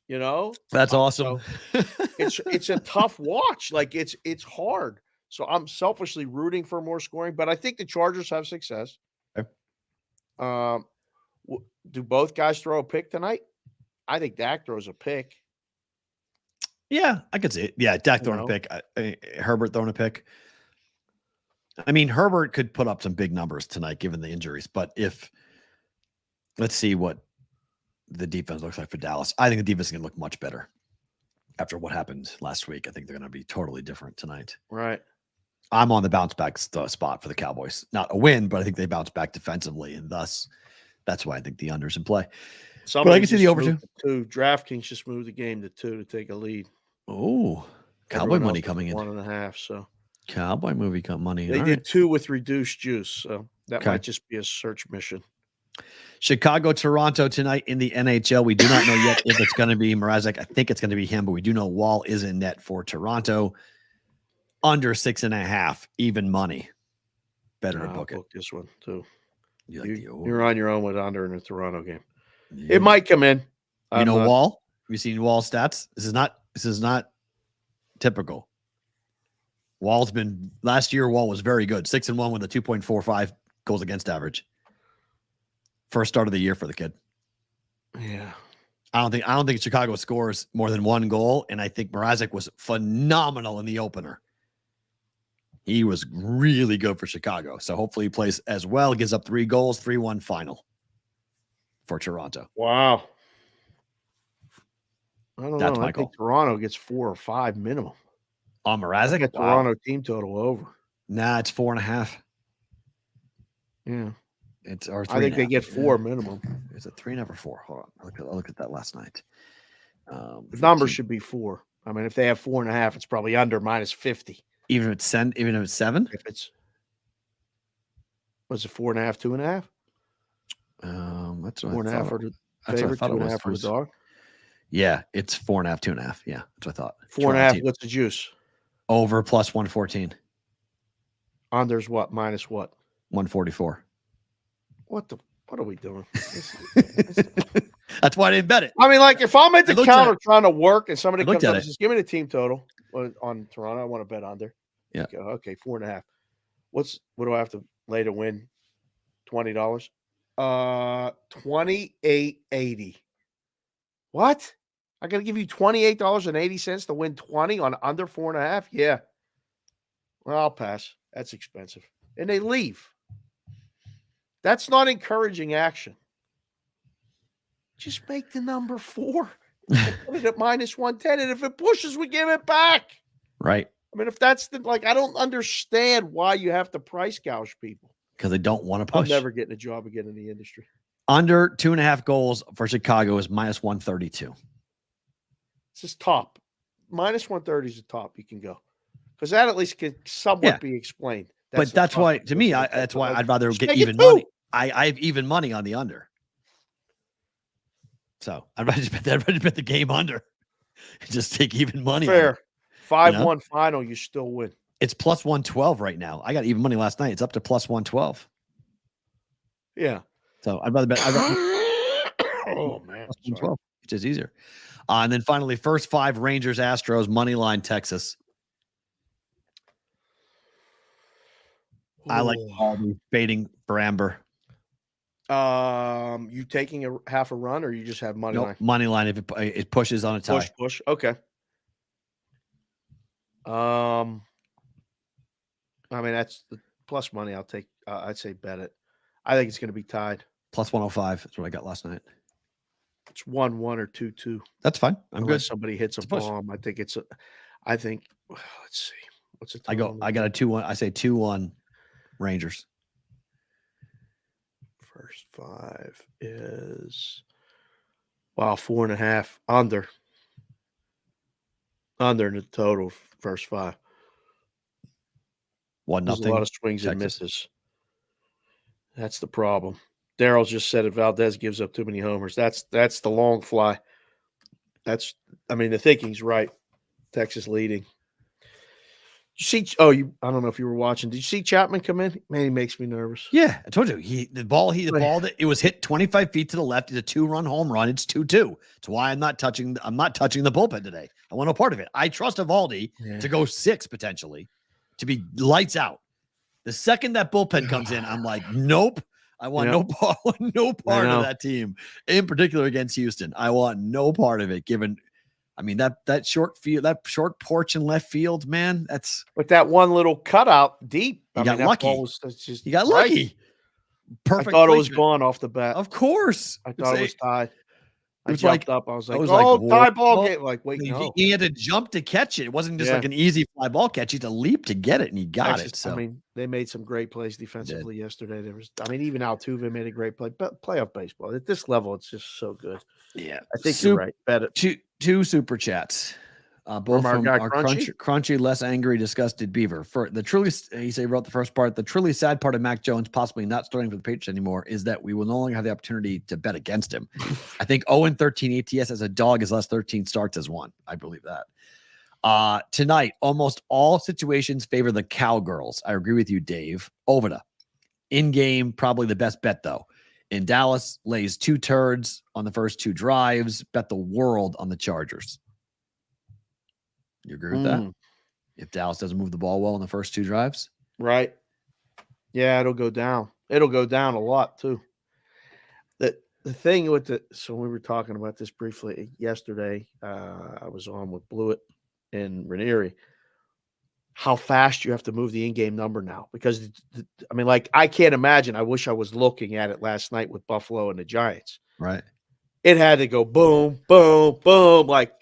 You know? That's awesome. So it's a tough watch. Like it's hard. So I'm selfishly rooting for more scoring, but I think the Chargers have success. Okay. Do both guys throw a pick tonight? I think Dak throws a pick. Yeah, I could see it. Yeah, Dak throwing a pick. Herbert throwing a pick. I mean, Herbert could put up some big numbers tonight given the injuries, but let's see what the defense looks like for Dallas. I think the defense is going to look much better after what happened last week. I think they're going to be totally different tonight. Right. I'm on the bounce back spot for the Cowboys. Not a win, but I think they bounce back defensively, and thus that's why I think the under's in play. But I can see the over two. DraftKings just moved the game to 2 to take a lead. Oh, Cowboy money coming in 1.5. So Cowboy movie money. They did 2 with reduced juice, so that might just be a search mission. Chicago, Toronto tonight in the NHL. We do not know yet if it's going to be Mrazek. I think it's going to be him, but we do know Wall is in net for Toronto. Under 6.5, even money. Better to book it. This one too. You're on your own with under in the Toronto game. Yeah. It might come in. Wall. Have you seen Wall stats? This is not typical. Wall's been last year. Wall was very good. 6-1 with a 2.45 goals against average. First start of the year for the kid. Yeah. I don't think Chicago scores more than 1 goal, and I think Mrazek was phenomenal in the opener. He was really good for Chicago. So hopefully he plays as well. Gives up 3 goals, 3-1 final for Toronto. Wow. I don't know. I think Toronto gets 4 or 5 minimum. On Mrazek? Wow. Toronto team total over. Nah, it's 4.5. Yeah. It's or 3. I think they get 4 minimum. Is it 3.5 or 4? Hold on. I'll look at that last night. The number should be 4. I mean, if they have 4.5, it's probably under -50. Even if it's 7? If it's was it 4.5, 2.5? That's what 4.5 for the favorite, 2.5 for the dog. Yeah, it's 4.5, 2.5. Yeah, that's what I thought. 4.5. What's the juice? Over plus 114. Under's what? Minus what? 144. What are we doing? That's why I didn't bet it. I mean, like if I'm at the counter trying to work and somebody comes up and says, "Give me the team total on Toronto," I want to bet under. Yeah. Okay, 4.5. What do I have to lay to win? $20. 28.80. What? I got to give you $28.80 to win 20 on under 4.5? Yeah. Well, I'll pass. That's expensive. And they leave. That's not encouraging action. Just make the number 4. Put it at -110. And if it pushes, we give it back. Right. I mean, if that's I don't understand why you have to price gouge people. Because they don't want to push. I'm never getting a job again in the industry. Under 2.5 goals for Chicago is -132. It's just top. -130 is the top you can go. Because that at least can somewhat be explained. That's why, to me, that's why I'd rather get even money. I have even money on the under. So I'd rather bet the game under. Just take even money. Fair. 5-1 final, you still win. It's plus 112 right now. I got even money last night. It's up to plus 112. Yeah. So I'd rather bet. Oh, man. Plus 112, which is easier. And then finally, first 5 Rangers, Astros, money line, Texas. I like baiting for Amber. You taking a half a run, or you just have money line? Money line if it pushes on a tie. Push. Okay. I mean, that's the plus money. I'll take. I'd say bet it. I think it's going to be tied. Plus 105. That's what I got last night. It's 1-1 or 2-2. That's fine. I'm good. Somebody hits a bomb. I think it's. I think. Let's see. What's it? I got a 2-1. I say 2-1 Rangers. First 5 is 4.5 under. Under in the total first 5. 1-0. A lot of swings and misses. That's the problem. Darryl just said it. Valdez gives up too many homers. That's the long fly. The thinking's right. Texas leading. You see? I don't know if you were watching. Did you see Chapman come in? Man, he makes me nervous. Yeah, I told you. The ball that it was hit 25 feet to the left. It's a 2-run home run. It's 2-2. That's why I'm not touching the bullpen today. I want no part of it. I trust Evaldi to go 6 potentially, to be lights out. The second that bullpen comes in, I'm like, nope. I want no part of that team, in particular against Houston. I want no part of it. Given, that short field, that short porch in left field, man. That's with that one little cutout deep. You got lucky. You got lucky. Perfect. I thought it was gone off the bat. Of course. I thought it was tied. I was jumped like, up. I was like, whoa, tie ball whoa. game. Like, wait, no. He had to jump to catch it. It wasn't just Yeah. like an easy fly ball catch. He had to leap to get it, and he got it. So I mean, they made some great plays defensively yesterday. Even Altuve made a great play. But playoff baseball at this level, it's just so good. yeah, I think you're right. Better. Two super chats. Both From our guy crunchy, less angry, disgusted beaver. For the truly, he wrote the first part. The truly sad part of Mac Jones possibly not starting for the Patriots anymore is that we will no longer have the opportunity to bet against him. I think 0-13 ATS as a dog is less 13 starts as one. I believe that. Tonight, almost all situations favor the Cowgirls. I agree with you, Dave. Ovida. In game, probably the best bet though. In Dallas, lays 2 turds on the first 2 drives. Bet the world on the Chargers. You agree with that? If Dallas doesn't move the ball well in the first 2 drives? Right. Yeah, it'll go down. It'll go down a lot too. The thing with so we were talking about this briefly yesterday. I was on with Blewett and Ranieri. How fast you have to move the in-game number now. Because, I can't imagine. I wish I was looking at it last night with Buffalo and the Giants. Right. It had to go boom, boom, boom, like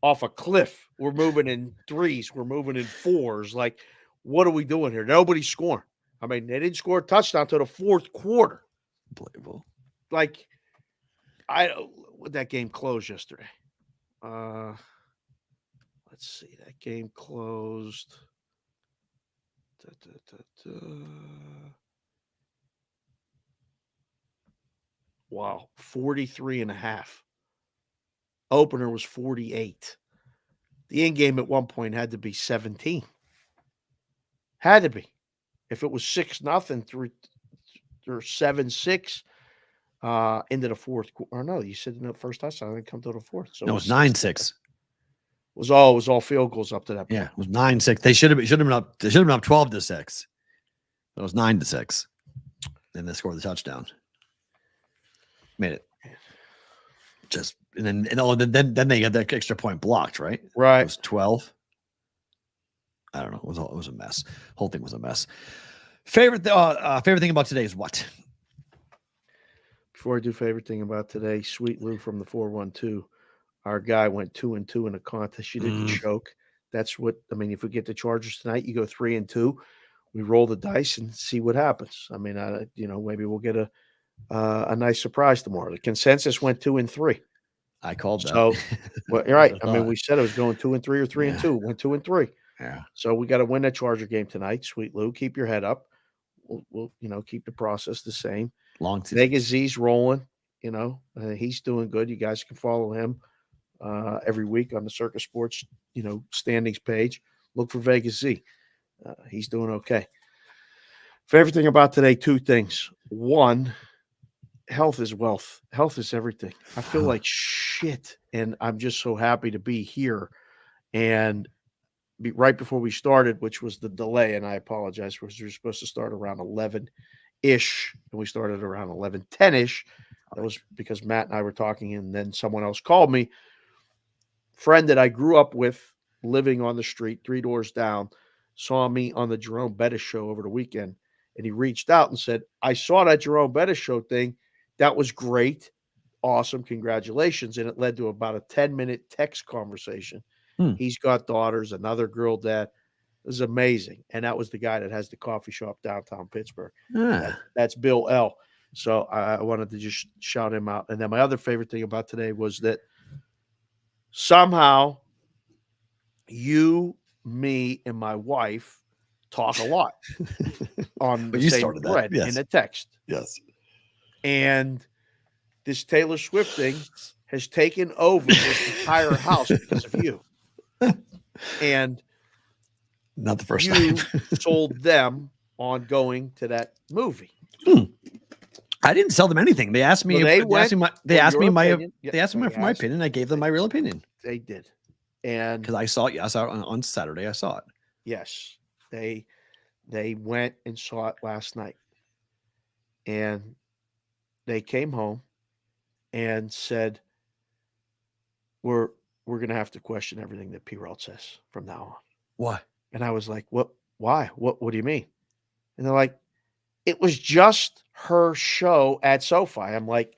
off a cliff. We're moving in 3s. We're moving in 4s. Like, what are we doing here? Nobody's scoring. They didn't score a touchdown until the 4th quarter. Unbelievable. Like, would that game close yesterday? Let's see. That game closed. Wow. 43.5. Opener was 48. The in game at one point had to be 17. Had to be. If it was 6-0 through or 7-6 into the 4th quarter. Or no, you said in the first touchdown, it come to the 4th. So no, it was 9-6. It was all field goals up to that point. Yeah, it was 9-6. They should have been up 12-6. It was 9-6. Then they scored the touchdown. Made it. Just and then they got that extra point blocked, right? Right. It was 12. I don't know. It was a mess. Whole thing was a mess. Favorite thing about today is what? Before I do favorite thing about today, Sweet Lou from the 412. Our guy went 2-2 in a contest. She didn't choke. That's what if we get the Chargers tonight, you go 3-2. We roll the dice and see what happens. Maybe we'll get a nice surprise tomorrow. The consensus went 2-3. I called that. So, well, you're right. We said it was going 2-3 or 3-2. Went 2-3. Yeah. So we got to win that Charger game tonight. Sweet Lou, keep your head up. We'll keep the process the same. Vegas Z's rolling. He's doing good. You guys can follow him every week on the Circus Sports standings page. Look for Vegas Z. He's doing okay. Favorite thing about today, 2 things. One, health is wealth. Health is everything. I feel like shit, and I'm just so happy to be here. And right before we started, which was the delay, and I apologize, we were supposed to start around 11-ish, and we started around 11:10-ish. That was because Matt and I were talking, and then someone else called me. Friend that I grew up with, living on the street 3 doors down, saw me on the Jerome Bettis show over the weekend, and he reached out and said, I saw that Jerome Bettis show thing. That was great. Awesome. Congratulations. And it led to about a 10-minute text conversation. He's got daughters, another girl dad. It was amazing. And that was the guy that has the coffee shop downtown Pittsburgh. That's Bill L. So I wanted to just shout him out. And then my other favorite thing about today was that somehow you, me, and my wife talk a lot on the same thread in a text. Yes. And this Taylor Swift thing has taken over this entire house because of you. And not the first you time. sold them on going to that movie. I didn't sell them anything. They asked me. Well, they asked me for my opinion. I gave them my real opinion. They did, and because I saw it. I saw it on Saturday. I saw it. Yes, they went and saw it last night, and they came home and said, "We're going to have to question everything that Perrault says from now on." Why? And I was like, "What? Why? What do you mean?" And they're like, "It was just her show at SoFi." I'm like,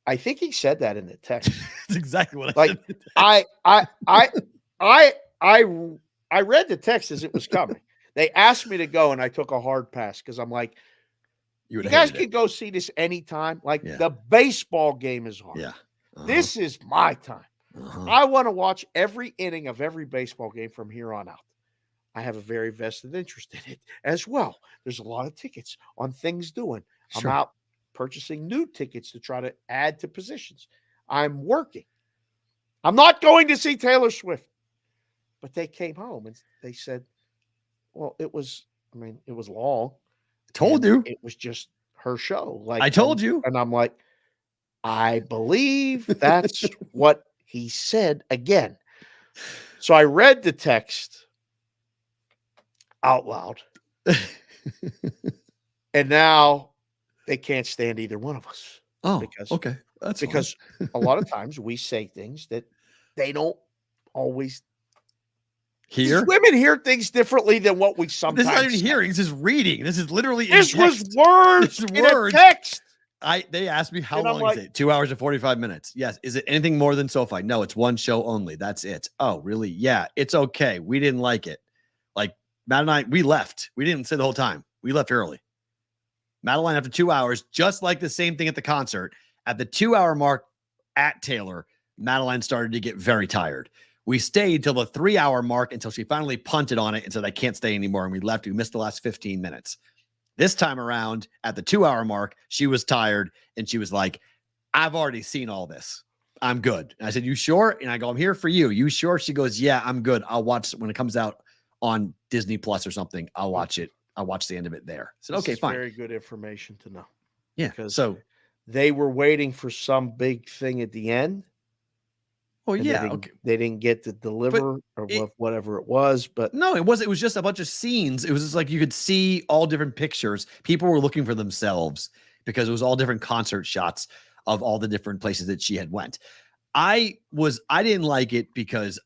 I think he said that in the text. That's exactly what I Like said. I read the text as it was coming. They asked me to go, and I took a hard pass because I'm like, you guys can go see this anytime. Like the baseball game is on. Yeah. This is my time. I want to watch every inning of every baseball game from here on out. I have a very vested interest in it as well. There's a lot of tickets on things doing. Sure. I'm out purchasing new tickets to try to add to positions. I'm working. I'm not going to see Taylor Swift. But they came home and they said, well, it was long. Told you. It was just her show. Like I told you. And I'm like, I believe that's what he said again. So I read the text out loud. And now they can't stand either one of us. Oh, okay. That's because a lot of times we say things that they don't always hear. Women hear things differently than what we sometimes. This is not even hearing. This is reading. This is literally. This was words in a text. They asked me how long is it? 2 hours and 45 minutes. Yes. Is it anything more than SoFi? No, it's one show only. That's it. Oh, really? Yeah, it's okay. We didn't like it. Like Matt and I, we left. We didn't say the whole time. We left early. Madeline, after 2 hours, just like the same thing at the concert, at the 2 hour mark at Taylor, Madeline started to get very tired. We stayed till the 3 hour mark until she finally punted on it and said, I can't stay anymore. And we left. We missed the last 15 minutes. This time around, at the 2 hour mark, she was tired and she was like, I've already seen all this. I'm good. And I said, you sure? And I go, I'm here for you. You sure? She goes, yeah, I'm good. I'll watch when it comes out on Disney Plus or something. I'll watch it. I'll watch the end of it there. I said, okay, fine. Very good information to know. Yeah. Because so they were waiting for some big thing at the end. Oh, yeah. They didn't get to deliver whatever it was. But no, it was just a bunch of scenes. It was just like you could see all different pictures. People were looking for themselves because it was all different concert shots of all the different places that she had went. I didn't like it because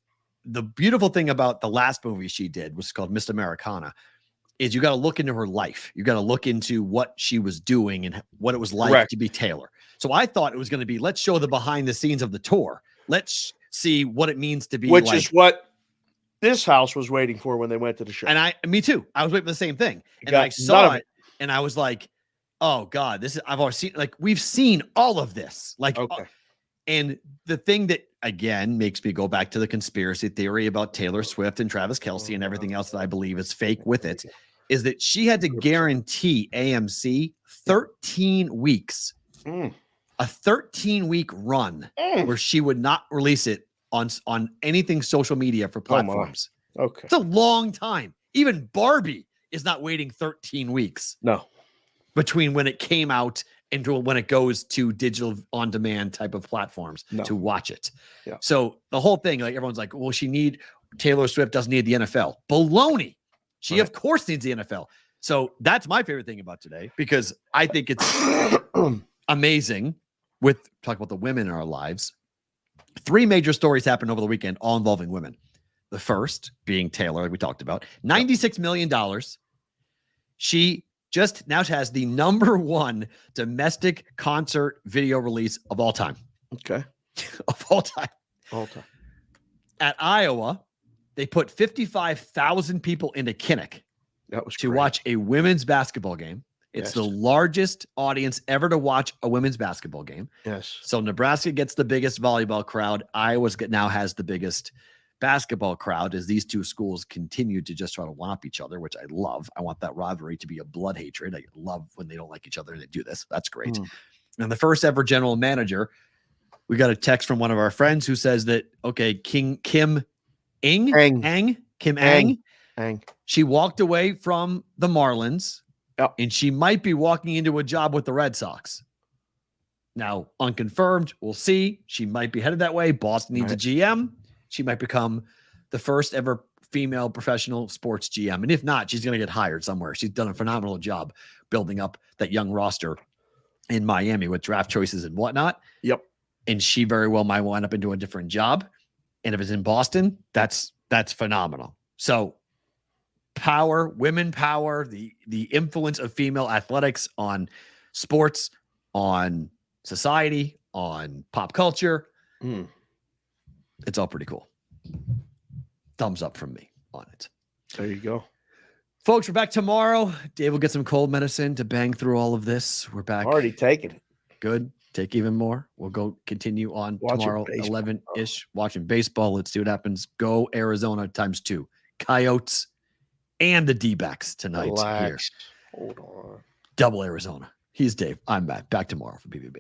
the beautiful thing about the last movie she did was called Miss Americana. Is you got to look into her life. You got to look into what she was doing and what it was like to be Taylor. So I thought it was going to be, let's show the behind the scenes of the tour. Let's see what it means to be which is what this house was waiting for when they went to the show. And me too. I was waiting for the same thing. And I saw it and I was like, oh God, I've already seen, like, we've seen all of this. Like, and the thing that again makes me go back to the conspiracy theory about Taylor Swift and Travis Kelce and everything else that I believe is fake with it is that she had to guarantee AMC 13 weeks. A 13-week run where she would not release it on anything social media for platforms. Okay. It's a long time. Even Barbie is not waiting 13 weeks. No. Between when it came out and when it goes to digital on-demand type of platforms to watch it. Yeah. So the whole thing, like everyone's like, well, Taylor Swift doesn't need the NFL. Baloney. She of course needs the NFL. So that's my favorite thing about today because I think it's amazing. Talk about the women in our lives. 3 major stories happened over the weekend, all involving women. The first being Taylor, like we talked about, $96 million. She just now has the #1 domestic concert video release of all time. Okay. Of all time. All time. At Iowa, they put 55,000 people into Kinnick to watch a women's basketball game. It's the largest audience ever to watch a women's basketball game. Yes. So Nebraska gets the biggest volleyball crowd. Iowa now has the biggest basketball crowd as these two schools continue to just try to one-up each other, which I love. I want that rivalry to be a blood hatred. I love when they don't like each other and they do this. That's great. And the first ever general manager, we got a text from one of our friends who says that, okay, Kim Ang, she walked away from the Marlins. Yep. And she might be walking into a job with the Red Sox. Now, unconfirmed, we'll see. She might be headed that way. Boston needs a GM. She might become the first ever female professional sports GM. And if not, she's going to get hired somewhere. She's done a phenomenal job building up that young roster in Miami with draft choices and whatnot. Yep. And she very well might wind up into a different job. And if it's in Boston, that's phenomenal. So power, women power, the influence of female athletics on sports, on society, on pop culture. Mm. It's all pretty cool. Thumbs up from me on it. There you go. Folks, we're back tomorrow. Dave will get some cold medicine to bang through all of this. We're back. Already taking it. Good. Take even more. We'll go continue on tomorrow, baseball. 11-ish, watching baseball. Let's see what happens. Go Arizona ×2. Coyotes and the D-backs tonight. Relax. Here. Hold on. Double Arizona. He's Dave. I'm Matt. Back tomorrow for BBB.